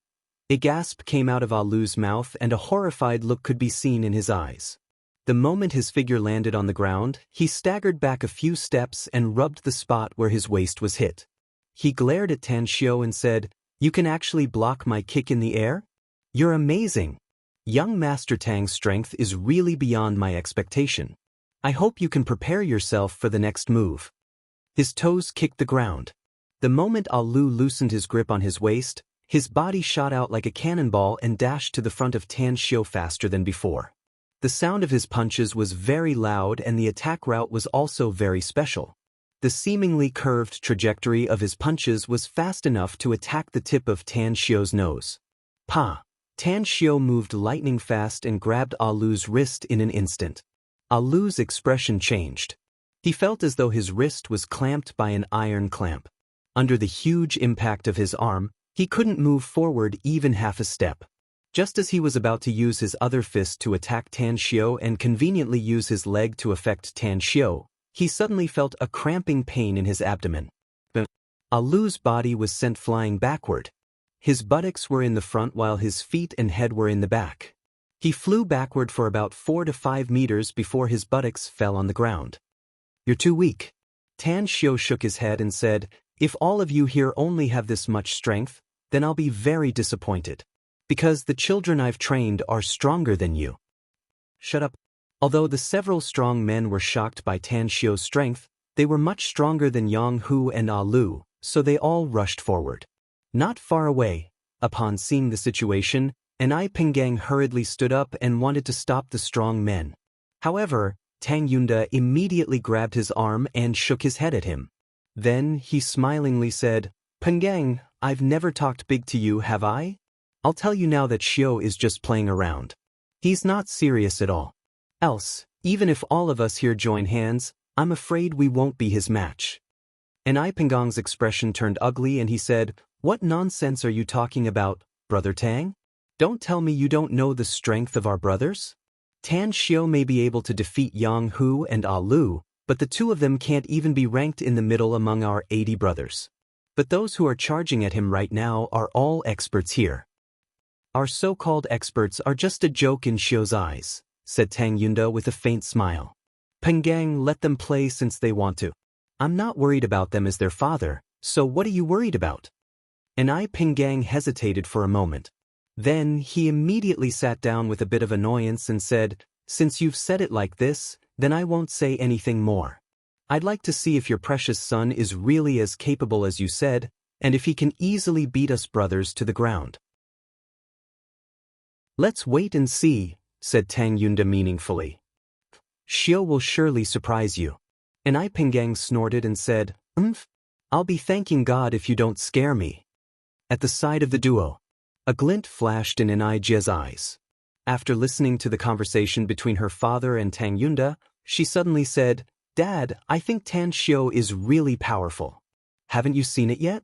A gasp came out of Alu's mouth and a horrified look could be seen in his eyes. The moment his figure landed on the ground, he staggered back a few steps and rubbed the spot where his waist was hit. He glared at Tan Xiu and said, "You can actually block my kick in the air? You're amazing. Young Master Tang's strength is really beyond my expectation. I hope you can prepare yourself for the next move." His toes kicked the ground. The moment Alu loosened his grip on his waist, his body shot out like a cannonball and dashed to the front of Tan Xiu faster than before. The sound of his punches was very loud and the attack route was also very special. The seemingly curved trajectory of his punches was fast enough to attack the tip of Tan Xiu's nose. Pa! Tan Xiu moved lightning fast and grabbed Alu's wrist in an instant. Alu's expression changed. He felt as though his wrist was clamped by an iron clamp. Under the huge impact of his arm, he couldn't move forward even half a step. Just as he was about to use his other fist to attack Tan Xiu and conveniently use his leg to affect Tan Xiu, he suddenly felt a cramping pain in his abdomen. Alu's body was sent flying backward. His buttocks were in the front while his feet and head were in the back. He flew backward for about 4 to 5 meters before his buttocks fell on the ground. You're too weak. Tan Xiu shook his head and said, if all of you here only have this much strength, then I'll be very disappointed. Because the children I've trained are stronger than you. Shut up. Although the several strong men were shocked by Tan Xiu's strength, they were much stronger than Yang Hu and Ah Lu, so they all rushed forward. Not far away, upon seeing the situation, Ai Pengang hurriedly stood up and wanted to stop the strong men. However, Tang Yunda immediately grabbed his arm and shook his head at him. Then he smilingly said, Pengang, I've never talked big to you, have I? I'll tell you now that Xiu is just playing around. He's not serious at all. Else, even if all of us here join hands, I'm afraid we won't be his match. Ai Pengang's expression turned ugly and he said, what nonsense are you talking about, Brother Tang? Don't tell me you don't know the strength of our brothers? Tan Xiu may be able to defeat Yang Hu and Ah Lu, but the two of them can't even be ranked in the middle among our 80 brothers. But those who are charging at him right now are all experts here. Our so-called experts are just a joke in Xiu's eyes, said Tang Yunda with a faint smile. Pengang, let them play since they want to. I'm not worried about them as their father, so what are you worried about? Ai Pengang hesitated for a moment. Then he immediately sat down with a bit of annoyance and said, since you've said it like this, then I won't say anything more. I'd like to see if your precious son is really as capable as you said, and if he can easily beat us brothers to the ground. Let's wait and see, said Tang Yunda meaningfully. Xiu will surely surprise you. Ai Pengang snorted and said, I'll be thanking God if you don't scare me. At the side of the duo, a glint flashed in Ai Jie's eyes. After listening to the conversation between her father and Tang Yunda, she suddenly said, Dad, I think Tan Xiu is really powerful. Haven't you seen it yet?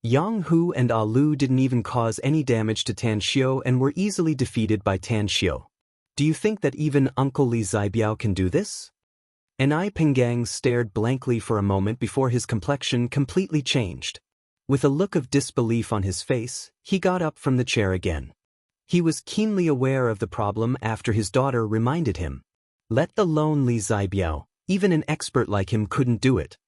Yang Hu and Ah Lu didn't even cause any damage to Tan Xiu and were easily defeated by Tan Xiu. Do you think that even Uncle Li Zibiao can do this? Ai Pengang stared blankly for a moment before his complexion completely changed. With a look of disbelief on his face, he got up from the chair again. He was keenly aware of the problem after his daughter reminded him. Let alone Li Zibiao, even an expert like him couldn't do it.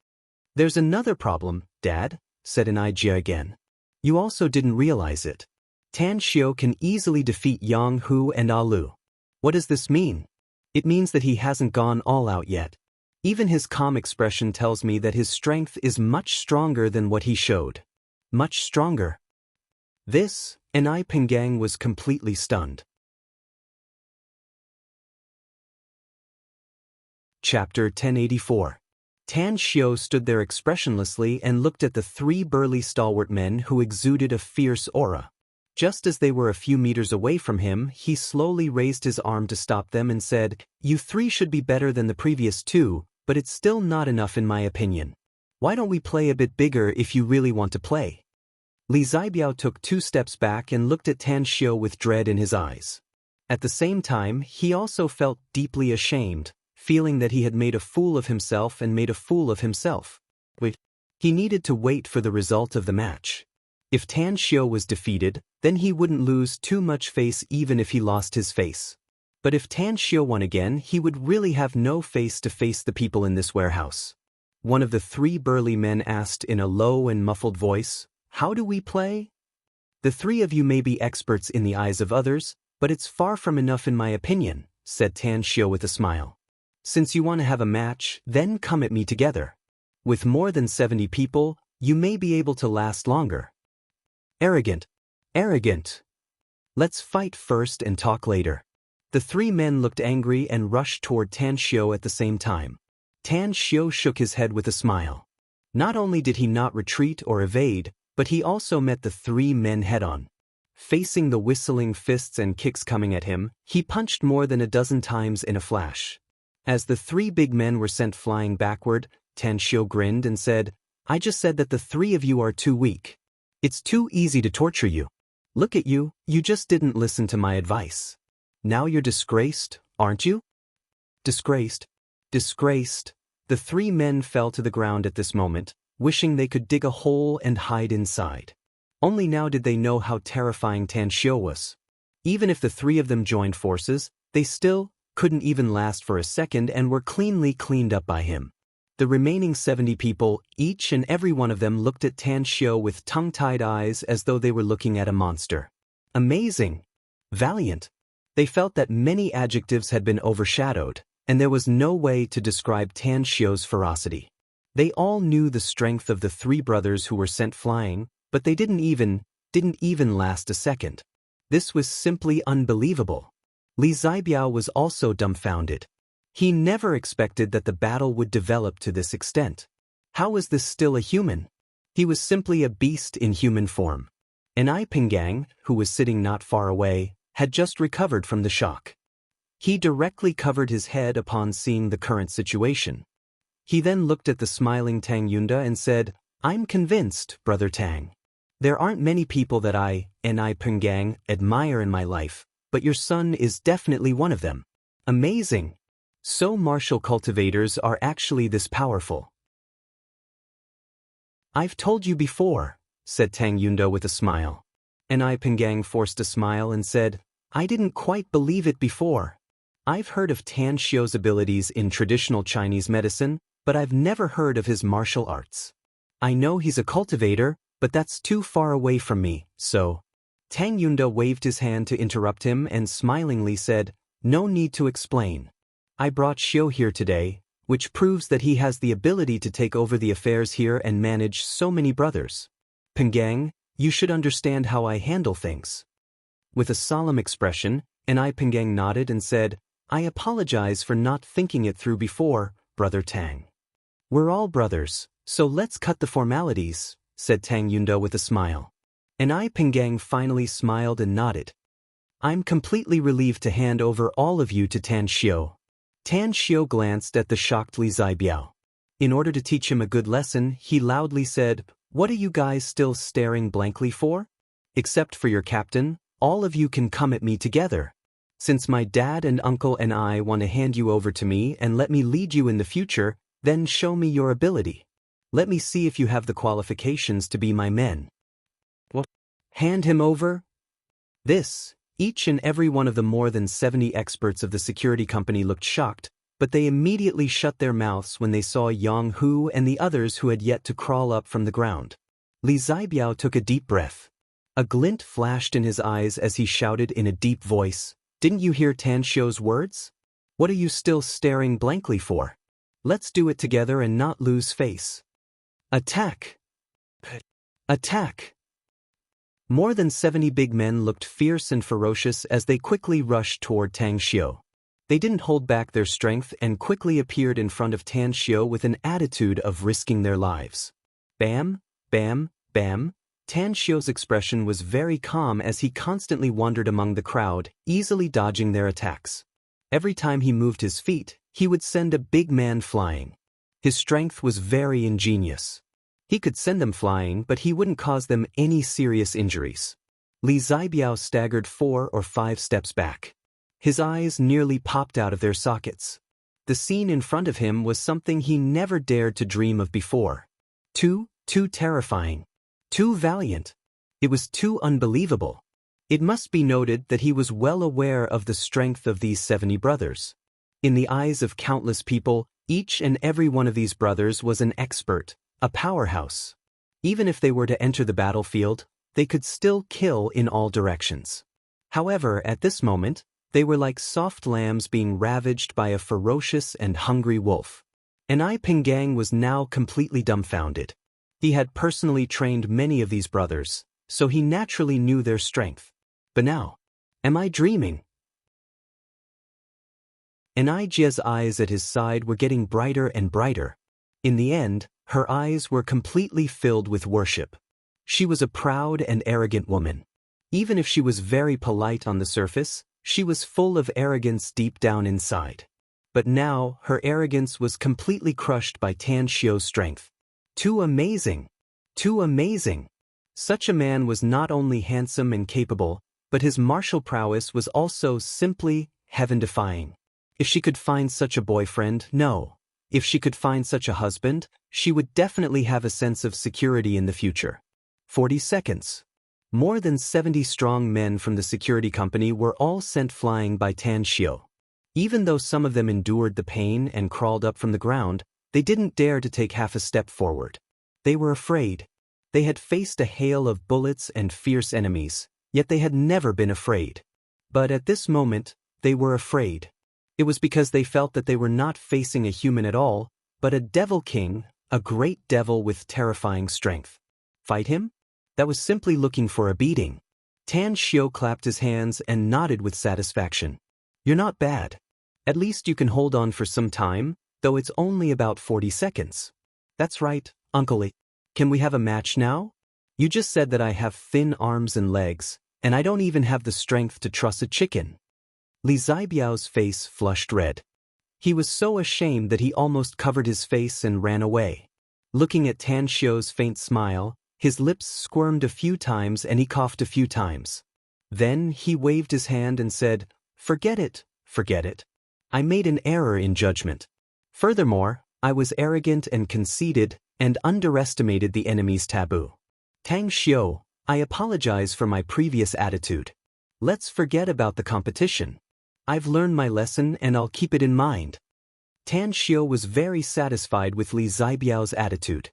There's another problem, Dad, said Ai Jie again. You also didn't realize it. Tan Xiu can easily defeat Yang Hu and Ah Lu. What does this mean? It means that he hasn't gone all out yet. Even his calm expression tells me that his strength is much stronger than what he showed. Much stronger. This, Ai Pengang was completely stunned. Chapter 1084. Tan Xiu stood there expressionlessly and looked at the three burly stalwart men who exuded a fierce aura. Just as they were a few meters away from him, he slowly raised his arm to stop them and said, You three should be better than the previous two, but it's still not enough in my opinion. Why don't we play a bit bigger if you really want to play? Li Zibiao took 2 steps back and looked at Tan Xiu with dread in his eyes. At the same time, he also felt deeply ashamed, feeling that he had made a fool of himself and made a fool of himself. He needed to wait for the result of the match. If Tan Xiu was defeated, then he wouldn't lose too much face even if he lost his face. But if Tan Xiu won again, he would really have no face to face the people in this warehouse. One of the 3 burly men asked in a low and muffled voice, How do we play? The 3 of you may be experts in the eyes of others, but it's far from enough in my opinion, said Tan Xiu with a smile. Since you want to have a match, then come at me together. With more than 70 people, you may be able to last longer. Arrogant. Arrogant. Let's fight first and talk later. The 3 men looked angry and rushed toward Tan Xiu at the same time. Tan Xiu shook his head with a smile. Not only did he not retreat or evade, but he also met the 3 men head-on. Facing the whistling fists and kicks coming at him, he punched more than a dozen times in a flash. As the 3 big men were sent flying backward, Tan Xiu grinned and said, I just said that the 3 of you are too weak. It's too easy to torture you. Look at you, you just didn't listen to my advice. Now you're disgraced, aren't you? Disgraced. Disgraced. The 3 men fell to the ground at this moment, wishing they could dig a hole and hide inside. Only now did they know how terrifying Tan Xiu was. Even if the 3 of them joined forces, they still couldn't even last for a second and were cleanly cleaned up by him. The remaining 70 people, each and every one of them looked at Tan Xiu with tongue-tied eyes as though they were looking at a monster. Amazing. Valiant. They felt that many adjectives had been overshadowed, and there was no way to describe Tan Xiu's ferocity. They all knew the strength of the three brothers who were sent flying, but they didn't even last a second. This was simply unbelievable. Li Zibiao was also dumbfounded. He never expected that the battle would develop to this extent. How was this still a human? He was simply a beast in human form. And Ai Pinggang, who was sitting not far away, had just recovered from the shock. He directly covered his head upon seeing the current situation. He then looked at the smiling Tang Yunda and said, "I'm convinced, Brother Tang. There aren't many people that I Pinggang, admire in my life, but your son is definitely one of them. Amazing. So martial cultivators are actually this powerful." "I've told you before," said Tang Yunda with a smile. And Ai Pinggang forced a smile and said, "I didn't quite believe it before. I've heard of Tan Xiu's abilities in traditional Chinese medicine, but I've never heard of his martial arts. I know he's a cultivator, but that's too far away from me, so..." Tang Yunda waved his hand to interrupt him and smilingly said, "No need to explain. I brought Xiu here today, which proves that he has the ability to take over the affairs here and manage so many brothers. Pinggang, you should understand how I handle things." With a solemn expression, Ai Pinggang nodded and said, "I apologize for not thinking it through before, Brother Tang." "We're all brothers, so let's cut the formalities," said Tang Yunda with a smile. Ai Pinggang finally smiled and nodded. "I'm completely relieved to hand over all of you to Tan Xiu." Tan Xiu glanced at the shocked Li Zibiao. In order to teach him a good lesson, he loudly said, "What are you guys still staring blankly for? Except for your captain, all of you can come at me together. Since my dad and uncle and I want to hand you over to me and let me lead you in the future, then show me your ability. Let me see if you have the qualifications to be my men." "What? Hand him over?" Each and every one of the more than 70 experts of the security company looked shocked, but they immediately shut their mouths when they saw Yang Hu and the others who had yet to crawl up from the ground. Li Zibiao took a deep breath. A glint flashed in his eyes as he shouted in a deep voice, "Didn't you hear Tan Xiu's words? What are you still staring blankly for? Let's do it together and not lose face. Attack! Attack!" More than 70 big men looked fierce and ferocious as they quickly rushed toward Tang Xiu. They didn't hold back their strength and quickly appeared in front of Tan Xiu with an attitude of risking their lives. Bam, bam, bam. Tan Xiu's expression was very calm as he constantly wandered among the crowd, easily dodging their attacks. Every time he moved his feet, he would send a big man flying. His strength was very ingenious. He could send them flying, but he wouldn't cause them any serious injuries. Li Zibiao staggered 4 or 5 steps back. His eyes nearly popped out of their sockets. The scene in front of him was something he never dared to dream of before. Too terrifying. Too valiant. It was too unbelievable. It must be noted that he was well aware of the strength of these 70 brothers. In the eyes of countless people, each and every one of these brothers was an expert, a powerhouse. Even if they were to enter the battlefield, they could still kill in all directions. However, at this moment, they were like soft lambs being ravaged by a ferocious and hungry wolf. Ai Pinggang was now completely dumbfounded. He had personally trained many of these brothers, so he naturally knew their strength. But now, am I dreaming? Ai Jia's eyes at his side were getting brighter and brighter. In the end, her eyes were completely filled with worship. She was a proud and arrogant woman. Even if she was very polite on the surface, she was full of arrogance deep down inside. But now, her arrogance was completely crushed by Tan Xiu's strength. Too amazing! Too amazing! Such a man was not only handsome and capable, but his martial prowess was also simply heaven-defying. If she could find such a boyfriend, no. If she could find such a husband, she would definitely have a sense of security in the future. 40 seconds. More than 70 strong men from the security company were all sent flying by Tan Xiu. Even though some of them endured the pain and crawled up from the ground, They didn't dare to take half a step forward. They were afraid. They had faced a hail of bullets and fierce enemies, yet they had never been afraid. But at this moment, they were afraid. It was because they felt that they were not facing a human at all, but a devil king, a great devil with terrifying strength. Fight him? That was simply looking for a beating. Tan Xiu clapped his hands and nodded with satisfaction. You're not bad. At least you can hold on for some time, though it's only about 40 seconds. That's right, Uncle Li. Can we have a match now? You just said that I have thin arms and legs, and I don't even have the strength to truss a chicken. Li Zibiao's face flushed red. He was so ashamed that he almost covered his face and ran away. Looking at Tan Xiu's faint smile, his lips squirmed a few times and he coughed a few times. Then he waved his hand and said, Forget it, forget it. I made an error in judgment. Furthermore, I was arrogant and conceited and underestimated the enemy's taboo. Tang Xiu, I apologize for my previous attitude. Let's forget about the competition. I've learned my lesson and I'll keep it in mind. Tan Xiu was very satisfied with Li Zibiao's attitude.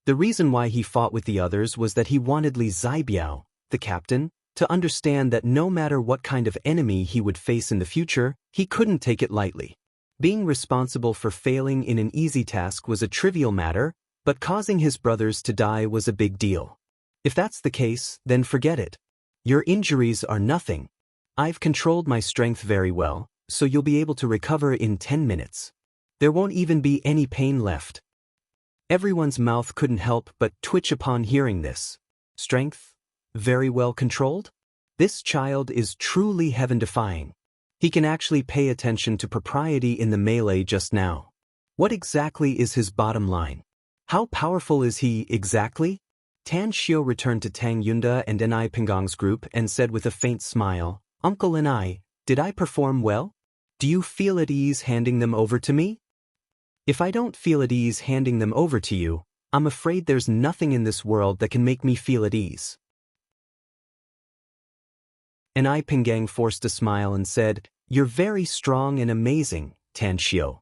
The reason why he fought with the others was that he wanted Li Zibiao, the captain, to understand that no matter what kind of enemy he would face in the future, he couldn't take it lightly. Being responsible for failing in an easy task was a trivial matter, but causing his brothers to die was a big deal. If that's the case, then forget it. Your injuries are nothing. I've controlled my strength very well, so you'll be able to recover in 10 minutes. There won't even be any pain left. Everyone's mouth couldn't help but twitch upon hearing this. Strength? Very well controlled? This child is truly heaven-defying. He can actually pay attention to propriety in the melee just now. What exactly is his bottom line? How powerful is he exactly? Tan Xiu returned to Tang Yunda and Ni Pengong's group and said with a faint smile, Uncle and I, did I perform well? Do you feel at ease handing them over to me? If I don't feel at ease handing them over to you, I'm afraid there's nothing in this world that can make me feel at ease. Ni Pengang forced a smile and said, You're very strong and amazing, Tan Xiu.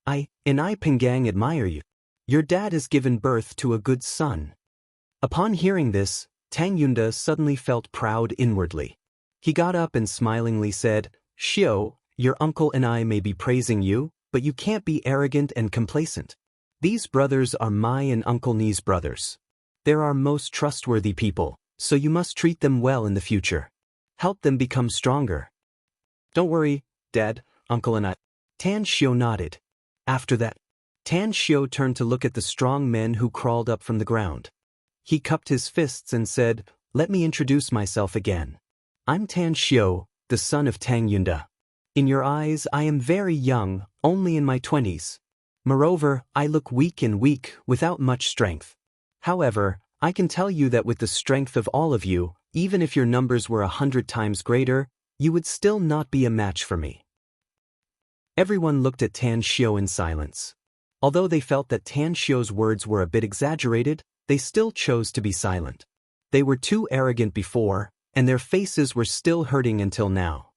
Ni Pengang admire you. Your dad has given birth to a good son. Upon hearing this, Tang Yunda suddenly felt proud inwardly. He got up and smilingly said, Xiu, your uncle and I may be praising you, but you can't be arrogant and complacent. These brothers are my and Uncle Ni's brothers. They're our most trustworthy people, so you must treat them well in the future. Help them become stronger. Don't worry, Dad, Uncle and I. Tan Xiu nodded. After that, Tan Xiu turned to look at the strong men who crawled up from the ground. He cupped his fists and said, Let me introduce myself again. I'm Tan Xiu, the son of Tang Yunda. In your eyes, I am very young, only in my 20s. Moreover, I look weak and weak, without much strength. However, I can tell you that with the strength of all of you, even if your numbers were 100 times greater, you would still not be a match for me. Everyone looked at Tan Xiu in silence. Although they felt that Tan Xiu's words were a bit exaggerated, they still chose to be silent. They were too arrogant before, and their faces were still hurting until now.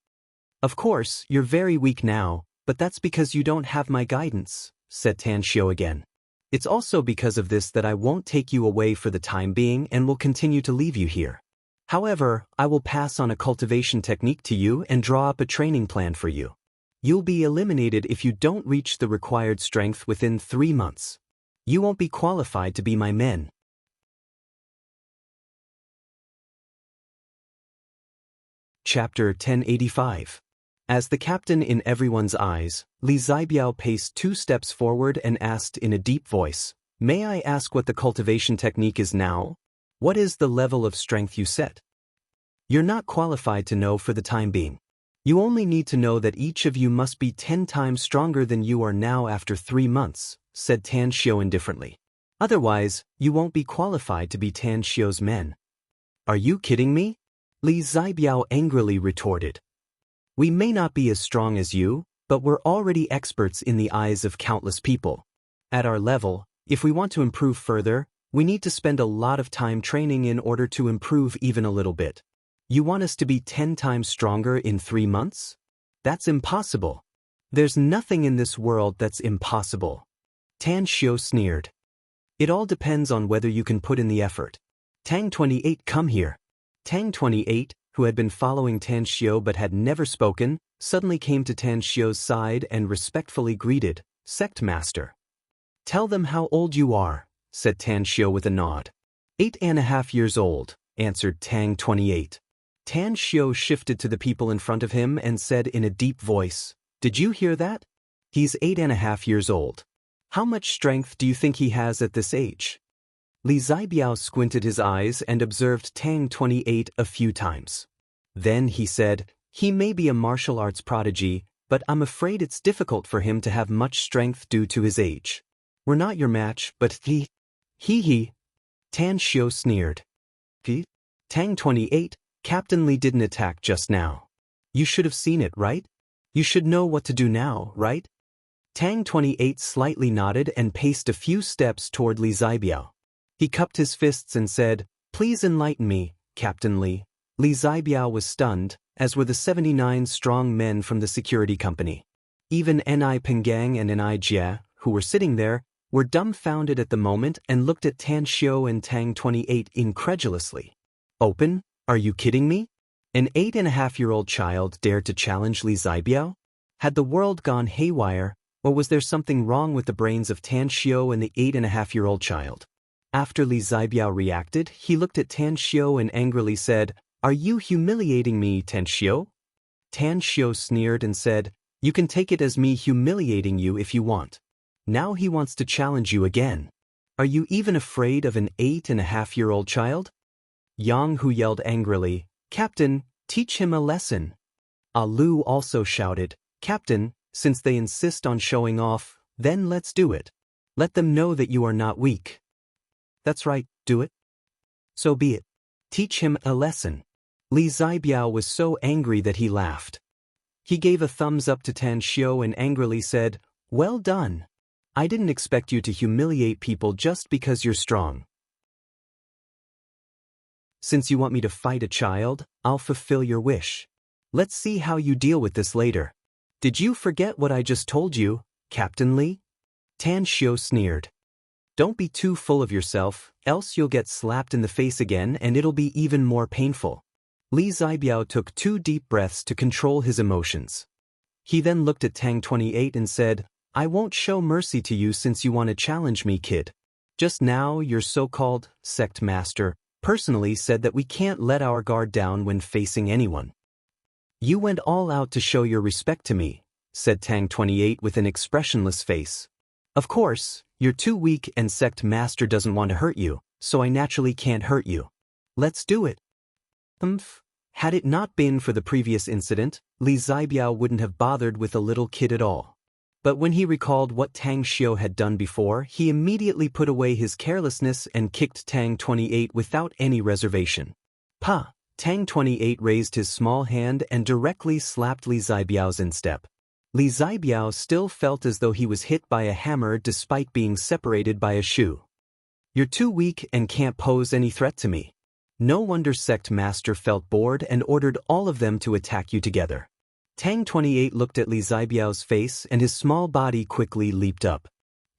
Of course, you're very weak now, but that's because you don't have my guidance, said Tan Xiu again. It's also because of this that I won't take you away for the time being and will continue to leave you here. However, I will pass on a cultivation technique to you and draw up a training plan for you. You'll be eliminated if you don't reach the required strength within 3 months. You won't be qualified to be my men. Chapter 1085. As the captain in everyone's eyes, Li Zibiao paced 2 steps forward and asked in a deep voice, May I ask what the cultivation technique is now? What is the level of strength you set? You're not qualified to know for the time being. You only need to know that each of you must be 10 times stronger than you are now after 3 months, said Tan Xiu indifferently. Otherwise, you won't be qualified to be Tan Xiu's men. Are you kidding me? Li Zibiao angrily retorted. We may not be as strong as you, but we're already experts in the eyes of countless people. At our level, if we want to improve further, we need to spend a lot of time training in order to improve even a little bit. You want us to be 10 times stronger in 3 months? That's impossible. There's nothing in this world that's impossible. Tan Xiu sneered. It all depends on whether you can put in the effort. Tang 28, come here. Tang 28, who had been following Tan Xiu but had never spoken, suddenly came to Tan Xiu's side and respectfully greeted, Sect Master. Tell them how old you are, said Tan Xiu with a nod. 8.5 years old, answered Tang 28. Tan Xiu shifted to the people in front of him and said in a deep voice, Did you hear that? He's 8.5 years old. How much strength do you think he has at this age? Li Zibiao squinted his eyes and observed Tang 28 a few times. Then he said, He may be a martial arts prodigy, but I'm afraid it's difficult for him to have much strength due to his age. We're not your match, but he. Tan Xiu sneered. He? Tang 28, Captain Li didn't attack just now. You should have seen it, right? You should know what to do now, right? Tang 28 slightly nodded and paced a few steps toward Li Zibiao. He cupped his fists and said, Please enlighten me, Captain Li. Li Zibiao was stunned, as were the 79 strong men from the security company. Even Ni Pengang and Ni Jie, who were sitting there, were dumbfounded at the moment and looked at Tan Xiu and Tang 28 incredulously. Open? Are you kidding me? An 8.5-year-old child dared to challenge Li Zibiao? Had the world gone haywire, or was there something wrong with the brains of Tan Xiu and the 8.5-year-old child? After Li Zibiao reacted, he looked at Tan Xiu and angrily said, Are you humiliating me, Tan Xiu? Tan Xiu sneered and said, You can take it as me humiliating you if you want. Now he wants to challenge you again. Are you even afraid of an 8.5-year-old child? Yang Hu yelled angrily, Captain, teach him a lesson. Lu also shouted, Captain, since they insist on showing off, then let's do it. Let them know that you are not weak. That's right, do it. So be it. Teach him a lesson. Li Zibiao was so angry that he laughed. He gave a thumbs up to Tan Xiu and angrily said, Well done. I didn't expect you to humiliate people just because you're strong. Since you want me to fight a child, I'll fulfill your wish. Let's see how you deal with this later. Did you forget what I just told you, Captain Li? Tan Xiu sneered. Don't be too full of yourself, else you'll get slapped in the face again and it'll be even more painful. Li Zibiao took 2 deep breaths to control his emotions. He then looked at Tang 28 and said, I won't show mercy to you since you want to challenge me, kid. Just now your so-called sect master personally said that we can't let our guard down when facing anyone. You went all out to show your respect to me, said Tang 28 with an expressionless face. Of course, you're too weak and sect master doesn't want to hurt you, so I naturally can't hurt you. Let's do it. Had it not been for the previous incident, Li Zibiao wouldn't have bothered with the little kid at all. But when he recalled what Tang Xiu had done before, he immediately put away his carelessness and kicked Tang 28 without any reservation. Pa! Tang 28 raised his small hand and directly slapped Li Zibiao's instep. Li Zibiao still felt as though he was hit by a hammer despite being separated by a shoe. You're too weak and can't pose any threat to me. No wonder Sect Master felt bored and ordered all of them to attack you together. Tang 28 looked at Li Zibiao's face and his small body quickly leaped up.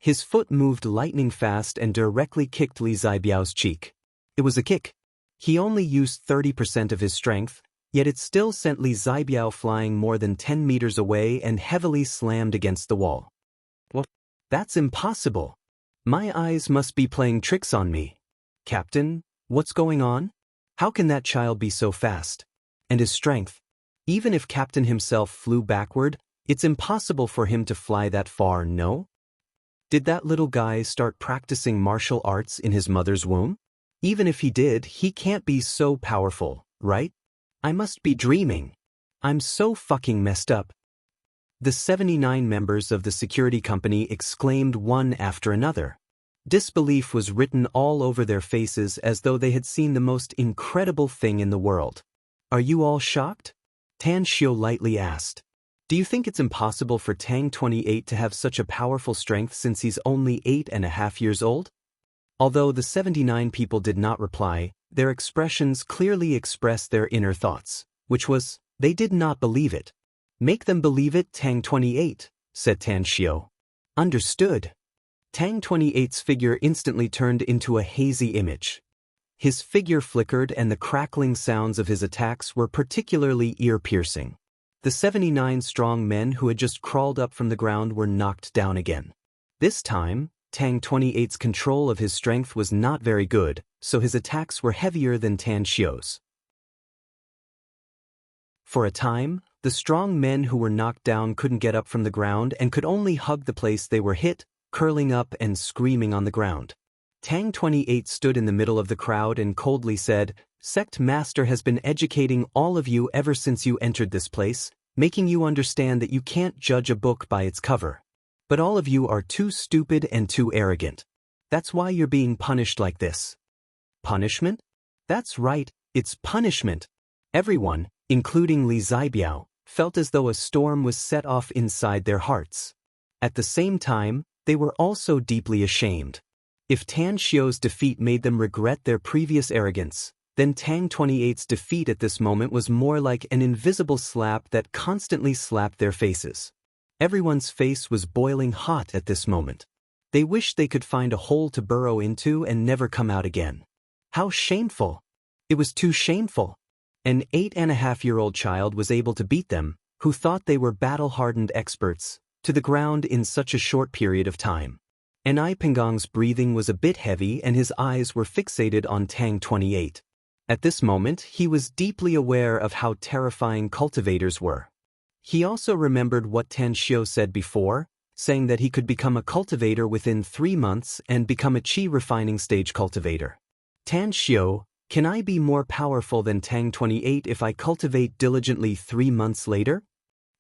His foot moved lightning fast and directly kicked Li Zibiao's cheek. It was a kick. He only used 30% of his strength, yet it still sent Li Zibiao flying more than 10 meters away and heavily slammed against the wall. What? That's impossible. My eyes must be playing tricks on me. Captain, what's going on? How can that child be so fast? And his strength? Even if Captain himself flew backward, it's impossible for him to fly that far, no? Did that little guy start practicing martial arts in his mother's womb? Even if he did, he can't be so powerful, right? I must be dreaming. I'm so fucking messed up. The 79 members of the security company exclaimed one after another. Disbelief was written all over their faces as though they had seen the most incredible thing in the world. Are you all shocked? Tan Xiu lightly asked. Do you think it's impossible for Tang 28 to have such a powerful strength since he's only 8.5 years old? Although the 79 people did not reply, their expressions clearly expressed their inner thoughts, which was, they did not believe it. Make them believe it, Tang 28, said Tan Xiu. Understood. Tang 28's figure instantly turned into a hazy image. His figure flickered and the crackling sounds of his attacks were particularly ear-piercing. The 79 strong men who had just crawled up from the ground were knocked down again. This time, Tang 28's control of his strength was not very good, so his attacks were heavier than Tan Xiu's. For a time, the strong men who were knocked down couldn't get up from the ground and could only hug the place they were hit, curling up and screaming on the ground. Tang 28 stood in the middle of the crowd and coldly said, "Sect Master has been educating all of you ever since you entered this place, making you understand that you can't judge a book by its cover. But all of you are too stupid and too arrogant. That's why you're being punished like this." Punishment? That's right, it's punishment. Everyone, including Li Zibiao, felt as though a storm was set off inside their hearts. At the same time, they were also deeply ashamed. If Tan Xiu's defeat made them regret their previous arrogance, then Tang 28's defeat at this moment was more like an invisible slap that constantly slapped their faces. Everyone's face was boiling hot at this moment. They wished they could find a hole to burrow into and never come out again. How shameful! It was too shameful. An 8.5-year-old child was able to beat them, who thought they were battle-hardened experts, to the ground in such a short period of time. Enai Penggang's breathing was a bit heavy and his eyes were fixated on Tang 28. At this moment, he was deeply aware of how terrifying cultivators were. He also remembered what Tan Xiu said before, saying that he could become a cultivator within 3 months and become a qi refining stage cultivator. Tan Xiu, can I be more powerful than Tang 28 if I cultivate diligently 3 months later?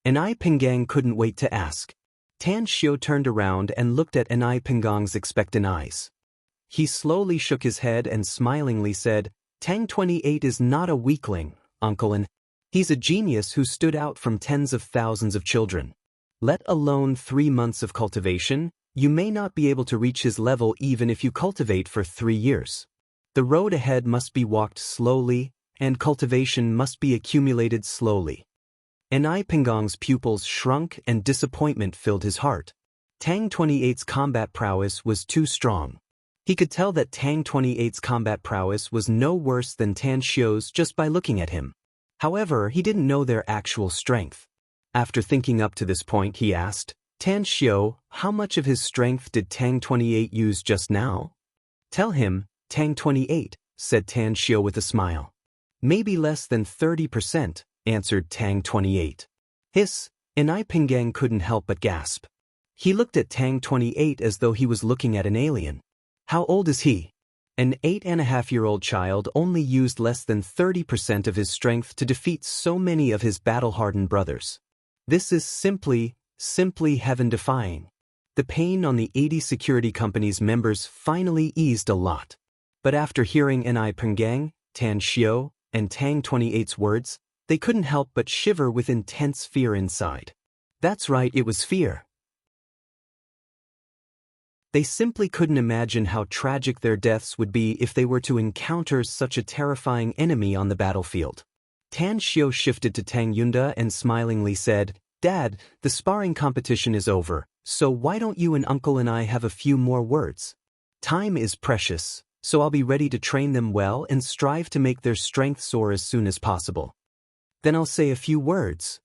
Enai Penggang couldn't wait to ask. Tan Xiu turned around and looked at Enai Penggang's expectant eyes. He slowly shook his head and smilingly said, "Tang 28 is not a weakling, uncle, and he's a genius who stood out from tens of thousands of children. Let alone 3 months of cultivation, you may not be able to reach his level even if you cultivate for 3 years. The road ahead must be walked slowly, and cultivation must be accumulated slowly." Enai Penggang's pupils shrunk and disappointment filled his heart. Tang 28's combat prowess was too strong. He could tell that Tang 28's combat prowess was no worse than Tan Xiu's just by looking at him. However, he didn't know their actual strength. After thinking up to this point, he asked, "Tan Xiu, how much of his strength did Tang 28 use just now?" "Tell him, Tang 28, said Tan Xiu with a smile. "Maybe less than 30%, answered Tang 28. Hiss, Enai Penggang couldn't help but gasp. He looked at Tang 28 as though he was looking at an alien. How old is he? An 8.5-year-old child only used less than 30% of his strength to defeat so many of his battle-hardened brothers. This is simply heaven-defying. The pain on the 80 security company's members finally eased a lot. But after hearing Enai Penggang, Tan Xiu, and Tang 28's words, they couldn't help but shiver with intense fear inside. That's right, it was fear. They simply couldn't imagine how tragic their deaths would be if they were to encounter such a terrifying enemy on the battlefield. Tan Xiu shifted to Tang Yunda and smilingly said, "Dad, the sparring competition is over, so why don't you and Uncle and I have a few more words? Time is precious, so I'll be ready to train them well and strive to make their strength soar as soon as possible. Then I'll say a few words."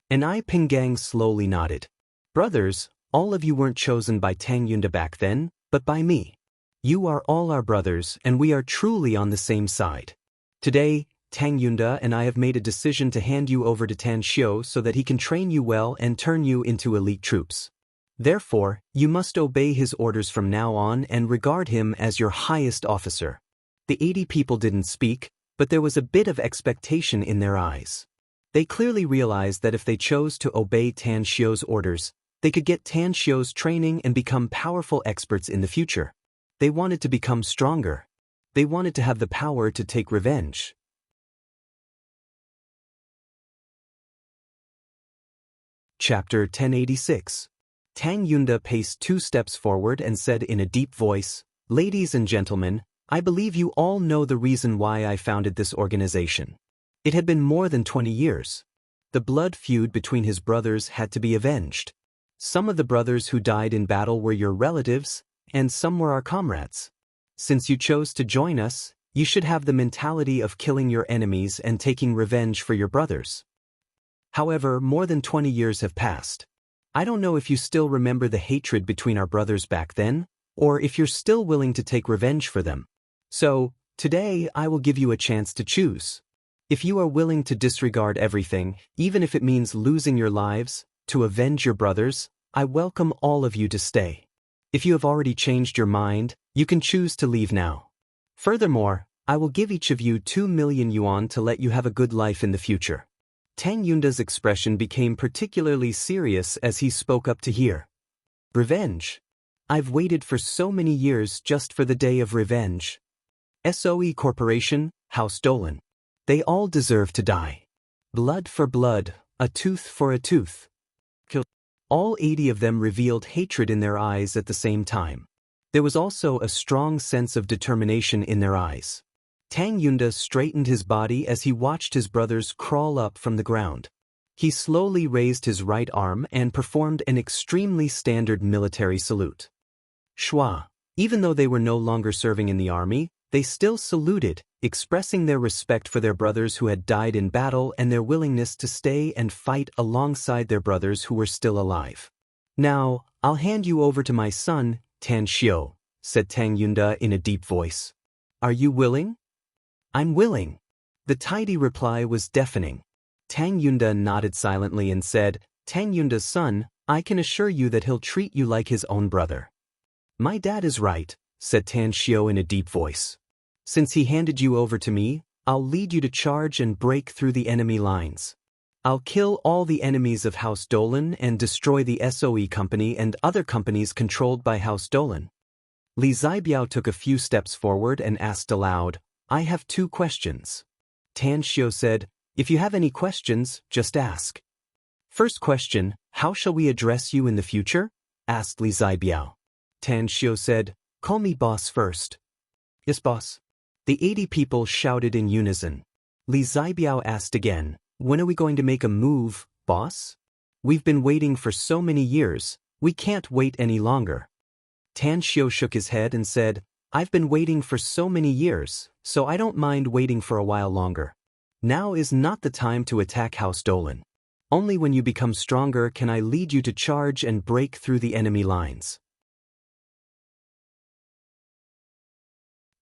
Enai Penggang slowly nodded. "Brothers, all of you weren't chosen by Tang Yunda back then, but by me. You are all our brothers and we are truly on the same side. Today, Tang Yunda and I have made a decision to hand you over to Tan Xiu so that he can train you well and turn you into elite troops. Therefore, you must obey his orders from now on and regard him as your highest officer." The 80 people didn't speak, but there was a bit of expectation in their eyes. They clearly realized that if they chose to obey Tan Xiu's orders, they could get Tan Xiu's training and become powerful experts in the future. They wanted to become stronger. They wanted to have the power to take revenge. Chapter 1086. Tang Yunda paced 2 steps forward and said in a deep voice, "Ladies and gentlemen, I believe you all know the reason why I founded this organization. It had been more than 20 years. The blood feud between his brothers had to be avenged. Some of the brothers who died in battle were your relatives, and some were our comrades. Since you chose to join us, you should have the mentality of killing your enemies and taking revenge for your brothers. However, more than 20 years have passed. I don't know if you still remember the hatred between our brothers back then, or if you're still willing to take revenge for them. So, today I will give you a chance to choose. If you are willing to disregard everything, even if it means losing your lives, to avenge your brothers, I welcome all of you to stay. If you have already changed your mind, you can choose to leave now. Furthermore, I will give each of you 2 million yuan to let you have a good life in the future. Tang Yunda's expression became particularly serious as he spoke up to hear. Revenge. I've waited for so many years just for the day of revenge. SOE Corporation, House Dolan. They all deserve to die. Blood for blood, a tooth for a tooth. All 80 of them revealed hatred in their eyes at the same time. There was also a strong sense of determination in their eyes. Tang Yunda straightened his body as he watched his brothers crawl up from the ground. He slowly raised his right arm and performed an extremely standard military salute. Shua. Even though they were no longer serving in the army, they still saluted, expressing their respect for their brothers who had died in battle and their willingness to stay and fight alongside their brothers who were still alive. Now, I'll hand you over to my son, Tan Xiu, said Tang Yunda in a deep voice. Are you willing? I'm willing. The tidy reply was deafening. Tang Yunda nodded silently and said, Tang Yunda's son, I can assure you that he'll treat you like his own brother. My dad is right, said Tan Xiu in a deep voice. Since he handed you over to me, I'll lead you to charge and break through the enemy lines. I'll kill all the enemies of House Dolan and destroy the SOE company and other companies controlled by House Dolan. Li Zibiao took a few steps forward and asked aloud, I have 2 questions. Tan Xiu said, if you have any questions, just ask. First question, how shall we address you in the future? Asked Li Zibiao. Tan Xiu said, call me boss first. Yes, boss. The 80 people shouted in unison. Li Zibiao asked again, when are we going to make a move, boss? We've been waiting for so many years, we can't wait any longer. Tan Xiu shook his head and said, I've been waiting for so many years, so I don't mind waiting for a while longer. Now is not the time to attack House Dolan. Only when you become stronger can I lead you to charge and break through the enemy lines.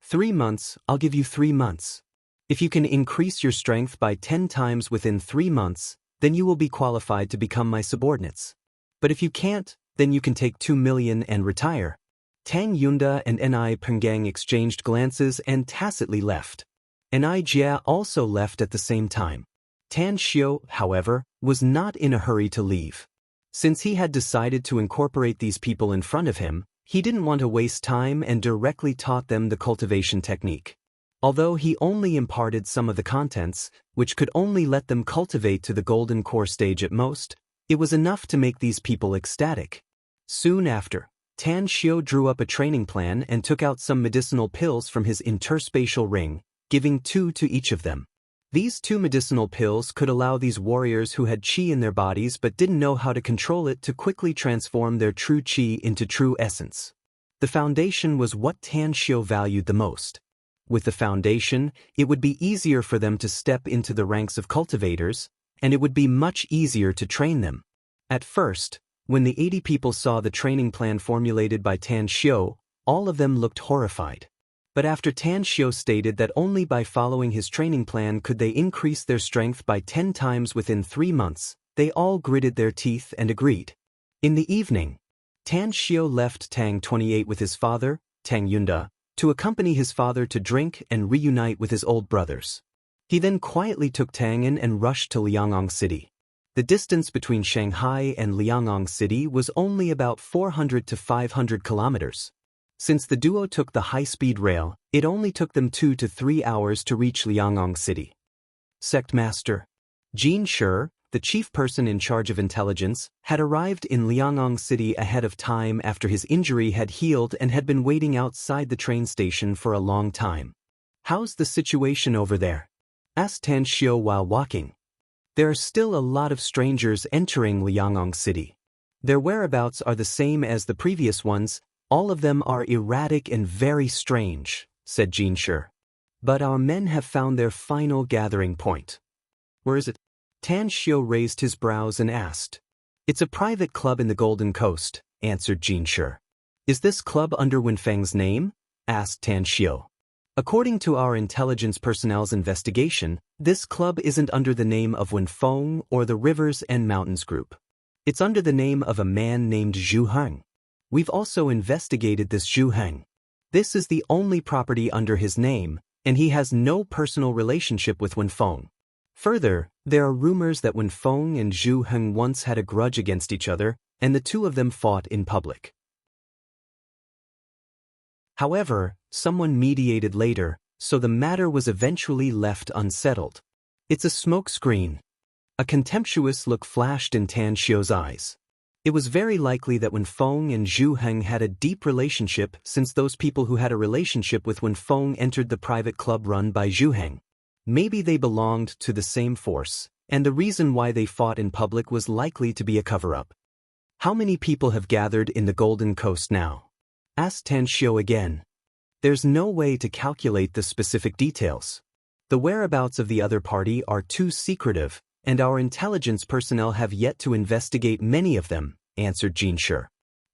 3 months, I'll give you 3 months. If you can increase your strength by 10 times within 3 months, then you will be qualified to become my subordinates. But if you can't, then you can take 2 million and retire. Tang Yunda and Ni Pengang exchanged glances and tacitly left. Ni Jia also left at the same time. Tan Xiu, however, was not in a hurry to leave. Since he had decided to incorporate these people in front of him, he didn't want to waste time and directly taught them the cultivation technique. Although he only imparted some of the contents, which could only let them cultivate to the golden core stage at most, it was enough to make these people ecstatic. Soon after, Tan Xiu drew up a training plan and took out some medicinal pills from his interspatial ring, giving 2 to each of them. These 2 medicinal pills could allow these warriors who had qi in their bodies but didn't know how to control it to quickly transform their true qi into true essence. The foundation was what Tan Xiu valued the most. With the foundation, it would be easier for them to step into the ranks of cultivators, and it would be much easier to train them. At first, when the 80 people saw the training plan formulated by Tan Xiu, all of them looked horrified. But after Tan Xiu stated that only by following his training plan could they increase their strength by 10 times within 3 months, they all gritted their teeth and agreed. In the evening, Tan Xiu left Tang 28 with his father, Tang Yunda, to accompany his father to drink and reunite with his old brothers. He then quietly took Tang'an and rushed to Liangong City. The distance between Shanghai and Liangong City was only about 400 to 500 kilometers. Since the duo took the high-speed rail, it only took them 2 to 3 hours to reach Liangong City. Sect Master Jin Shi, the chief person in charge of intelligence, had arrived in Liangong City ahead of time after his injury had healed and had been waiting outside the train station for a long time. How's the situation over there? Asked Tan Xiu while walking. There are still a lot of strangers entering Liangong City. Their whereabouts are the same as the previous ones, All of them are erratic and very strange, said Jinshi. But our men have found their final gathering point. Where is it? Tan Xiu raised his brows and asked. It's a private club in the Golden Coast, answered Jinshi. Is this club under Wenfeng's name? Asked Tan Xiu. According to our intelligence personnel's investigation, this club isn't under the name of Wenfeng or the Rivers and Mountains Group. It's under the name of a man named Zhu Heng. We've also investigated this Zhu Heng. This is the only property under his name, and he has no personal relationship with Wenfeng. Further, there are rumors that Wenfeng and Zhu Heng once had a grudge against each other, and the two of them fought in public. However, someone mediated later, so the matter was eventually left unsettled. It's a smokescreen. A contemptuous look flashed in Tan Xiu's eyes. It was very likely that Wenfeng and Zhu Heng had a deep relationship, since those people who had a relationship with Wenfeng entered the private club run by Zhu Heng. Maybe they belonged to the same force, and the reason why they fought in public was likely to be a cover-up. How many people have gathered in the Golden Coast now? Asked Tan Xiu again. There's no way to calculate the specific details. The whereabouts of the other party are too secretive, and our intelligence personnel have yet to investigate many of them, answered Jinshi.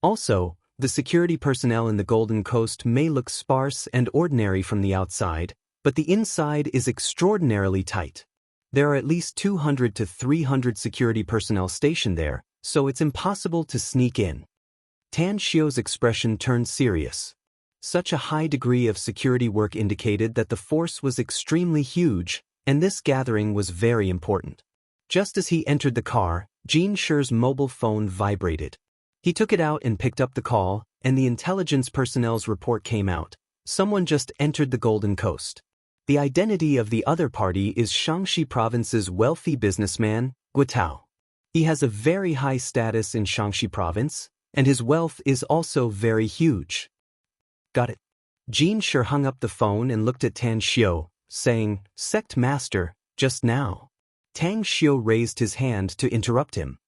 Also, the security personnel in the Golden Coast may look sparse and ordinary from the outside, but the inside is extraordinarily tight. There are at least 200 to 300 security personnel stationed there, so it's impossible to sneak in. Tan Xiu's expression turned serious. Such a high degree of security work indicated that the force was extremely huge, and this gathering was very important. Just as he entered the car, Jinshi's mobile phone vibrated. He took it out and picked up the call, and the intelligence personnel's report came out. Someone just entered the Golden Coast. The identity of the other party is Shaanxi Province's wealthy businessman, Guotao. He has a very high status in Shaanxi Province, and his wealth is also very huge. Got it. Jinshi hung up the phone and looked at Tan Xiu, saying, Sect Master, just now. Tan Xiu raised his hand to interrupt him.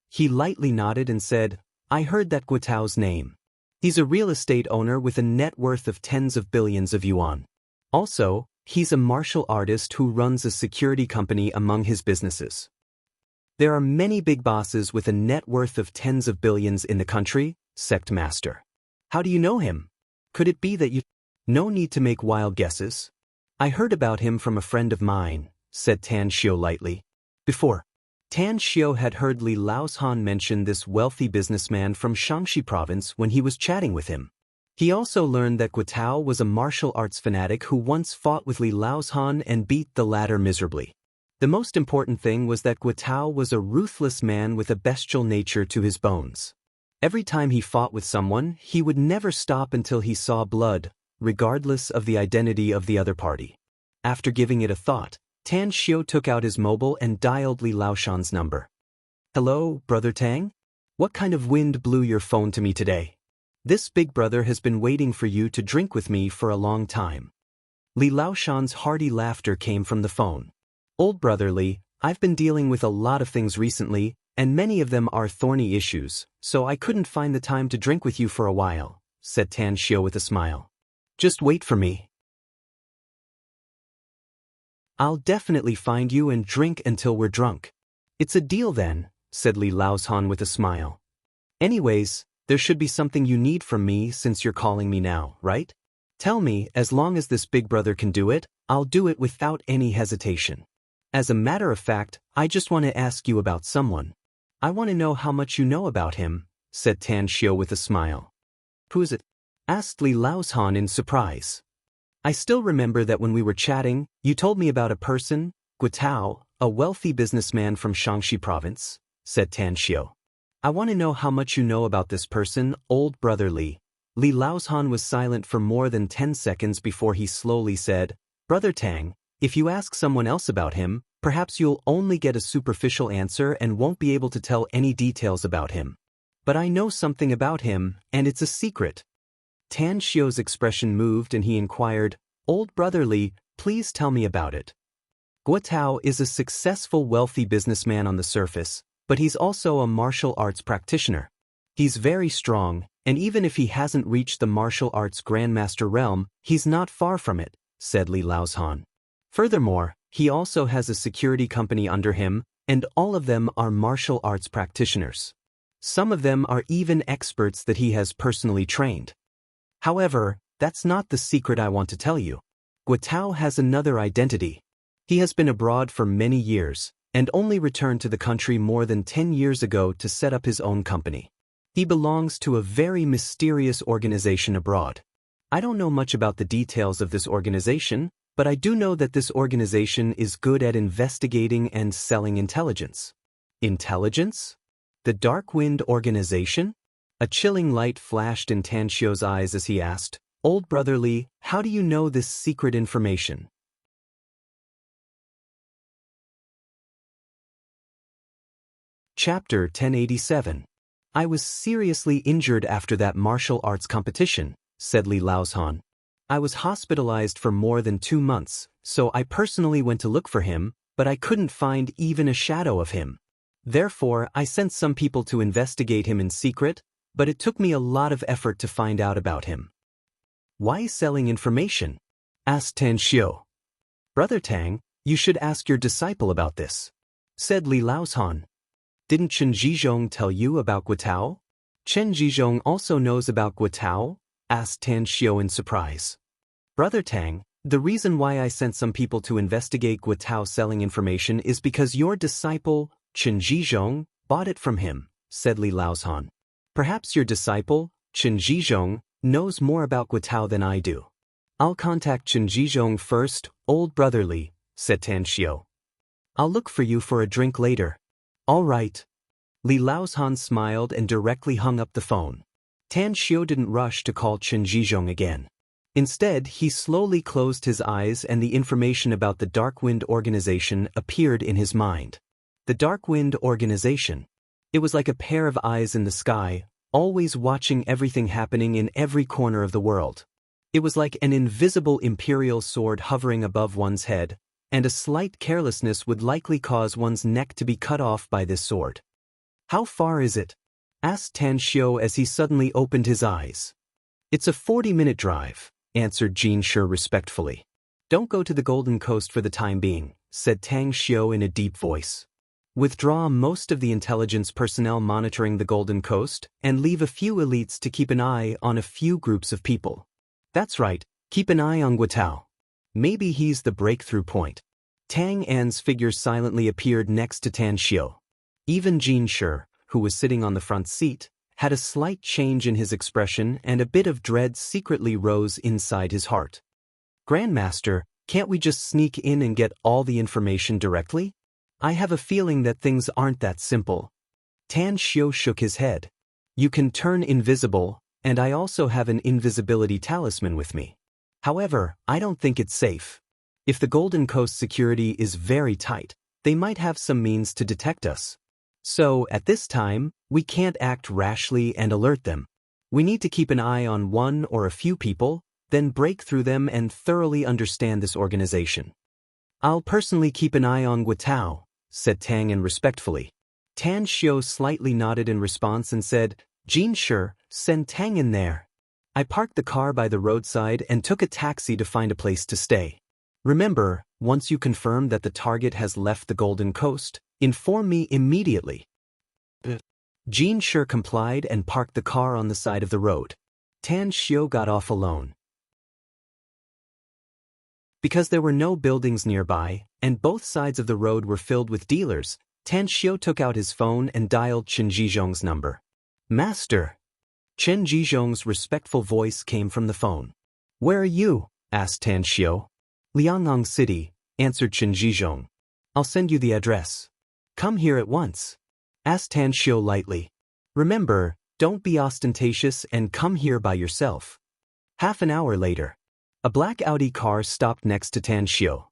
He lightly nodded and said, I heard that Guotao's name. He's a real estate owner with a net worth of tens of billions of yuan. Also, he's a martial artist who runs a security company among his businesses. There are many big bosses with a net worth of tens of billions in the country, Sect Master. How do you know him? Could it be that you... No need to make wild guesses. I heard about him from a friend of mine, said Tan Xiu lightly. Before, Tan Xiu had heard Li Laoshan mention this wealthy businessman from Shaanxi Province when he was chatting with him. He also learned that Guotao was a martial arts fanatic who once fought with Li Laoshan and beat the latter miserably. The most important thing was that Guotao was a ruthless man with a bestial nature to his bones. Every time he fought with someone, he would never stop until he saw blood, regardless of the identity of the other party. After giving it a thought, Tan Xiu took out his mobile and dialed Li Laoshan's number. Hello, Brother Tang? What kind of wind blew your phone to me today? This big brother has been waiting for you to drink with me for a long time. Li Laoshan's hearty laughter came from the phone. Old brother Li, I've been dealing with a lot of things recently, and many of them are thorny issues, so I couldn't find the time to drink with you for a while, said Tan Xiu with a smile. Just wait for me. I'll definitely find you and drink until we're drunk. It's a deal then, said Li Laoshan with a smile. Anyways, there should be something you need from me since you're calling me now, right? Tell me, as long as this big brother can do it, I'll do it without any hesitation. As a matter of fact, I just want to ask you about someone. I want to know how much you know about him, said Tan Xiu with a smile. Who is it? Asked Li Laoshan in surprise. I still remember that when we were chatting, you told me about a person, Guotao, a wealthy businessman from Shaanxi Province, said Tan Xiu. I want to know how much you know about this person, old brother Li. Li Laoshan was silent for more than 10 seconds before he slowly said, Brother Tang, if you ask someone else about him, perhaps you'll only get a superficial answer and won't be able to tell any details about him. But I know something about him, and it's a secret. Tan Xiu's expression moved and he inquired, Old brother Li, please tell me about it. Guotao is a successful wealthy businessman on the surface, but he's also a martial arts practitioner. He's very strong, And even if he hasn't reached the martial arts grandmaster realm, he's not far from it, said Li Laozhan. Furthermore, he also has a security company under him, and all of them are martial arts practitioners. Some of them are even experts that he has personally trained. However, that's not the secret I want to tell you. Guotao has another identity. He has been abroad for many years, and only returned to the country more than 10 years ago to set up his own company. He belongs to a very mysterious organization abroad. I don't know much about the details of this organization, but I do know that this organization is good at investigating and selling intelligence. Intelligence? The Dark Wind Organization? A chilling light flashed in Tan Xiu's eyes as he asked, "Old Brother Li, how do you know this secret information?" Chapter 1087. I was seriously injured after that martial arts competition, said Li Laozhan. I was hospitalized for more than 2 months, so I personally went to look for him, but I couldn't find even a shadow of him. Therefore, I sent some people to investigate him in secret, but it took me a lot of effort to find out about him. Why selling information? Asked Tan Xiu. Brother Tang, you should ask your disciple about this, said Li Laozhan. Didn't Chen Zhizhong tell you about Guotao? Chen Zhizhong also knows about Guotao? Asked Tan Xiu in surprise. Brother Tang, the reason why I sent some people to investigate Guotao selling information is because your disciple, Chen Zhizhong, bought it from him, said Li Laozhan. Perhaps your disciple, Chen Zhizhong, knows more about Guotao than I do. I'll contact Chen Zhizhong first, old brother Li, said Tan Xiu. I'll look for you for a drink later. All right. Li Laozhan smiled and directly hung up the phone. Tan Xiu didn't rush to call Chen Zhizhong again. Instead, he slowly closed his eyes and the information about the Dark Wind Organization appeared in his mind. The Dark Wind Organization. It was like a pair of eyes in the sky, always watching everything happening in every corner of the world. It was like an invisible imperial sword hovering above one's head, and a slight carelessness would likely cause one's neck to be cut off by this sword. How far is it? Asked Tan Xiu as he suddenly opened his eyes. It's a 40-minute drive, answered Jin Shi respectfully. Don't go to the Golden Coast for the time being, said Tang Xiu in a deep voice. Withdraw most of the intelligence personnel monitoring the Golden Coast and leave a few elites to keep an eye on a few groups of people. That's right, keep an eye on Guotao. Maybe he's the breakthrough point. Tang An's figure silently appeared next to Tan Xiu. Even Jin Shi, who was sitting on the front seat, had a slight change in his expression and a bit of dread secretly rose inside his heart. Grandmaster, can't we just sneak in and get all the information directly? I have a feeling that things aren't that simple. Tan Xiu shook his head. You can turn invisible, and I also have an invisibility talisman with me. However, I don't think it's safe. If the Golden Coast security is very tight, they might have some means to detect us. So, at this time, we can't act rashly and alert them. We need to keep an eye on one or a few people, then break through them and thoroughly understand this organization. I'll personally keep an eye on Guotao, said Tang An respectfully. Tan Xiu slightly nodded in response and said, Jin Shi, send Tang An there. I parked the car by the roadside and took a taxi to find a place to stay. Remember, once you confirm that the target has left the Golden Coast, inform me immediately. Jin Shi complied and parked the car on the side of the road. Tan Xiu got off alone. Because there were no buildings nearby, and both sides of the road were filled with dealers, Tan Xiu took out his phone and dialed Chen Zhizhong's number. Master. Chen Zhizhong's respectful voice came from the phone. Where are you? Asked Tan Xiu. Liangong City, answered Chen Zhizhong. I'll send you the address. Come here at once. Asked Tan Xiu lightly. Remember, don't be ostentatious and come here by yourself. Half an hour later. A black Audi car stopped next to Tan Xiu.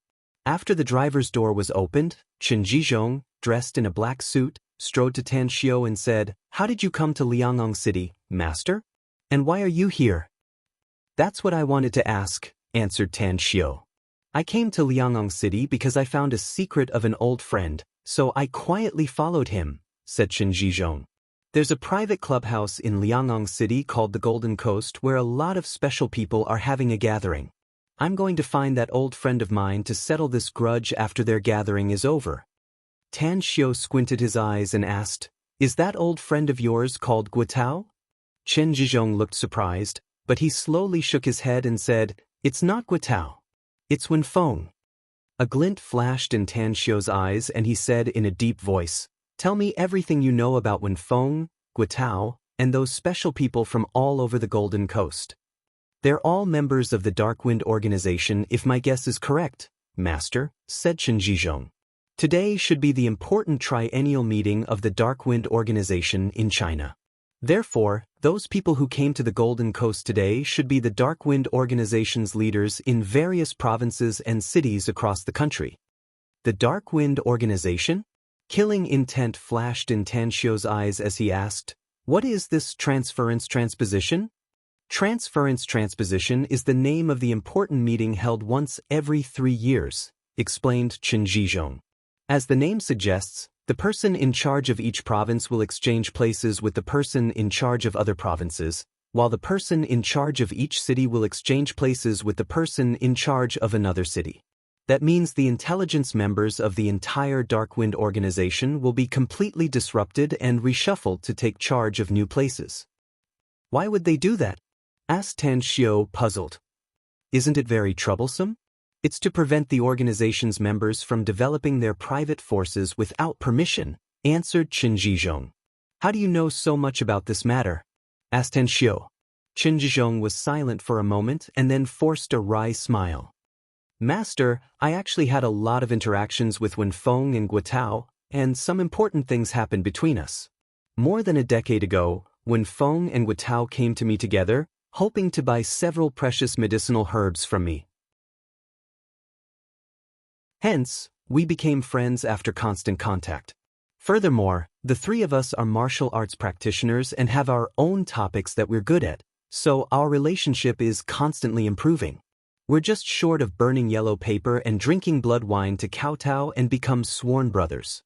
After the driver's door was opened, Chen Zhizhong, dressed in a black suit, strode to Tan Xiu and said, How did you come to Liangong City, master? And why are you here? That's what I wanted to ask, answered Tan Xiu. I came to Liangong City because I found a secret of an old friend, so I quietly followed him, said Chen Zhizhong. There's a private clubhouse in Liangong City called the Golden Coast where a lot of special people are having a gathering. I'm going to find that old friend of mine to settle this grudge after their gathering is over. Tan Xiu squinted his eyes and asked, "Is that old friend of yours called Guotao?" Chen Zhizhong looked surprised, but he slowly shook his head and said, "It's not Guotao. It's Wenfeng." A glint flashed in Tan Xiu's eyes and he said in a deep voice, "Tell me everything you know about Wenfeng, Guotao, and those special people from all over the Golden Coast." "They're all members of the Dark Wind organization if my guess is correct, Master," said Chen Zhizhong. "Today should be the important triennial meeting of the Dark Wind organization in China. Therefore, those people who came to the Golden Coast today should be the Dark Wind organization's leaders in various provinces and cities across the country." "The Dark Wind organization?" Killing intent flashed in Tan Xiu's eyes as he asked, "What is this transference transposition?" "Transference transposition is the name of the important meeting held once every 3 years, explained Chen Zhizhong. As the name suggests, the person in charge of each province will exchange places with the person in charge of other provinces, while the person in charge of each city will exchange places with the person in charge of another city. That means the intelligence members of the entire Dark Wind organization will be completely disrupted and reshuffled to take charge of new places." "Why would they do that?" asked Tan Xiu, puzzled. "Isn't it very troublesome?" "It's to prevent the organization's members from developing their private forces without permission," answered Chen Zhizhong. "How do you know so much about this matter?" asked Tan Xiu. Chen Zhizhong was silent for a moment and then forced a wry smile. "Master, I actually had a lot of interactions with Wenfeng and Guotao, and some important things happened between us. More than a decade ago, Wenfeng and Guotao came to me together, hoping to buy several precious medicinal herbs from me. Hence, we became friends after constant contact. Furthermore, the three of us are martial arts practitioners and have our own topics that we're good at, so our relationship is constantly improving. We're just short of burning yellow paper and drinking blood wine to kowtow and become sworn brothers.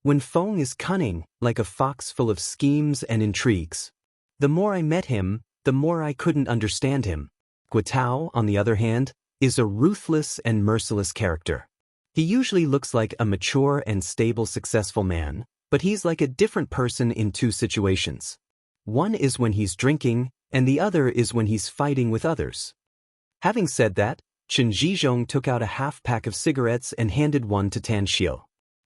Wenfeng is cunning, like a fox full of schemes and intrigues. The more I met him, the more I couldn't understand him. Guotao, on the other hand, is a ruthless and merciless character. He usually looks like a mature and stable successful man, but he's like a different person in 2 situations. One is when he's drinking, and the other is when he's fighting with others." Having said that, Chen Zhizhong took out a half-pack of cigarettes and handed one to Tan Xiu.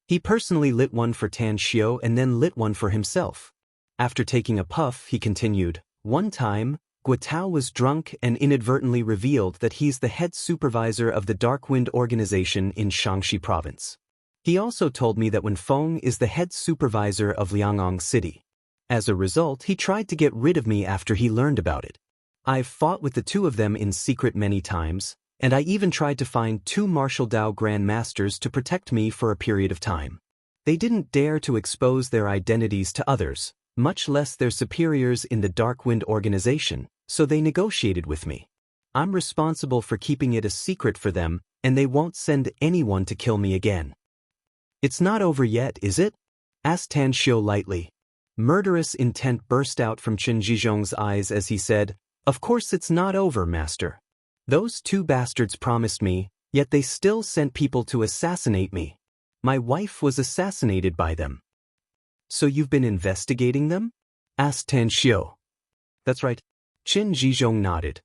He personally lit one for Tan Xiu and then lit one for himself. After taking a puff, he continued, "One time, Guotao was drunk and inadvertently revealed that he's the head supervisor of the Dark Wind organization in Shaanxi province. He also told me that Wenfeng is the head supervisor of Liangong City. As a result, he tried to get rid of me after he learned about it. I've fought with the 2 of them in secret many times, and I even tried to find 2 martial Dao Grand Masters to protect me for a period of time. They didn't dare to expose their identities to others, much less their superiors in the Dark Wind organization, so they negotiated with me. I'm responsible for keeping it a secret for them, and they won't send anyone to kill me again." "It's not over yet, is it?" asked Tan Xiu lightly. Murderous intent burst out from Chen Zhizhong's eyes as he said, "Of course it's not over, Master. Those 2 bastards promised me, yet they still sent people to assassinate me. My wife was assassinated by them." "So you've been investigating them?" asked Tan Xiu. "That's right." Chen Zhizhong nodded.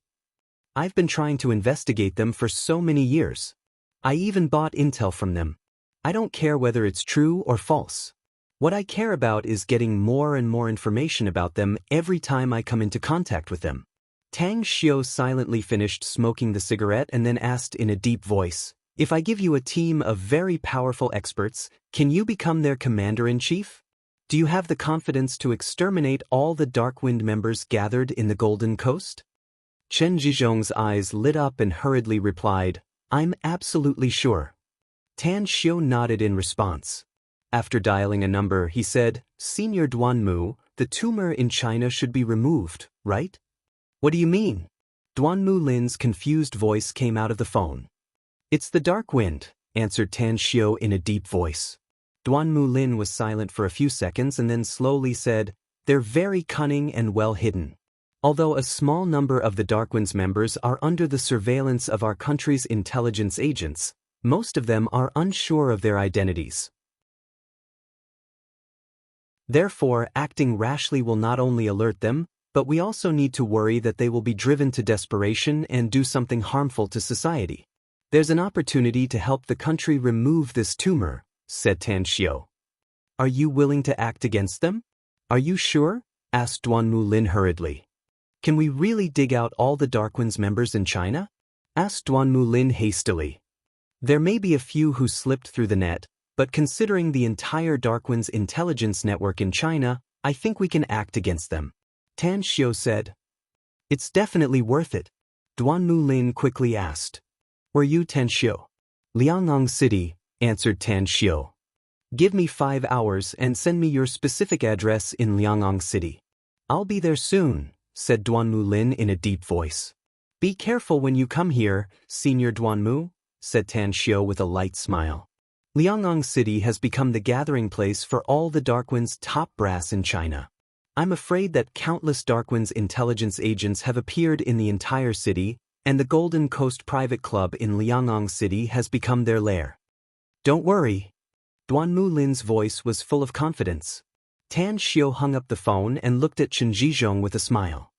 "I've been trying to investigate them for so many years. I even bought intel from them. I don't care whether it's true or false. What I care about is getting more and more information about them every time I come into contact with them." Tang Xiu silently finished smoking the cigarette and then asked in a deep voice, "If I give you a team of very powerful experts, can you become their commander-in-chief? Do you have the confidence to exterminate all the Dark Wind members gathered in the Golden Coast?" Chen Zhizhong's eyes lit up and hurriedly replied, "I'm absolutely sure." Tan Xiu nodded in response. After dialing a number, he said, "Senior Duanmu, the tumor in China should be removed, right?" "What do you mean?" Duanmu Lin's confused voice came out of the phone. "It's the Dark Wind," answered Tan Xiu in a deep voice. Duanmu Lin was silent for a few seconds and then slowly said, They're very cunning and well hidden. Although a small number of the Darkwind's members are under the surveillance of our country's intelligence agents, most of them are unsure of their identities. Therefore, acting rashly will not only alert them, but we also need to worry that they will be driven to desperation and do something harmful to society. There's an opportunity to help the country remove this tumor, said Tan Xiu. Are you willing to act against them? Are you sure? Asked Duanmu Lin hurriedly. Can we really dig out all the Darkwind's members in China? Asked Duanmu Lin hastily. There may be a few who slipped through the net, but considering the entire Darkwind's intelligence network in China, I think we can act against them. Tan Xiu said. It's definitely worth it. Duanmu Lin quickly asked. Were you Tan Xiu? Liangong City, answered Tan Xiu. Give me 5 hours and send me your specific address in Liangong City. I'll be there soon, said Duanmu Lin in a deep voice. Be careful when you come here, Senior Duanmu, said Tan Xiu with a light smile. Liangong City has become the gathering place for all the Darkwind's top brass in China. I'm afraid that countless Darkwind's intelligence agents have appeared in the entire city, and the Golden Coast Private Club in Liangong City has become their lair. Don't worry. Duanmu Lin's voice was full of confidence. Tan Xiu hung up the phone and looked at Chen Zhizhong with a smile.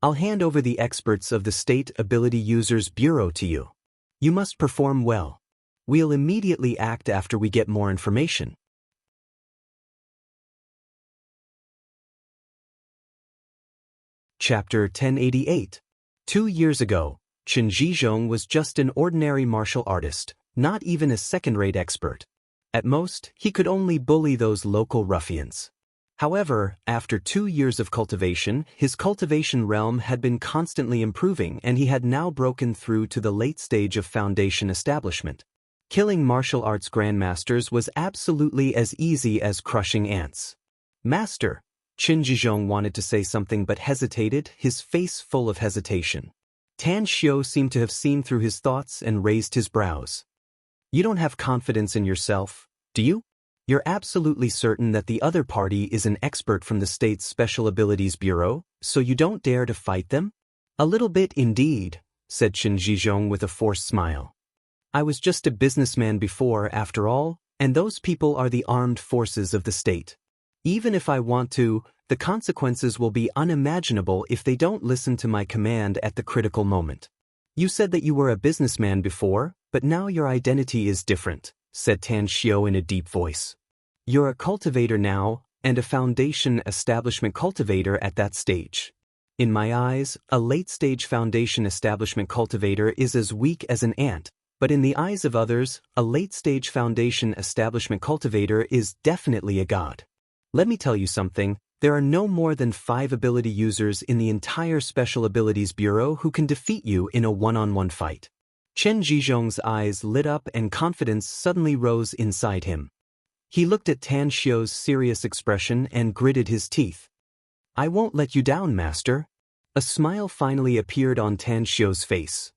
I'll hand over the experts of the State Ability Users Bureau to you. You must perform well. We'll immediately act after we get more information. Chapter 1088. 2 years ago, Chen Zhizhong was just an ordinary martial artist, not even a second-rate expert. At most, he could only bully those local ruffians. However, after 2 years of cultivation, his cultivation realm had been constantly improving and he had now broken through to the late stage of foundation establishment. Killing martial arts grandmasters was absolutely as easy as crushing ants. Master, Chen Zhizhong wanted to say something but hesitated, his face full of hesitation. Tan Xiu seemed to have seen through his thoughts and raised his brows. You don't have confidence in yourself, do you? You're absolutely certain that the other party is an expert from the state's Special Abilities Bureau, so you don't dare to fight them? A little bit indeed, said Chen Zhizhong with a forced smile. I was just a businessman before, after all, and those people are the armed forces of the state. Even if I want to, the consequences will be unimaginable if they don't listen to my command at the critical moment. You said that you were a businessman before, but now your identity is different, said Tan Xiu in a deep voice. You're a cultivator now, and a foundation establishment cultivator at that stage. In my eyes, a late-stage foundation establishment cultivator is as weak as an ant, but in the eyes of others, a late-stage foundation establishment cultivator is definitely a god. Let me tell you something, there are no more than 5 ability users in the entire Special Abilities Bureau who can defeat you in a one-on-one fight. Chen Zhizhong's eyes lit up and confidence suddenly rose inside him. He looked at Tan Xiu's serious expression and gritted his teeth. I won't let you down, master. A smile finally appeared on Tan Xiu's face.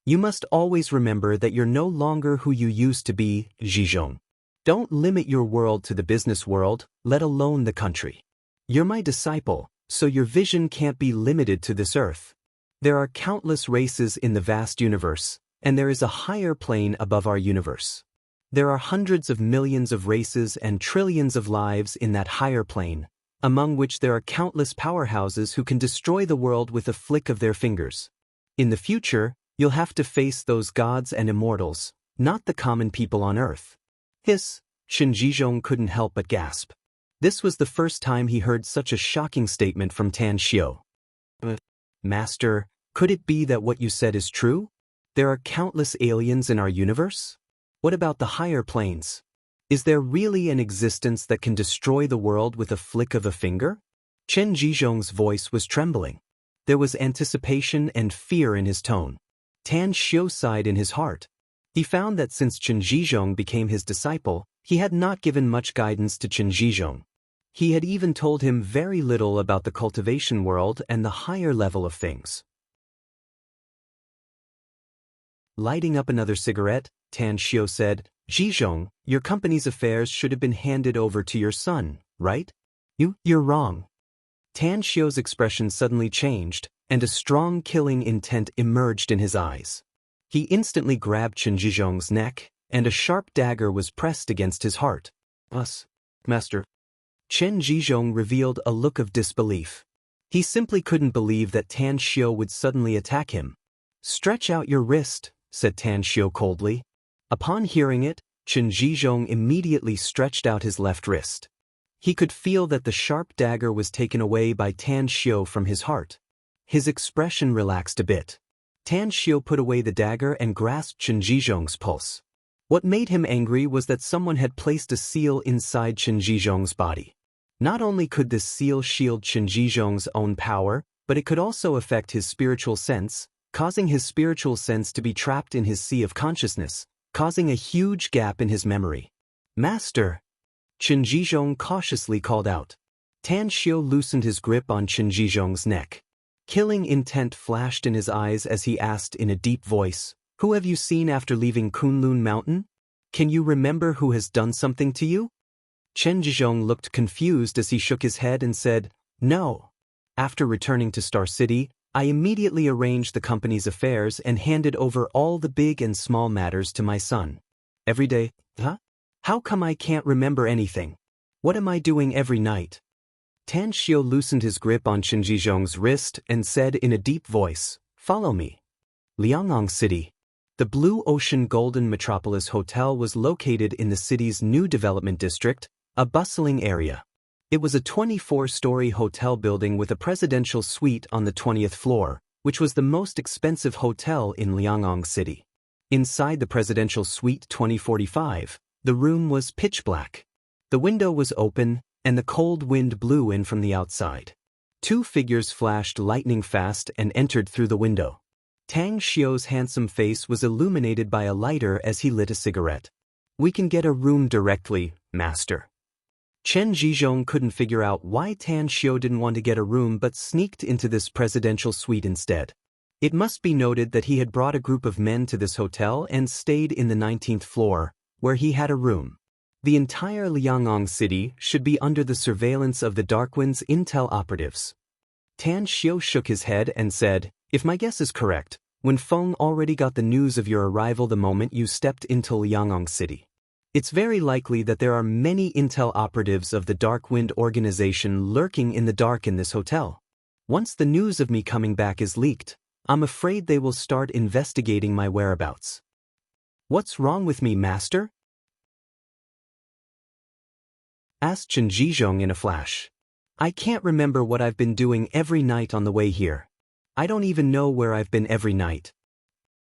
You must always remember that you're no longer who you used to be, Zhizhong. Don't limit your world to the business world, let alone the country. You're my disciple, so your vision can't be limited to this earth. There are countless races in the vast universe, and there is a higher plane above our universe. There are hundreds of millions of races and trillions of lives in that higher plane, among which there are countless powerhouses who can destroy the world with a flick of their fingers. In the future, you'll have to face those gods and immortals, not the common people on earth. Hiss, Chen Zhizhong couldn't help but gasp. This was the first time he heard such a shocking statement from Tan Xiu. Master, could it be that what you said is true? There are countless aliens in our universe? What about the higher planes? Is there really an existence that can destroy the world with a flick of a finger? Chen Zhizhong's voice was trembling. There was anticipation and fear in his tone. Tan Xiu sighed in his heart. He found that since Chen Zhizhong became his disciple, he had not given much guidance to Chen Zhizhong. He had even told him very little about the cultivation world and the higher level of things. Lighting up another cigarette, Tan Xiu said, Zhizhong, your company's affairs should have been handed over to your son, right? You're wrong. Tan Xiu's expression suddenly changed, and a strong killing intent emerged in his eyes. He instantly grabbed Chen Zhizhong's neck, and a sharp dagger was pressed against his heart. "Us, master." Chen Zhizhong revealed a look of disbelief. He simply couldn't believe that Tan Xiu would suddenly attack him. "Stretch out your wrist," said Tan Xiu coldly. Upon hearing it, Chen Zhizhong immediately stretched out his left wrist. He could feel that the sharp dagger was taken away by Tan Xiu from his heart. His expression relaxed a bit. Tan Xiu put away the dagger and grasped Chen Zhizhong's pulse. What made him angry was that someone had placed a seal inside Chen Zhizhong's body. Not only could this seal shield Chen Zhizhong's own power, but it could also affect his spiritual sense, causing his spiritual sense to be trapped in his sea of consciousness, causing a huge gap in his memory. "Master!" Chen Zhizhong cautiously called out. Tan Xiu loosened his grip on Chen Zhizhong's neck. Killing intent flashed in his eyes as he asked in a deep voice, "Who have you seen after leaving Kunlun Mountain? Can you remember who has done something to you?" Chen Zhizhong looked confused as he shook his head and said, "No. After returning to Star City, I immediately arranged the company's affairs and handed over all the big and small matters to my son. Every day, huh? How come I can't remember anything? What am I doing every night?" Tan Xiu loosened his grip on Chen Zhizhong's wrist and said in a deep voice, "Follow me." Liangong City. The Blue Ocean Golden Metropolis Hotel was located in the city's new development district, a bustling area. It was a 24-story hotel building with a presidential suite on the 20th floor, which was the most expensive hotel in Liangong City. Inside the presidential suite 2045, the room was pitch black. The window was open, and the cold wind blew in from the outside. Two figures flashed lightning fast and entered through the window. Tang Xiu's handsome face was illuminated by a lighter as he lit a cigarette. "We can get a room directly, master." Chen Zhizhong couldn't figure out why Tan Xiu didn't want to get a room but sneaked into this presidential suite instead. It must be noted that he had brought a group of men to this hotel and stayed in the 19th floor, where he had a room. The entire Liangong City should be under the surveillance of the Darkwind's intel operatives. Tan Xiu shook his head and said, "If my guess is correct, Wen Feng already got the news of your arrival the moment you stepped into Liangong City. It's very likely that there are many intel operatives of the Darkwind organization lurking in the dark in this hotel. Once the news of me coming back is leaked, I'm afraid they will start investigating my whereabouts." "What's wrong with me, master?" asked Chen Zhizhong in a flash. "I can't remember what I've been doing every night on the way here. I don't even know where I've been every night."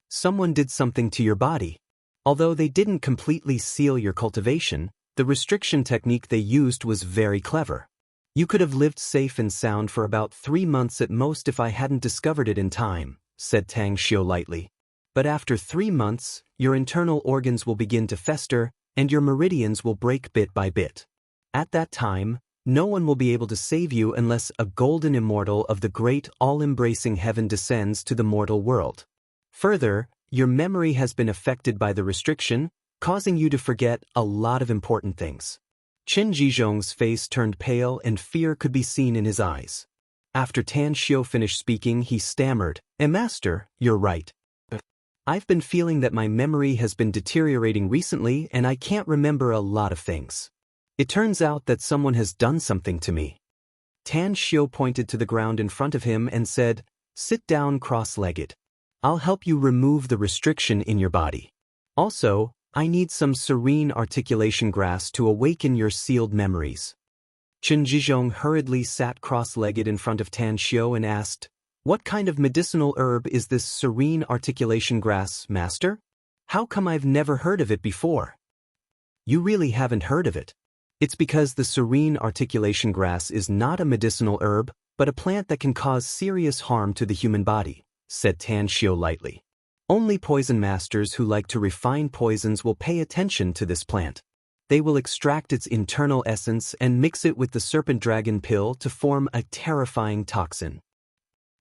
"Someone did something to your body. Although they didn't completely seal your cultivation, the restriction technique they used was very clever. You could have lived safe and sound for about 3 months at most if I hadn't discovered it in time," said Tang Xiu lightly. "But after 3 months, your internal organs will begin to fester, and your meridians will break bit by bit. At that time, no one will be able to save you unless a golden immortal of the great all-embracing heaven descends to the mortal world. Further, your memory has been affected by the restriction, causing you to forget a lot of important things." Chen Zhizhong's face turned pale and fear could be seen in his eyes. After Tan Xiu finished speaking, he stammered, "Master, you're right. I've been feeling that my memory has been deteriorating recently and I can't remember a lot of things. It turns out that someone has done something to me." Tan Xiu pointed to the ground in front of him and said, "Sit down cross-legged. I'll help you remove the restriction in your body. Also, I need some serene articulation grass to awaken your sealed memories." Chen Zhizhong hurriedly sat cross-legged in front of Tan Xiu and asked, "What kind of medicinal herb is this serene articulation grass, master? How come I've never heard of it before?" "You really haven't heard of it? It's because the serene articulation grass is not a medicinal herb, but a plant that can cause serious harm to the human body," said Tan Xiu lightly. "Only poison masters who like to refine poisons will pay attention to this plant. They will extract its internal essence and mix it with the serpent dragon pill to form a terrifying toxin."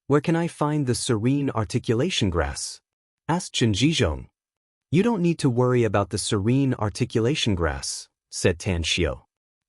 "Where can I find the serene articulation grass?" asked Chen Zhizhong. "You don't need to worry about the serene articulation grass," said Tan Xiu.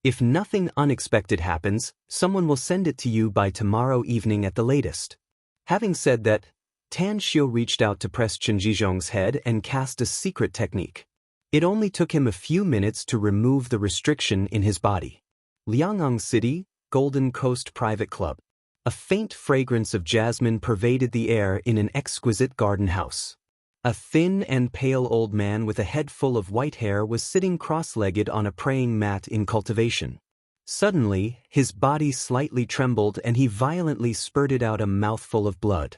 If nothing unexpected happens, someone will send it to you by tomorrow evening at the latest. Having said that, Tan Xiu reached out to press Chen Zhizhong's head and cast a secret technique. It only took him a few minutes to remove the restriction in his body. Liang'ang City, Golden Coast Private Club. A faint fragrance of jasmine pervaded the air in an exquisite garden house. A thin and pale old man with a head full of white hair was sitting cross-legged on a praying mat in cultivation. Suddenly, his body slightly trembled and he violently spurted out a mouthful of blood.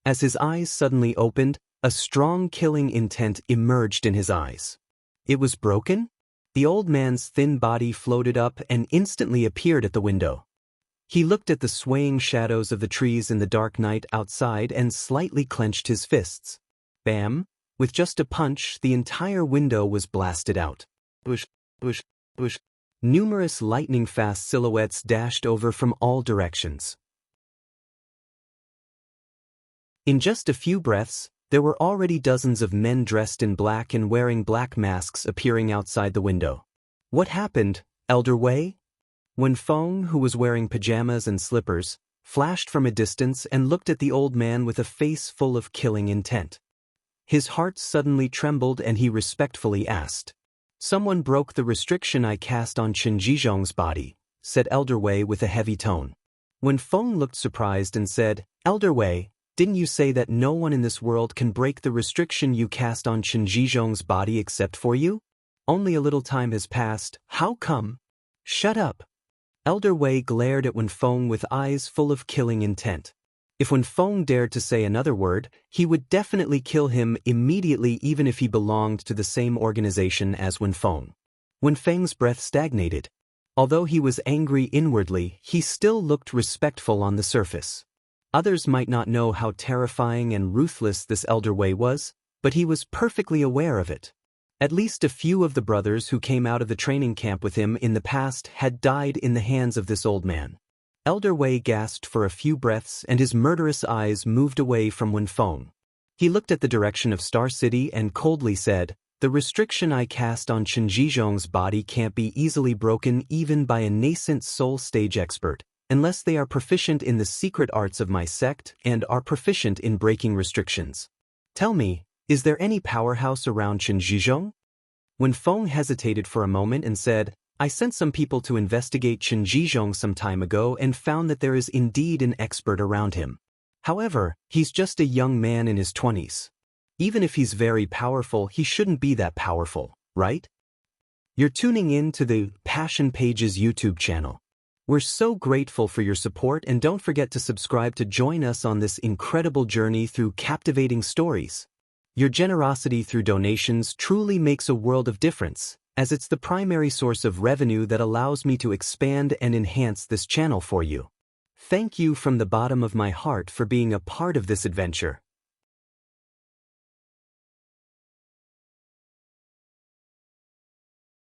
As his eyes suddenly opened, a strong killing intent emerged in his eyes. It was broken? The old man's thin body floated up and instantly appeared at the window. He looked at the swaying shadows of the trees in the dark night outside and slightly clenched his fists. Bam! With just a punch, the entire window was blasted out. Bush, bush, bush. Numerous lightning-fast silhouettes dashed over from all directions. In just a few breaths, there were already dozens of men dressed in black and wearing black masks appearing outside the window. What happened, Elder Wei? Wen Feng, who was wearing pajamas and slippers, flashed from a distance and looked at the old man with a face full of killing intent. His heart suddenly trembled and he respectfully asked, "Someone broke the restriction I cast on Chen Zhizhong's body," said Elder Wei with a heavy tone. Wen Feng looked surprised and said, "Elder Wei, didn't you say that no one in this world can break the restriction you cast on Chen Zhizhong's body except for you? Only a little time has passed, how come?" "Shut up." Elder Wei glared at Wen Feng with eyes full of killing intent. If Wen Feng dared to say another word, he would definitely kill him immediately even if he belonged to the same organization as Wen Feng. Wen Feng's breath stagnated. Although he was angry inwardly, he still looked respectful on the surface. Others might not know how terrifying and ruthless this Elder Wei was, but he was perfectly aware of it. At least a few of the brothers who came out of the training camp with him in the past had died in the hands of this old man. Elder Wei gasped for a few breaths and his murderous eyes moved away from Wen Feng. He looked at the direction of Star City and coldly said, "The restriction I cast on Chen Zhizhong's body can't be easily broken even by a nascent soul stage expert, unless they are proficient in the secret arts of my sect and are proficient in breaking restrictions. Tell me, is there any powerhouse around Chen Zhizhong?" Wen Feng hesitated for a moment and said, "I sent some people to investigate Chen Zhizhong some time ago and found that there is indeed an expert around him. However, he's just a young man in his 20s. Even if he's very powerful, he shouldn't be that powerful, right?" You're tuning in to the Passion Pages YouTube channel. We're so grateful for your support and don't forget to subscribe to join us on this incredible journey through captivating stories. Your generosity through donations truly makes a world of difference, as it's the primary source of revenue that allows me to expand and enhance this channel for you. Thank you from the bottom of my heart for being a part of this adventure.